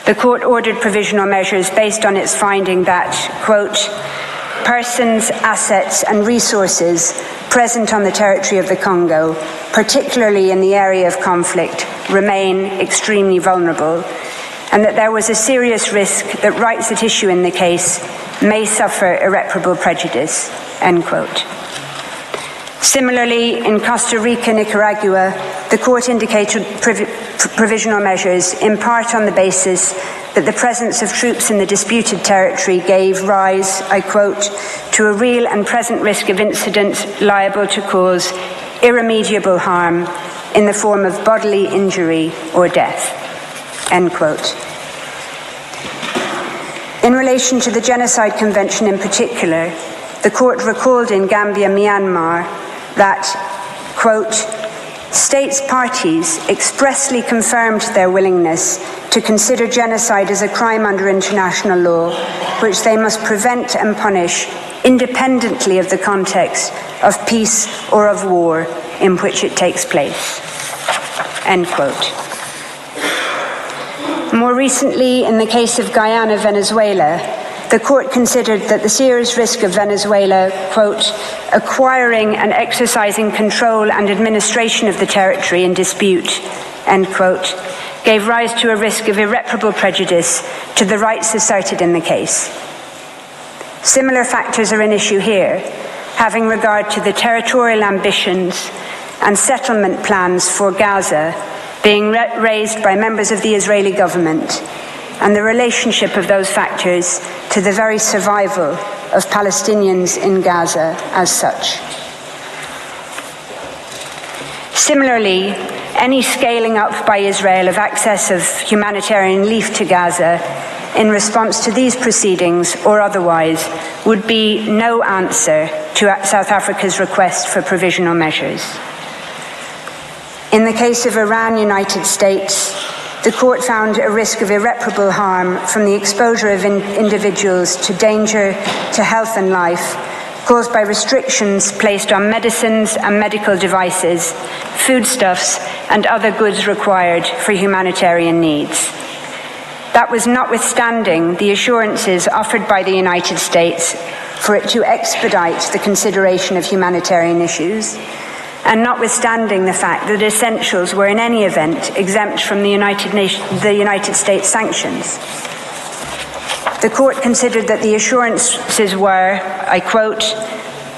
the court ordered provisional measures based on its finding that, quote, persons, assets and resources present on the territory of the Congo, particularly in the area of conflict, remain extremely vulnerable, and that there was a serious risk that rights at issue in the case may suffer irreparable prejudice, end quote. Similarly, in Costa Rica, Nicaragua, the court indicated provisional measures in part on the basis that the presence of troops in the disputed territory gave rise, I quote, to a real and present risk of incidents liable to cause irremediable harm in the form of bodily injury or death, end quote. In relation to the Genocide Convention in particular, the court recalled in Gambia, Myanmar, that, quote, states parties expressly confirmed their willingness to consider genocide as a crime under international law, which they must prevent and punish independently of the context of peace or of war in which it takes place, end quote. More recently, in the case of Guyana, Venezuela, the court considered that the serious risk of Venezuela, quote, acquiring and exercising control and administration of the territory in dispute, end quote, gave rise to a risk of irreparable prejudice to the rights asserted in the case. Similar factors are an issue here, having regard to the territorial ambitions and settlement plans for Gaza being raised by members of the Israeli government, and the relationship of those factors to the very survival of Palestinians in Gaza as such. Similarly, any scaling up by Israel of access of humanitarian relief to Gaza in response to these proceedings or otherwise would be no answer to South Africa's request for provisional measures. In the case of Iran, United States, the court found a risk of irreparable harm from the exposure of individuals to danger to health and life caused by restrictions placed on medicines and medical devices, foodstuffs, and other goods required for humanitarian needs. That was notwithstanding the assurances offered by the United States for it to expedite the consideration of humanitarian issues, and notwithstanding the fact that essentials were in any event exempt from the United States sanctions. The court considered that the assurances were, I quote,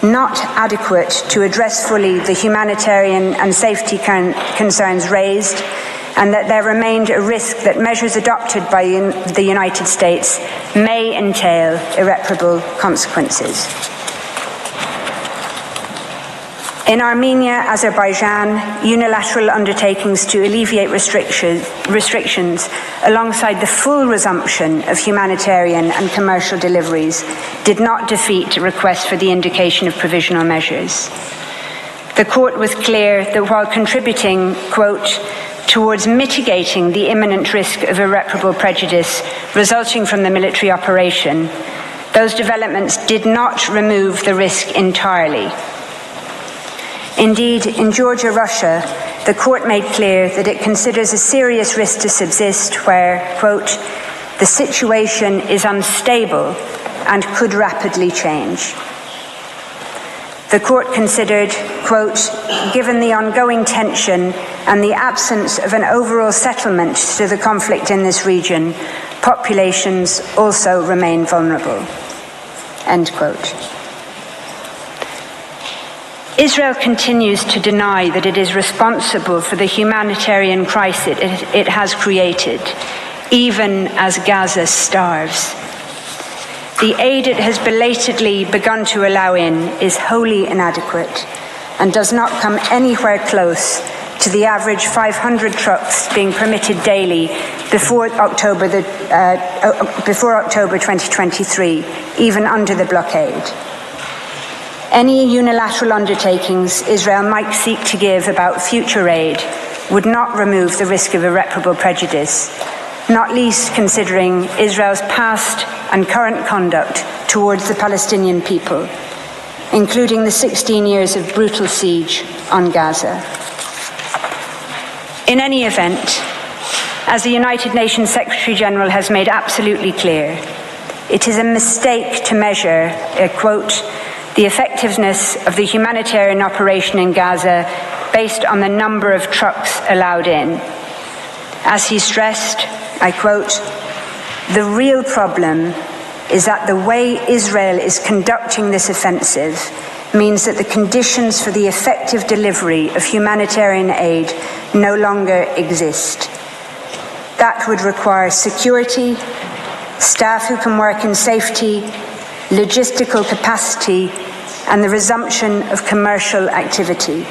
not adequate to address fully the humanitarian and safety concerns raised, and that there remained a risk that measures adopted by the United States may entail irreparable consequences. In Armenia, Azerbaijan, unilateral undertakings to alleviate restrictions alongside the full resumption of humanitarian and commercial deliveries did not defeat requests for the indication of provisional measures. The court was clear that while contributing, quote, towards mitigating the imminent risk of irreparable prejudice resulting from the military operation, those developments did not remove the risk entirely. Indeed, in Georgia, Russia, the court made clear that it considers a serious risk to subsist where, quote, The situation is unstable and could rapidly change. The court considered, quote, given the ongoing tension and the absence of an overall settlement to the conflict in this region, populations also remain vulnerable, end quote. Israel continues to deny that it is responsible for the humanitarian crisis it has created, even as Gaza starves. The aid it has belatedly begun to allow in is wholly inadequate and does not come anywhere close to the average 500 trucks being permitted daily before October 2023, even under the blockade. Any unilateral undertakings Israel might seek to give about future aid would not remove the risk of irreparable prejudice, not least considering Israel's past and current conduct towards the Palestinian people, including the 16 years of brutal siege on Gaza. In any event, as the United Nations Secretary-General has made absolutely clear, it is a mistake to measure, quote, the effectiveness of the humanitarian operation in Gaza based on the number of trucks allowed in. As he stressed, I quote, the real problem is that the way Israel is conducting this offensive means that the conditions for the effective delivery of humanitarian aid no longer exist. That would require security, staff who can work in safety, logistical capacity, and the resumption of commercial activity.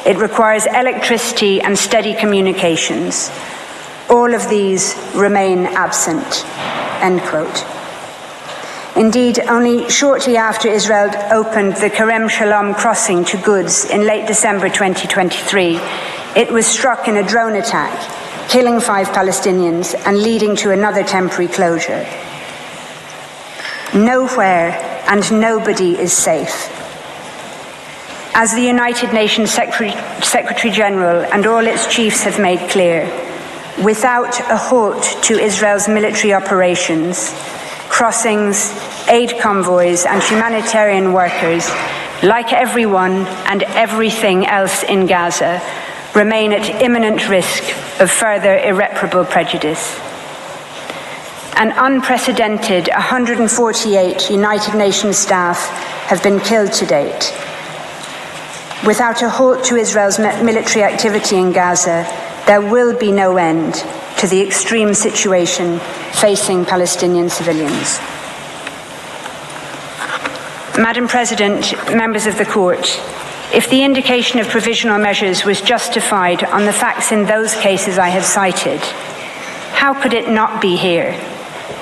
It requires electricity and steady communications. All of these remain absent, end quote. Indeed, only shortly after Israel opened the Kerem Shalom crossing to goods in late December 2023, it was struck in a drone attack, killing 5 Palestinians and leading to another temporary closure. Nowhere and nobody is safe. As the United Nations Secretary-General and all its chiefs have made clear, without a halt to Israel's military operations, crossings, aid convoys and humanitarian workers, like everyone and everything else in Gaza, remain at imminent risk of further irreparable prejudice. An unprecedented 148 United Nations staff have been killed to date. Without a halt to Israel's military activity in Gaza, there will be no end to the extreme situation facing Palestinian civilians. Madam President, members of the Court, if the indication of provisional measures was justified on the facts in those cases I have cited, how could it not be here,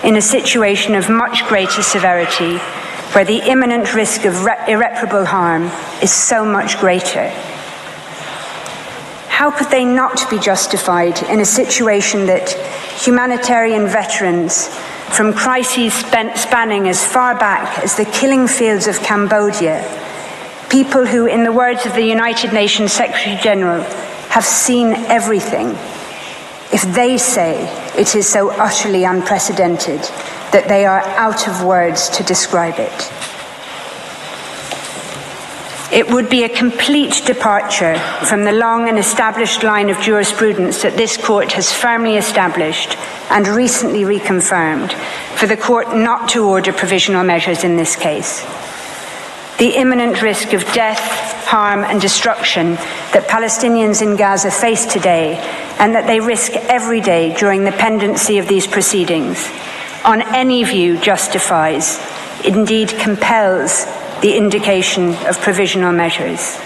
in a situation of much greater severity, where the imminent risk of irreparable harm is so much greater? How could they not be justified in a situation that humanitarian veterans from crises spanning as far back as the killing fields of Cambodia, people who, in the words of the United Nations Secretary-General, have seen everything, if they say it is so utterly unprecedented that they are out of words to describe it? It would be a complete departure from the long and established line of jurisprudence that this court has firmly established and recently reconfirmed for the court not to order provisional measures in this case. The imminent risk of death, harm and destruction that Palestinians in Gaza face today and that they risk every day during the pendency of these proceedings, on any view justifies, indeed compels, the indication of provisional measures.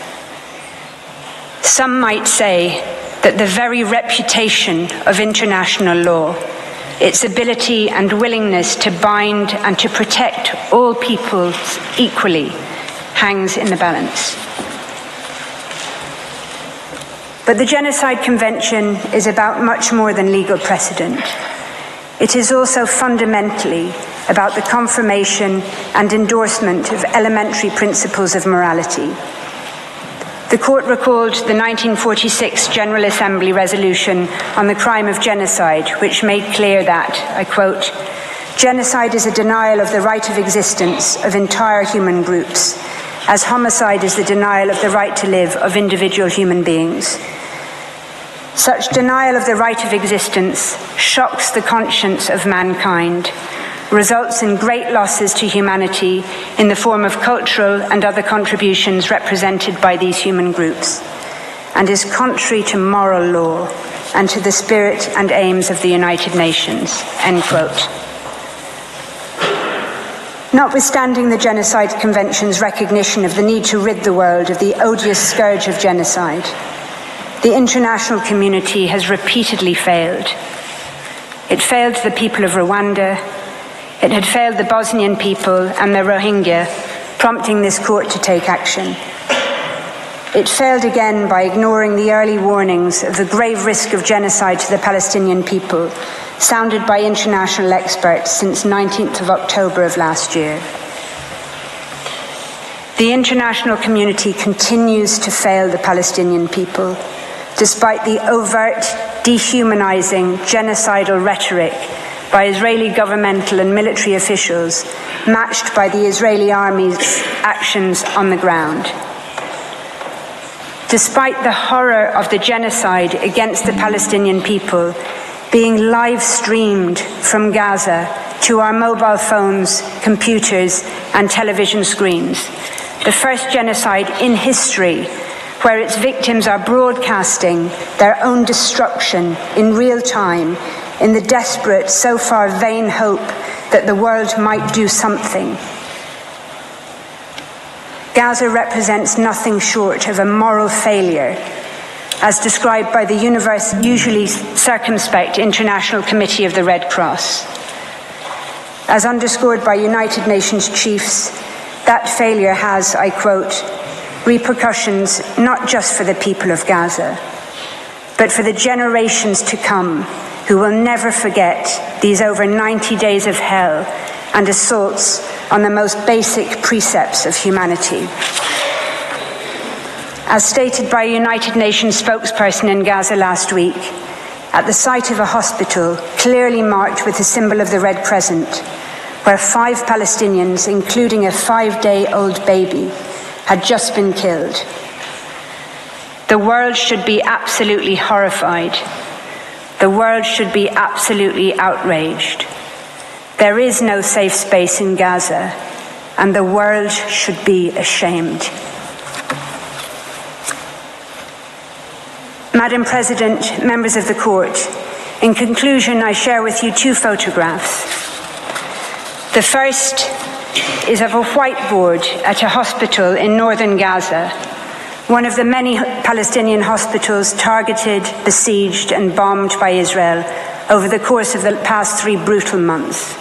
Some might say that the very reputation of international law, its ability and willingness to bind and to protect all peoples equally, hangs in the balance. But the Genocide Convention is about much more than legal precedent. It is also fundamentally about the confirmation and endorsement of elementary principles of morality. The court recalled the 1946 General Assembly resolution on the crime of genocide, which made clear that, I quote, "Genocide is a denial of the right of existence of entire human groups, as homicide is the denial of the right to live of individual human beings. Such denial of the right of existence shocks the conscience of mankind, results in great losses to humanity in the form of cultural and other contributions represented by these human groups, and is contrary to moral law and to the spirit and aims of the United Nations," end quote. Notwithstanding the Genocide Convention's recognition of the need to rid the world of the odious scourge of genocide, the international community has repeatedly failed. It failed the people of Rwanda. It had failed the Bosnian people and the Rohingya, prompting this court to take action. It failed again by ignoring the early warnings of the grave risk of genocide to the Palestinian people, sounded by international experts since 19th of October of last year. The international community continues to fail the Palestinian people, despite the overt, dehumanizing, genocidal rhetoric by Israeli governmental and military officials, matched by the Israeli army's actions on the ground. Despite the horror of the genocide against the Palestinian people being live streamed from Gaza to our mobile phones, computers, and television screens, the first genocide in history where its victims are broadcasting their own destruction in real time in the desperate, so far vain hope that the world might do something. Gaza represents nothing short of a moral failure, as described by the usually circumspect International Committee of the Red Cross. As underscored by United Nations chiefs, that failure has, I quote, repercussions not just for the people of Gaza, but for the generations to come, who will never forget these over 90 days of hell and assaults on the most basic precepts of humanity. As stated by a United Nations spokesperson in Gaza last week, at the site of a hospital clearly marked with the symbol of the Red Crescent, where 5 Palestinians, including a 5-day-old baby, had just been killed. The world should be absolutely horrified. The world should be absolutely outraged. There is no safe space in Gaza, and the world should be ashamed. Madam President, members of the court, in conclusion, I share with you 2 photographs. The first is of a whiteboard at a hospital in northern Gaza, one of the many Palestinian hospitals targeted, besieged, and bombed by Israel over the course of the past 3 brutal months.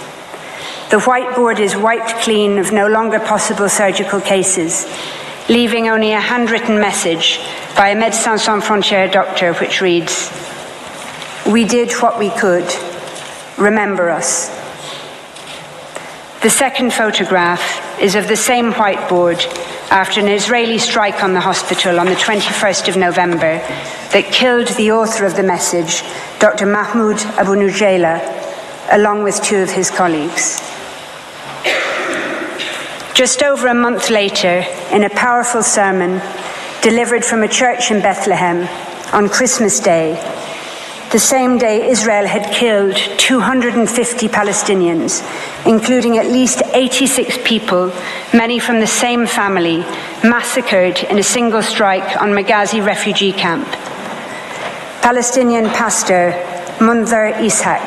The whiteboard is wiped clean of no longer possible surgical cases, leaving only a handwritten message by a Médecins Sans Frontières doctor, which reads, "We did what we could. Remember us." The second photograph is of the same whiteboard after an Israeli strike on the hospital on the 21st of November that killed the author of the message, Dr. Mahmoud Abu Nujayla, along with 2 of his colleagues. Just over a month later, in a powerful sermon delivered from a church in Bethlehem on Christmas Day, the same day Israel had killed 250 Palestinians, including at least 86 people, many from the same family, massacred in a single strike on Maghazi refugee camp. Palestinian pastor Munzar Ishaq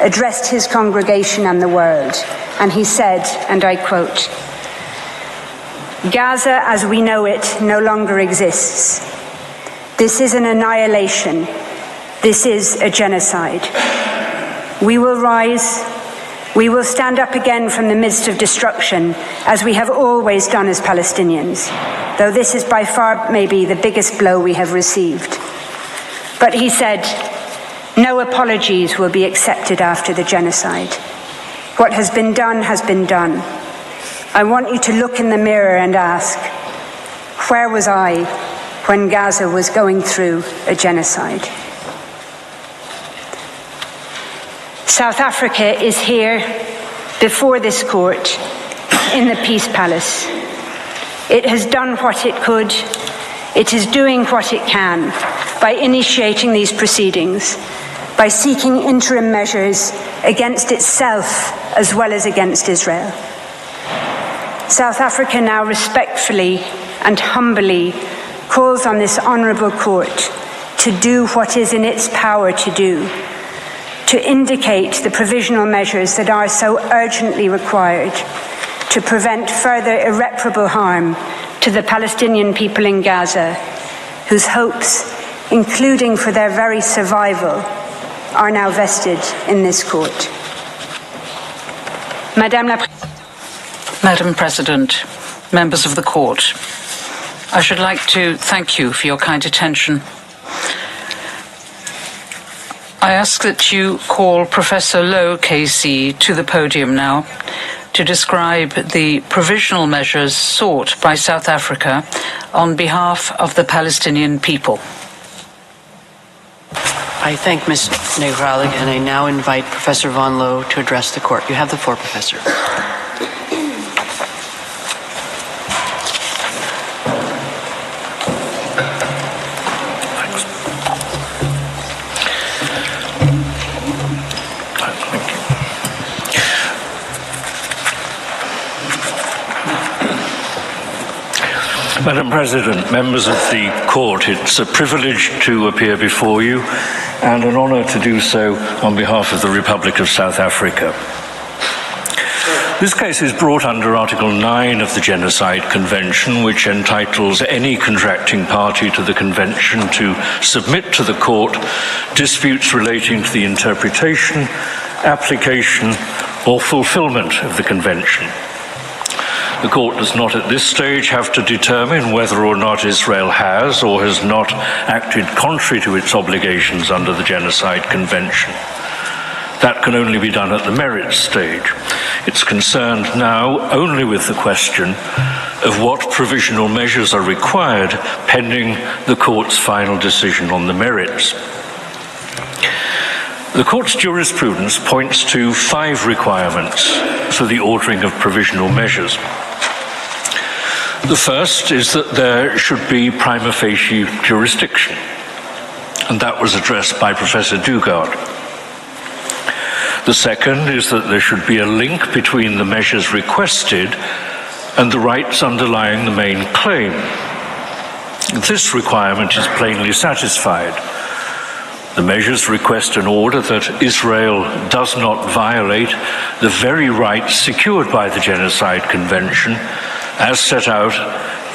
addressed his congregation and the world, and he said, and I quote, "Gaza as we know it no longer exists. This is an annihilation. This is a genocide. We will rise. We will stand up again from the midst of destruction, as we have always done as Palestinians, though this is by far maybe the biggest blow we have received." But he said, "No apologies will be accepted after the genocide. What has been done has been done. I want you to look in the mirror and ask, where was I? when Gaza was going through a genocide. South Africa is here before this court in the Peace Palace. It has done what it could. It is doing what it can by initiating these proceedings, by seeking interim measures against itself as well as against Israel. South Africa now respectfully and humbly calls on this honourable court to do what is in its power to do, to indicate the provisional measures that are so urgently required to prevent further irreparable harm to the Palestinian people in Gaza, whose hopes, including for their very survival, are now vested in this court. Madam President, members of the court, I should like to thank you for your kind attention. I ask that you call Professor Lowe, KC, to the podium now to describe the provisional measures sought by South Africa on behalf of the Palestinian people. I thank Ms. Negralik, and I now invite Professor Von Lowe to address the court. You have the floor, Professor. Madam President, members of the court, it's a privilege to appear before you and an honour to do so on behalf of the Republic of South Africa. This case is brought under Article 9 of the Genocide Convention, which entitles any contracting party to the convention to submit to the court disputes relating to the interpretation, application, or fulfilment of the convention. The court does not at this stage have to determine whether or not Israel has or has not acted contrary to its obligations under the Genocide Convention. That can only be done at the merits stage. It's concerned now only with the question of what provisional measures are required pending the court's final decision on the merits. The court's jurisprudence points to 5 requirements for the ordering of provisional measures. The first is that there should be prima facie jurisdiction, and that was addressed by Professor Donoghue. The second is that there should be a link between the measures requested and the rights underlying the main claim. This requirement is plainly satisfied. The measures request an order that Israel does not violate the very rights secured by the Genocide Convention as set out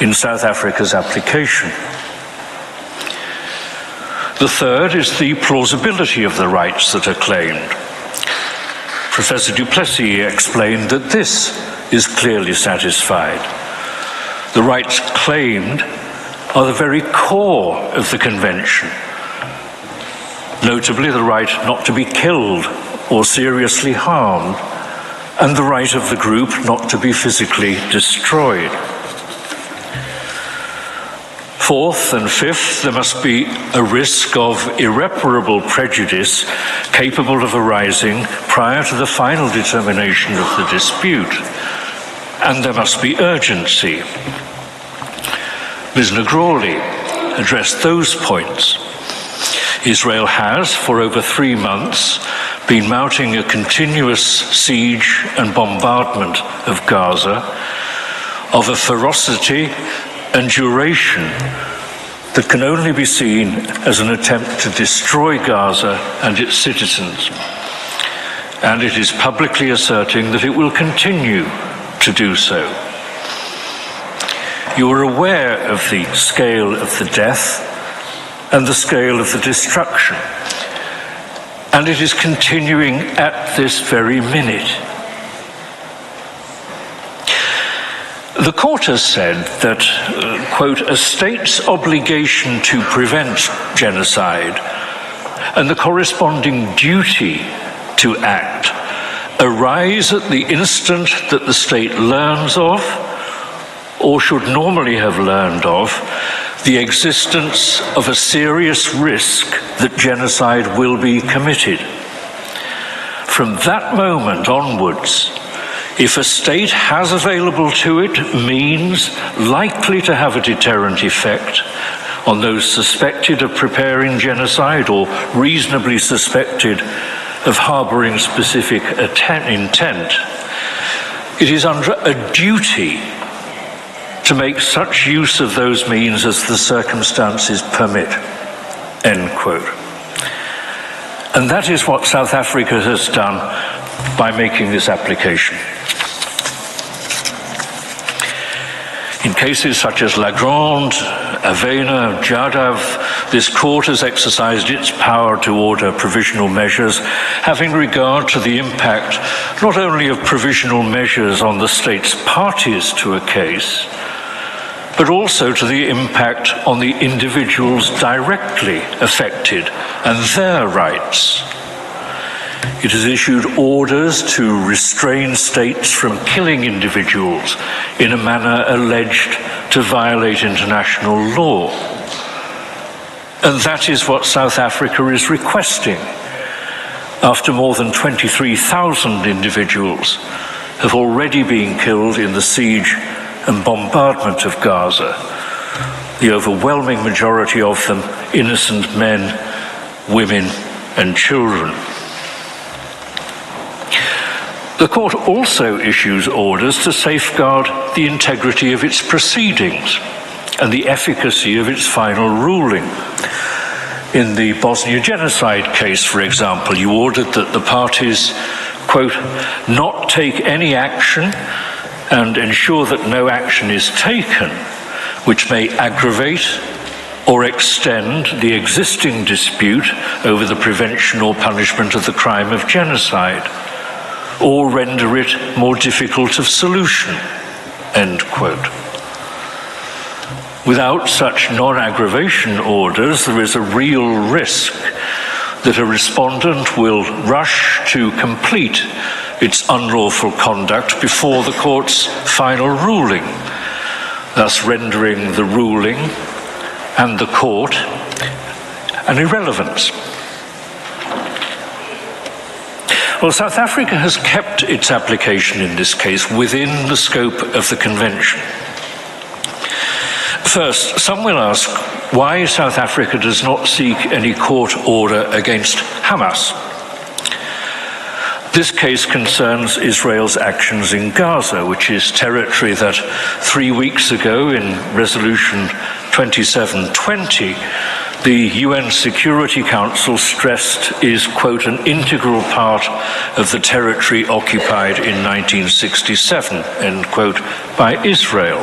in South Africa's application. The third is the plausibility of the rights that are claimed. Professor du Plessis explained that this is clearly satisfied. The rights claimed are the very core of the convention, notably the right not to be killed or seriously harmed, and the right of the group not to be physically destroyed. Fourth and fifth, there must be a risk of irreparable prejudice capable of arising prior to the final determination of the dispute, and there must be urgency. Ms. Negralik addressed those points. Israel has, for over 3 months, been mounting a continuous siege and bombardment of Gaza of a ferocity and duration that can only be seen as an attempt to destroy Gaza and its citizens. And it is publicly asserting that it will continue to do so. You are aware of the scale of the death and the scale of the destruction, and it is continuing at this very minute. The court has said that, quote, a state's obligation to prevent genocide and the corresponding duty to act arise at the instant that the state learns of, or should normally have learned of, the existence of a serious risk that genocide will be committed. From that moment onwards, if a state has available to it means likely to have a deterrent effect on those suspected of preparing genocide or reasonably suspected of harboring specific intent, it is under a duty to make such use of those means as the circumstances permit, end quote. And that is what South Africa has done by making this application. In cases such as La Grande, Avena, Jadav, this court has exercised its power to order provisional measures, having regard to the impact not only of provisional measures on the state's parties to a case, but also to the impact on the individuals directly affected and their rights. It has issued orders to restrain states from killing individuals in a manner alleged to violate international law. And that is what South Africa is requesting after more than 23,000 individuals have already been killed in the siege and bombardment of Gaza, the overwhelming majority of them innocent men, women, and children. The court also issues orders to safeguard the integrity of its proceedings and the efficacy of its final ruling. In the Bosnia genocide case, for example, you ordered that the parties, quote, not take any action and ensure that no action is taken which may aggravate or extend the existing dispute over the prevention or punishment of the crime of genocide, or render it more difficult of solution, end quote. Without such non-aggravation orders, there is a real risk that a respondent will rush to complete its unlawful conduct before the court's final ruling, thus rendering the ruling and the court an irrelevance. Well, South Africa has kept its application in this case within the scope of the convention. First, some will ask why South Africa does not seek any court order against Hamas. This case concerns Israel's actions in Gaza, which is territory that 3 weeks ago in Resolution 2720, the UN Security Council stressed is, quote, an integral part of the territory occupied in 1967, end quote, by Israel.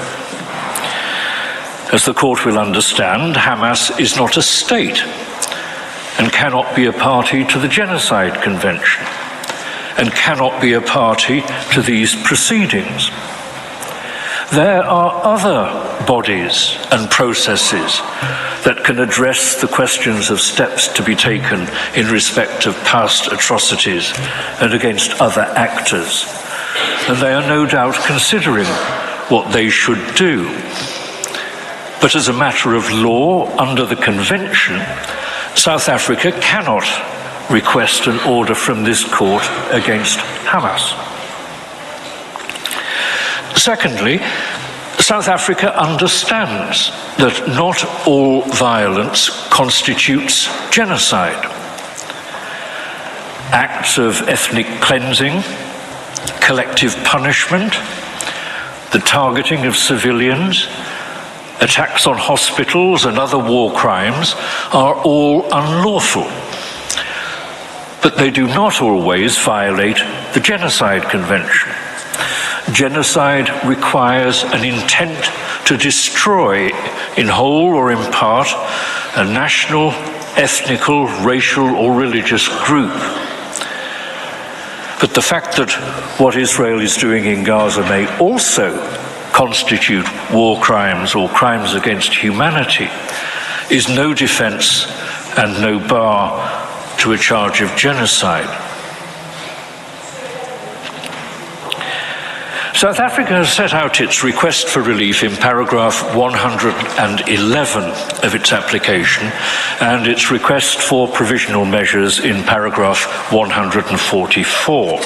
As the court will understand, Hamas is not a state and cannot be a party to the Genocide Convention and cannot be a party to these proceedings. There are other bodies and processes that can address the questions of steps to be taken in respect of past atrocities and against other actors, and they are no doubt considering what they should do. But as a matter of law, under the Convention, South Africa cannot request an order from this court against Hamas. Secondly, South Africa understands that not all violence constitutes genocide. Acts of ethnic cleansing, collective punishment, the targeting of civilians, attacks on hospitals and other war crimes are all unlawful. But they do not always violate the Genocide Convention. Genocide requires an intent to destroy, in whole or in part, a national, ethnical, racial, or religious group. But the fact that what Israel is doing in Gaza may also constitute war crimes or crimes against humanity is no defense and no bar to a charge of genocide. South Africa has set out its request for relief in paragraph 111 of its application and its request for provisional measures in paragraph 144.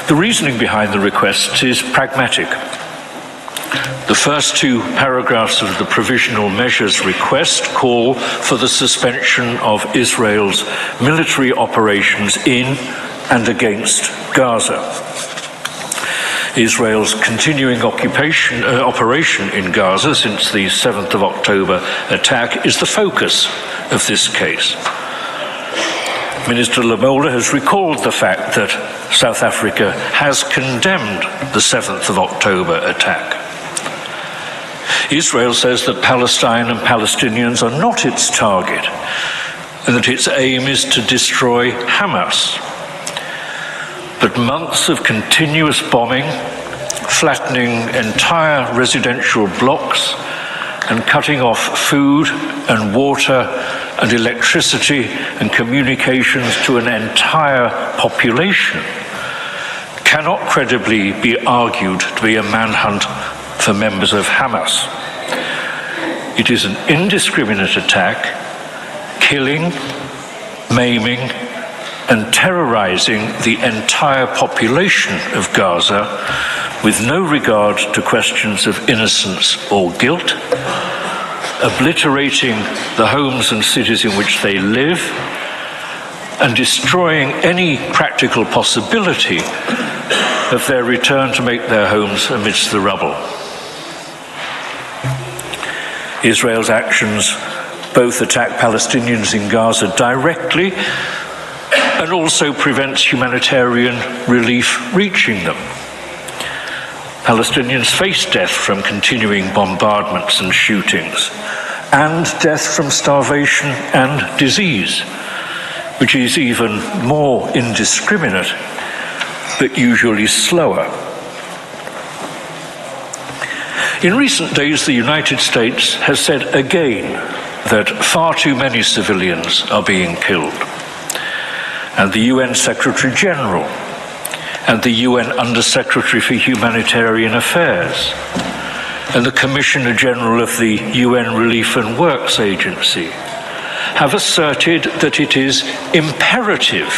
The reasoning behind the requests is pragmatic. The first two paragraphs of the provisional measures request call for the suspension of Israel's military operations in and against Gaza. Israel's continuing operation in Gaza since the 7th of October attack is the focus of this case. Minister Lamola has recalled the fact that South Africa has condemned the 7th of October attack. Israel says that Palestine and Palestinians are not its target and that its aim is to destroy Hamas. But months of continuous bombing, flattening entire residential blocks, and cutting off food and water and electricity and communications to an entire population cannot credibly be argued to be a manhunt for members of Hamas. It is an indiscriminate attack, killing, maiming, and terrorizing the entire population of Gaza with no regard to questions of innocence or guilt, obliterating the homes and cities in which they live, and destroying any practical possibility of their return to make their homes amidst the rubble. Israel's actions both attack Palestinians in Gaza directly and also prevents humanitarian relief reaching them. Palestinians face death from continuing bombardments and shootings, and death from starvation and disease, which is even more indiscriminate, but usually slower. In recent days, the United States has said again that far too many civilians are being killed. And the UN Secretary General and the UN Under-Secretary for Humanitarian Affairs and the Commissioner General of the UN Relief and Works Agency have asserted that it is imperative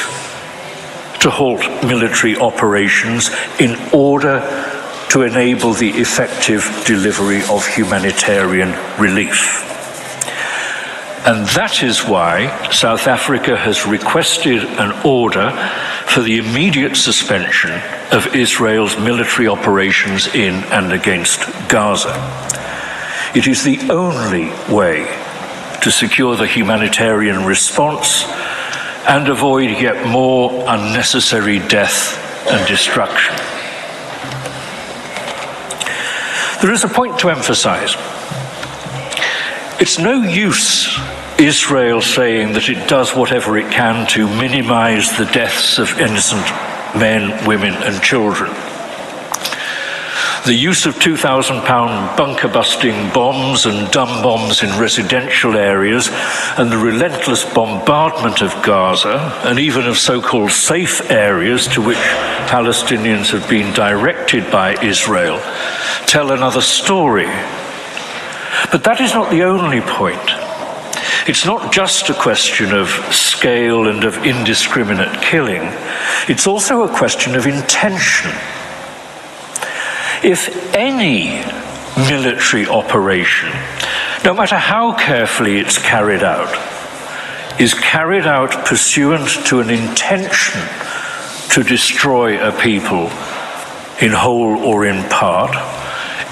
to halt military operations in order to enable the effective delivery of humanitarian relief. And that is why South Africa has requested an order for the immediate suspension of Israel's military operations in and against Gaza. It is the only way to secure the humanitarian response and avoid yet more unnecessary death and destruction. There is a point to emphasize. It's no use Israel saying that it does whatever it can to minimize the deaths of innocent men, women, and children. The use of 2,000-pound bunker-busting bombs and dumb bombs in residential areas and the relentless bombardment of Gaza and even of so-called safe areas to which Palestinians have been directed by Israel tell another story. But that is not the only point. It's not just a question of scale and of indiscriminate killing. It's also a question of intention. If any military operation, no matter how carefully it's carried out, is carried out pursuant to an intention to destroy a people in whole or in part,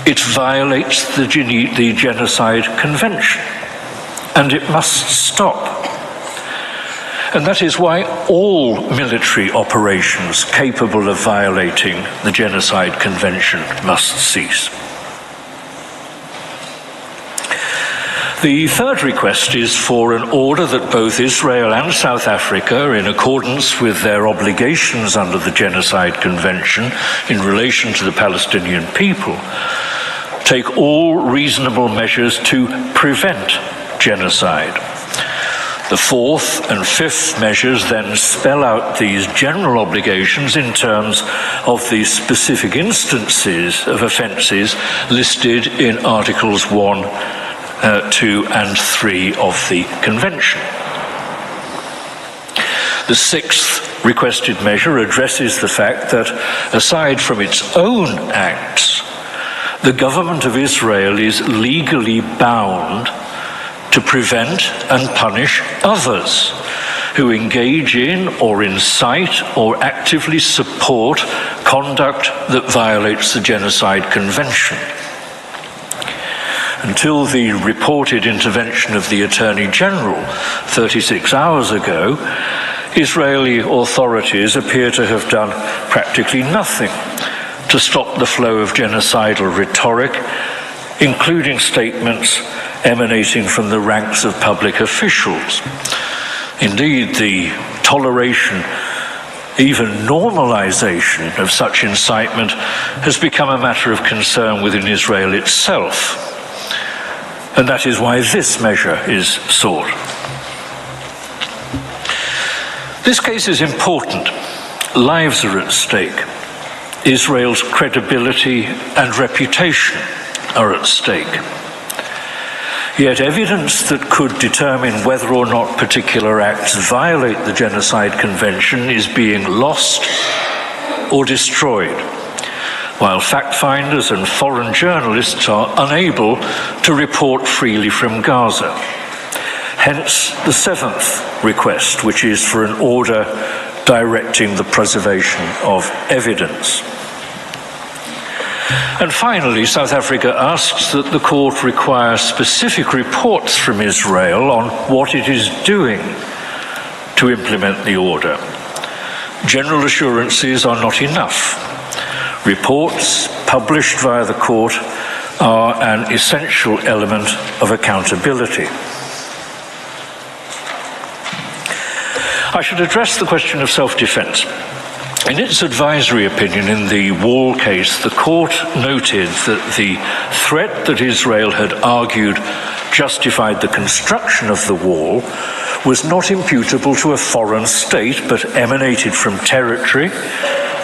it violates the Genocide Convention, and it must stop. And that is why all military operations capable of violating the Genocide Convention must cease. The third request is for an order that both Israel and South Africa, in accordance with their obligations under the Genocide Convention in relation to the Palestinian people, take all reasonable measures to prevent genocide. The fourth and fifth measures then spell out these general obligations in terms of the specific instances of offences listed in Articles 1, 2 and 3 of the Convention. The sixth requested measure addresses the fact that, aside from its own acts, the government of Israel is legally bound to prevent and punish others who engage in or incite or actively support conduct that violates the Genocide Convention. Until the reported intervention of the Attorney General 36 hours ago, Israeli authorities appear to have done practically nothing to stop the flow of genocidal rhetoric, including statements emanating from the ranks of public officials. Indeed, the toleration, even normalization of such incitement has become a matter of concern within Israel itself. And that is why this measure is sought. This case is important. Lives are at stake. Israel's credibility and reputation are at stake. Yet evidence that could determine whether or not particular acts violate the Genocide Convention is being lost or destroyed, while fact-finders and foreign journalists are unable to report freely from Gaza. Hence the seventh request, which is for an order directing the preservation of evidence. And finally, South Africa asks that the court require specific reports from Israel on what it is doing to implement the order. General assurances are not enough. Reports published via the court are an essential element of accountability. I should address the question of self-defense. In its advisory opinion in the Wall case, the court noted that the threat that Israel had argued justified the construction of the wall was not imputable to a foreign state, but emanated from territory,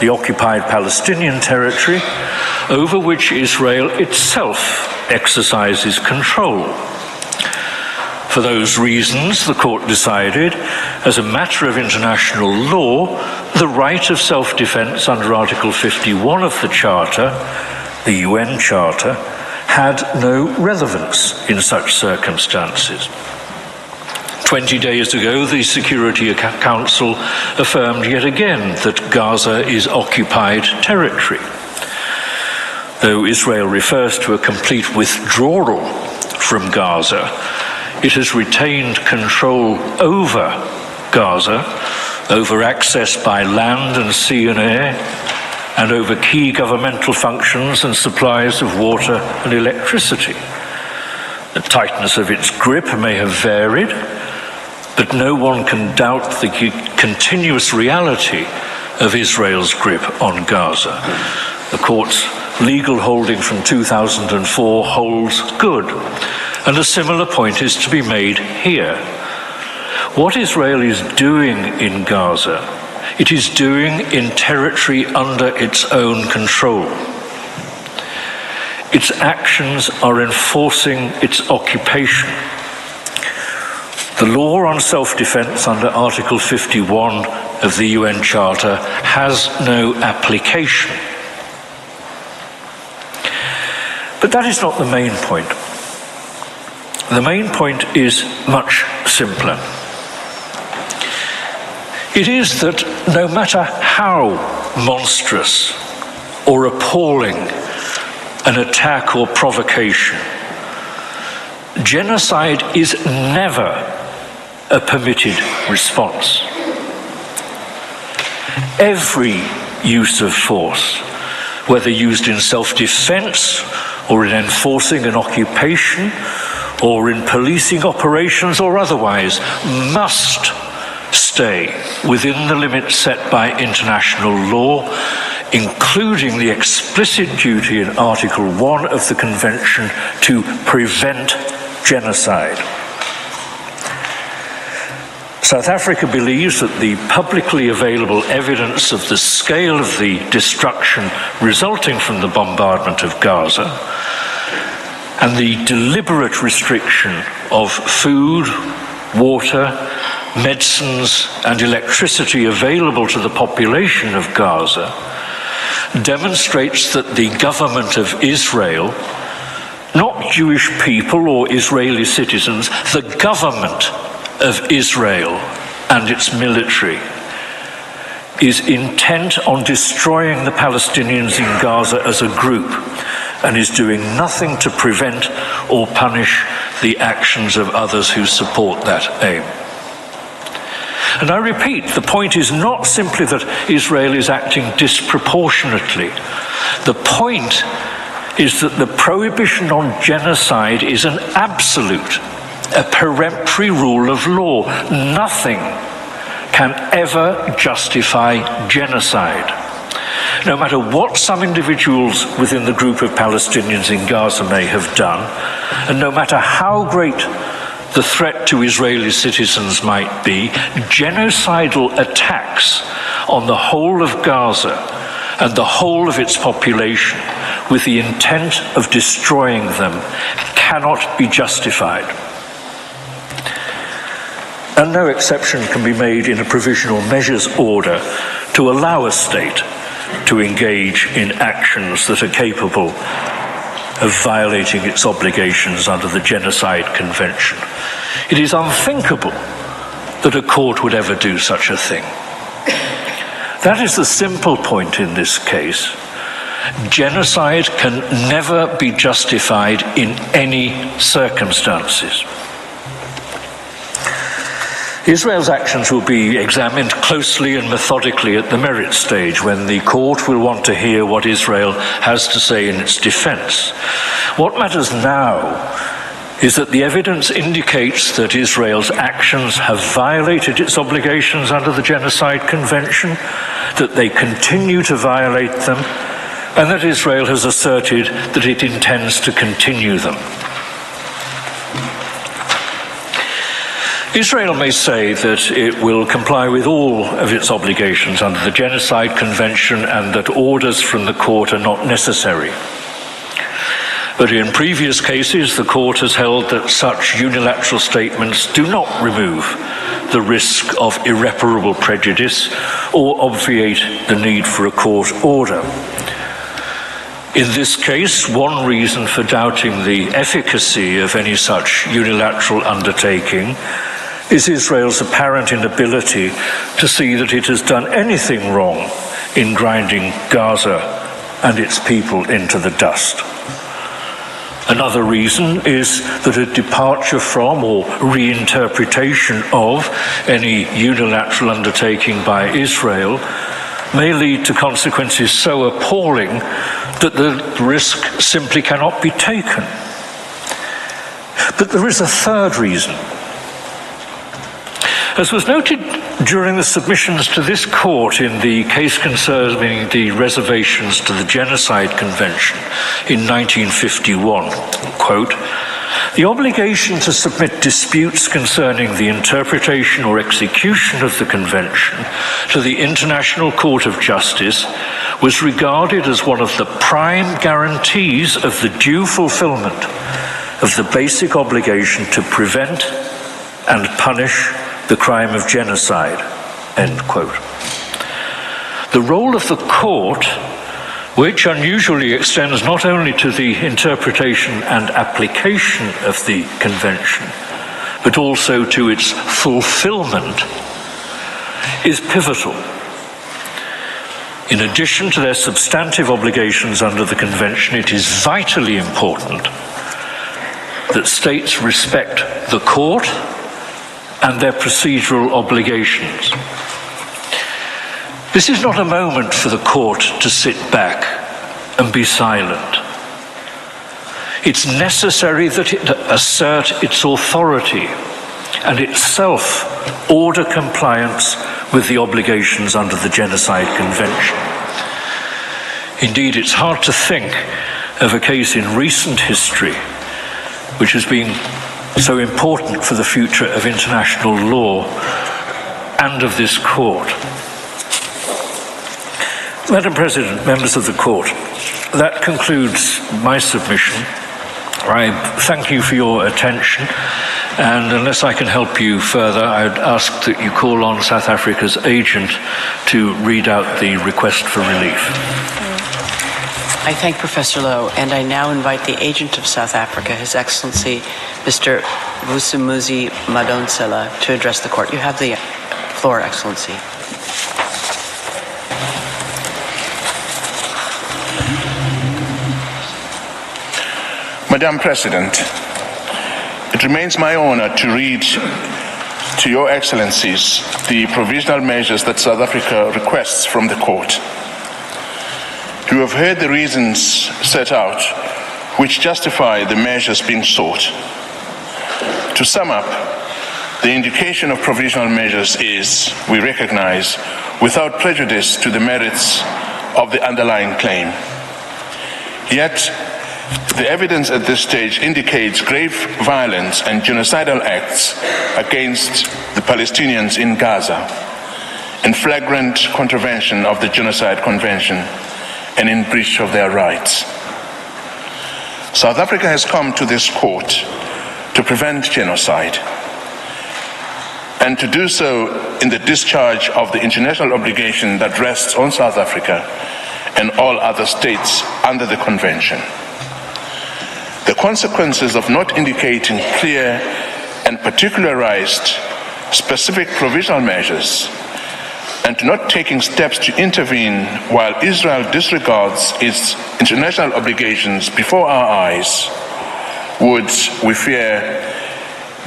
the occupied Palestinian territory, over which Israel itself exercises control. For those reasons, the court decided, as a matter of international law, the right of self-defense under Article 51 of the Charter, the UN Charter, had no relevance in such circumstances. 20 days ago, the Security Council affirmed yet again that Gaza is occupied territory. Though Israel refers to a complete withdrawal from Gaza, it has retained control over Gaza, over access by land and sea and air, and over key governmental functions and supplies of water and electricity. The tightness of its grip may have varied, but no one can doubt the continuous reality of Israel's grip on Gaza. The court's legal holding from 2004 holds good, and a similar point is to be made here. What Israel is doing in Gaza, it is doing in territory under its own control. Its actions are enforcing its occupation. The law on self-defense under Article 51 of the UN Charter has no application. But that is not the main point. The main point is much simpler. It is that no matter how monstrous or appalling an attack or provocation, genocide is never a permitted response. Every use of force, whether used in self-defense or in enforcing an occupation or in policing operations or otherwise, must stay within the limits set by international law, including the explicit duty in Article 1 of the Convention to prevent genocide. South Africa believes that the publicly available evidence of the scale of the destruction resulting from the bombardment of Gaza and the deliberate restriction of food, water, medicines, and electricity available to the population of Gaza demonstrates that the government of Israel, not Jewish people or Israeli citizens, the government of Israel and its military is intent on destroying the Palestinians in Gaza as a group and is doing nothing to prevent or punish the actions of others who support that aim. And I repeat, the point is not simply that Israel is acting disproportionately. The point is that the prohibition on genocide is an absolute, a peremptory rule of law. Nothing can ever justify genocide. No matter what some individuals within the group of Palestinians in Gaza may have done, and no matter how great the threat to Israeli citizens might be, genocidal attacks on the whole of Gaza and the whole of its population with the intent of destroying them cannot be justified. And no exception can be made in a provisional measures order to allow a state to engage in actions that are capable of violating its obligations under the Genocide Convention. It is unthinkable that a court would ever do such a thing. That is the simple point in this case. Genocide can never be justified in any circumstances. Israel's actions will be examined closely and methodically at the merit stage, when the court will want to hear what Israel has to say in its defense. What matters now is that the evidence indicates that Israel's actions have violated its obligations under the Genocide Convention, that they continue to violate them, and that Israel has asserted that it intends to continue them. Israel may say that it will comply with all of its obligations under the Genocide Convention and that orders from the court are not necessary. But in previous cases, the court has held that such unilateral statements do not remove the risk of irreparable prejudice or obviate the need for a court order. In this case, one reason for doubting the efficacy of any such unilateral undertaking is Israel's apparent inability to see that it has done anything wrong in grinding Gaza and its people into the dust. Another reason is that a departure from or reinterpretation of any unilateral undertaking by Israel may lead to consequences so appalling that the risk simply cannot be taken. But there is a third reason. As was noted during the submissions to this court in the case concerning the reservations to the Genocide Convention in 1951, quote, "The obligation to submit disputes concerning the interpretation or execution of the Convention to the International Court of Justice was regarded as one of the prime guarantees of the due fulfillment of the basic obligation to prevent and punish the crime of genocide," end quote. The role of the court, which unusually extends not only to the interpretation and application of the convention, but also to its fulfillment, is pivotal. In addition to their substantive obligations under the convention, it is vitally important that states respect the court and their procedural obligations. This is not a moment for the court to sit back and be silent. It's necessary that it assert its authority and itself order compliance with the obligations under the Genocide Convention. Indeed, it's hard to think of a case in recent history which has been so important for the future of international law and of this court. Madam President, members of the court, that concludes my submission. I thank you for your attention, and unless I can help you further, I'd ask that you call on South Africa's agent to read out the request for relief. I thank Professor Lowe, and I now invite the agent of South Africa, His Excellency Mr. Vusumuzi Madonsela, to address the court. You have the floor, Excellency. Madam President, it remains my honor to read to Your Excellencies the provisional measures that South Africa requests from the court. You have heard the reasons set out which justify the measures being sought. To sum up, the indication of provisional measures is, we recognize, without prejudice to the merits of the underlying claim. Yet, the evidence at this stage indicates grave violence and genocidal acts against the Palestinians in Gaza, in flagrant contravention of the Genocide Convention and in breach of their rights. South Africa has come to this court to prevent genocide and to do so in the discharge of the international obligation that rests on South Africa and all other states under the convention. The consequences of not indicating clear and particularized specific provisional measures and not taking steps to intervene while Israel disregards its international obligations before our eyes would, we fear,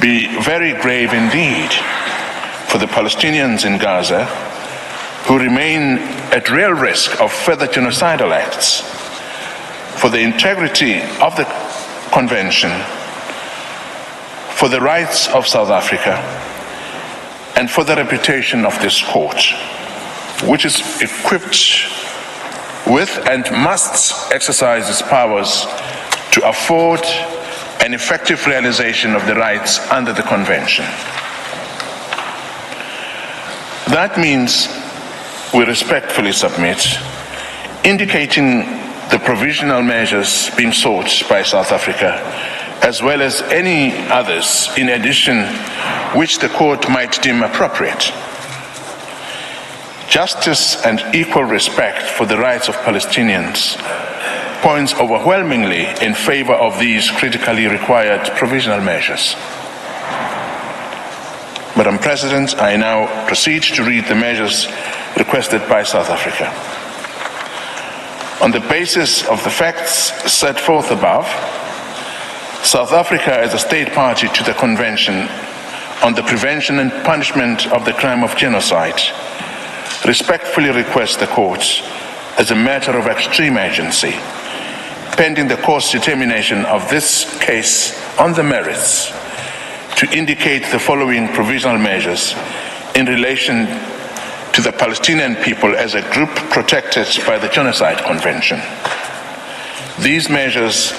be very grave indeed for the Palestinians in Gaza, who remain at real risk of further genocidal acts, for the integrity of the Convention, for the rights of South Africa, and for the reputation of this court, which is equipped with and must exercise its powers to afford an effective realization of the rights under the Convention. That means we respectfully submit, indicating the provisional measures being sought by South Africa, as well as any others in addition which the court might deem appropriate. Justice and equal respect for the rights of Palestinians points overwhelmingly in favor of these critically required provisional measures. Madam President, I now proceed to read the measures requested by South Africa. On the basis of the facts set forth above, South Africa, as a state party to the Convention on the Prevention and Punishment of the Crime of Genocide, respectfully requests the courts, as a matter of extreme urgency, pending the court's determination of this case on the merits, to indicate the following provisional measures in relation to the Palestinian people as a group protected by the Genocide Convention. These measures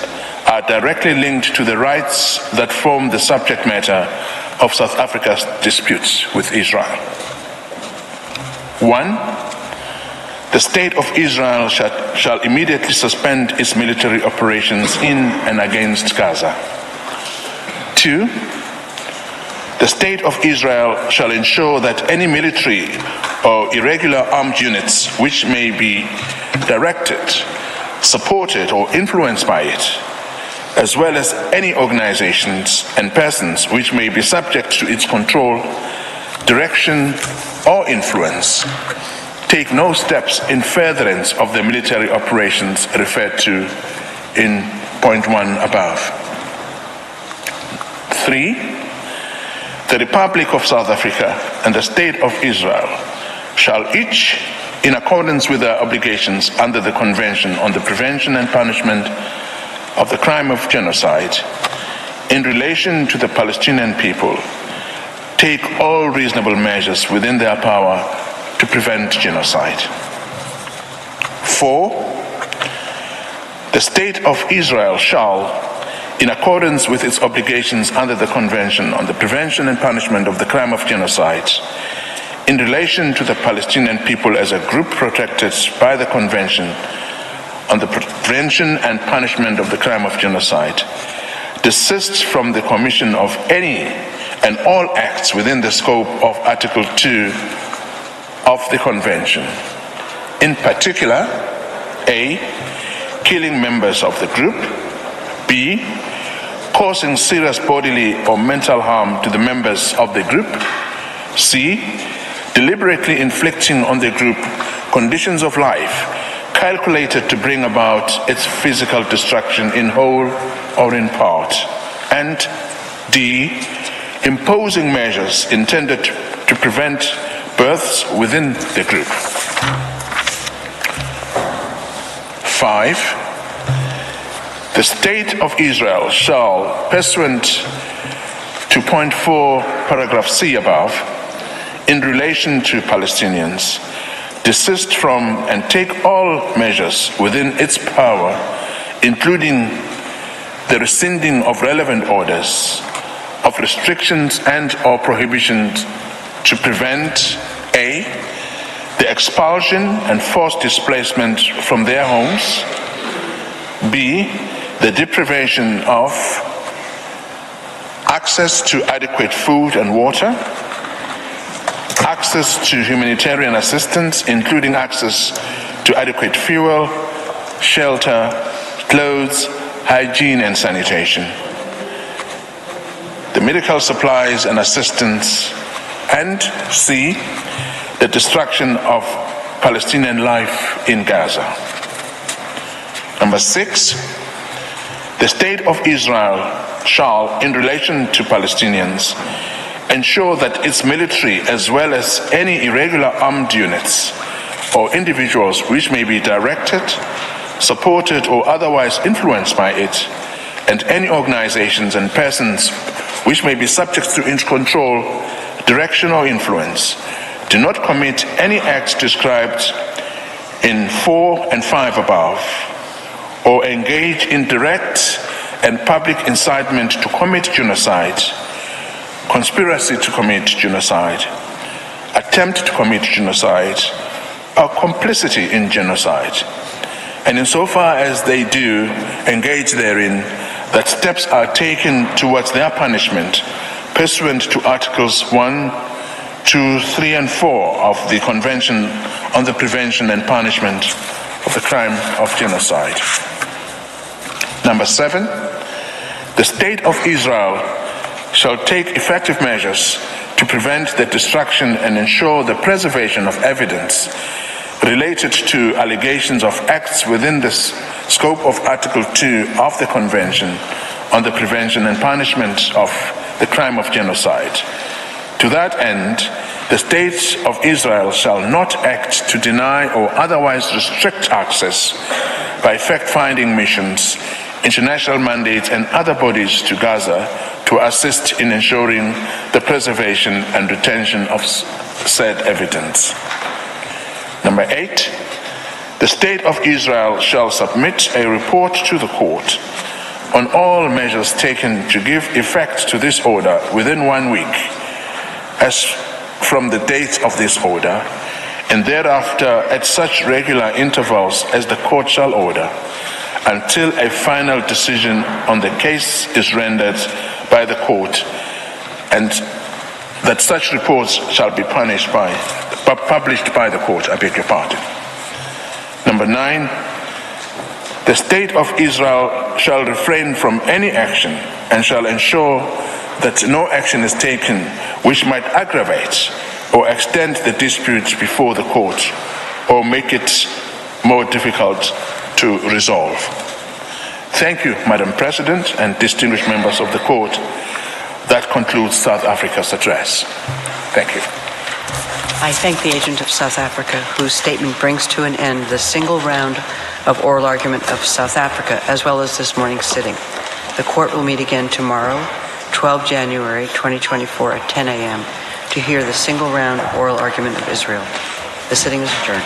are directly linked to the rights that form the subject matter of South Africa's disputes with Israel. 1. The State of Israel shall immediately suspend its military operations in and against Gaza. 2. The State of Israel shall ensure that any military or irregular armed units which may be directed, supported, or influenced by it, as well as any organizations and persons which may be subject to its control, direction, or influence, take no steps in furtherance of the military operations referred to in point 1 above. 3. The Republic of South Africa and the State of Israel shall each, in accordance with their obligations under the Convention on the Prevention and Punishment of the Crime of Genocide, in relation to the Palestinian people, take all reasonable measures within their power to prevent genocide. 4. The State of Israel shall, in accordance with its obligations under the Convention on the Prevention and Punishment of the Crime of Genocide, in relation to the Palestinian people as a group protected by the Convention on the Prevention and Punishment of the Crime of Genocide, desists from the commission of any and all acts within the scope of Article 2 of the Convention. In particular, A, killing members of the group, B, causing serious bodily or mental harm to the members of the group, C, deliberately inflicting on the group conditions of life calculated to bring about its physical destruction in whole or in part, and D, imposing measures intended to prevent births within the group. 5. The State of Israel shall, pursuant to point 4, paragraph C above, in relation to Palestinians, desist from and take all measures within its power, including the rescinding of relevant orders, of restrictions and or prohibitions to prevent A, the expulsion and forced displacement from their homes, B, the deprivation of access to adequate food and water, access to humanitarian assistance, including access to adequate fuel, shelter, clothes, hygiene and sanitation, the medical supplies and assistance, and C, the destruction of Palestinian life in Gaza. Number 6, the State of Israel shall, in relation to Palestinians, ensure that its military, as well as any irregular armed units or individuals which may be directed, supported, or otherwise influenced by it, and any organizations and persons which may be subject to its control, direction, or influence, do not commit any acts described in 4 and 5 above, or engage in direct and public incitement to commit genocide, conspiracy to commit genocide, attempt to commit genocide, or complicity in genocide, and insofar as they do engage therein, that steps are taken towards their punishment pursuant to Articles 1, 2, 3, and 4 of the Convention on the Prevention and Punishment of the Crime of Genocide. Number 7, the State of Israel shall take effective measures to prevent the destruction and ensure the preservation of evidence related to allegations of acts within the scope of Article 2 of the Convention on the Prevention and Punishment of the Crime of Genocide. To that end, the State of Israel shall not act to deny or otherwise restrict access by fact-finding missions, international mandates, and other bodies to Gaza to assist in ensuring the preservation and retention of said evidence. Number 8, the State of Israel shall submit a report to the court on all measures taken to give effect to this order within 1 week, as from the date of this order, and thereafter at such regular intervals as the court shall order, until a final decision on the case is rendered by the court, and that such reports shall be published by the court. I beg your pardon. Number 9, the State of Israel shall refrain from any action and shall ensure that no action is taken which might aggravate or extend the dispute before the court or make it more difficult to resolve. Thank you, Madam President and distinguished members of the court. That concludes South Africa's address. Thank you. I thank the agent of South Africa, whose statement brings to an end the single round of oral argument of South Africa, as well as this morning's sitting. The court will meet again tomorrow, 12 January 2024 at 10 a.m. to hear the single round oral argument of Israel. The sitting is adjourned.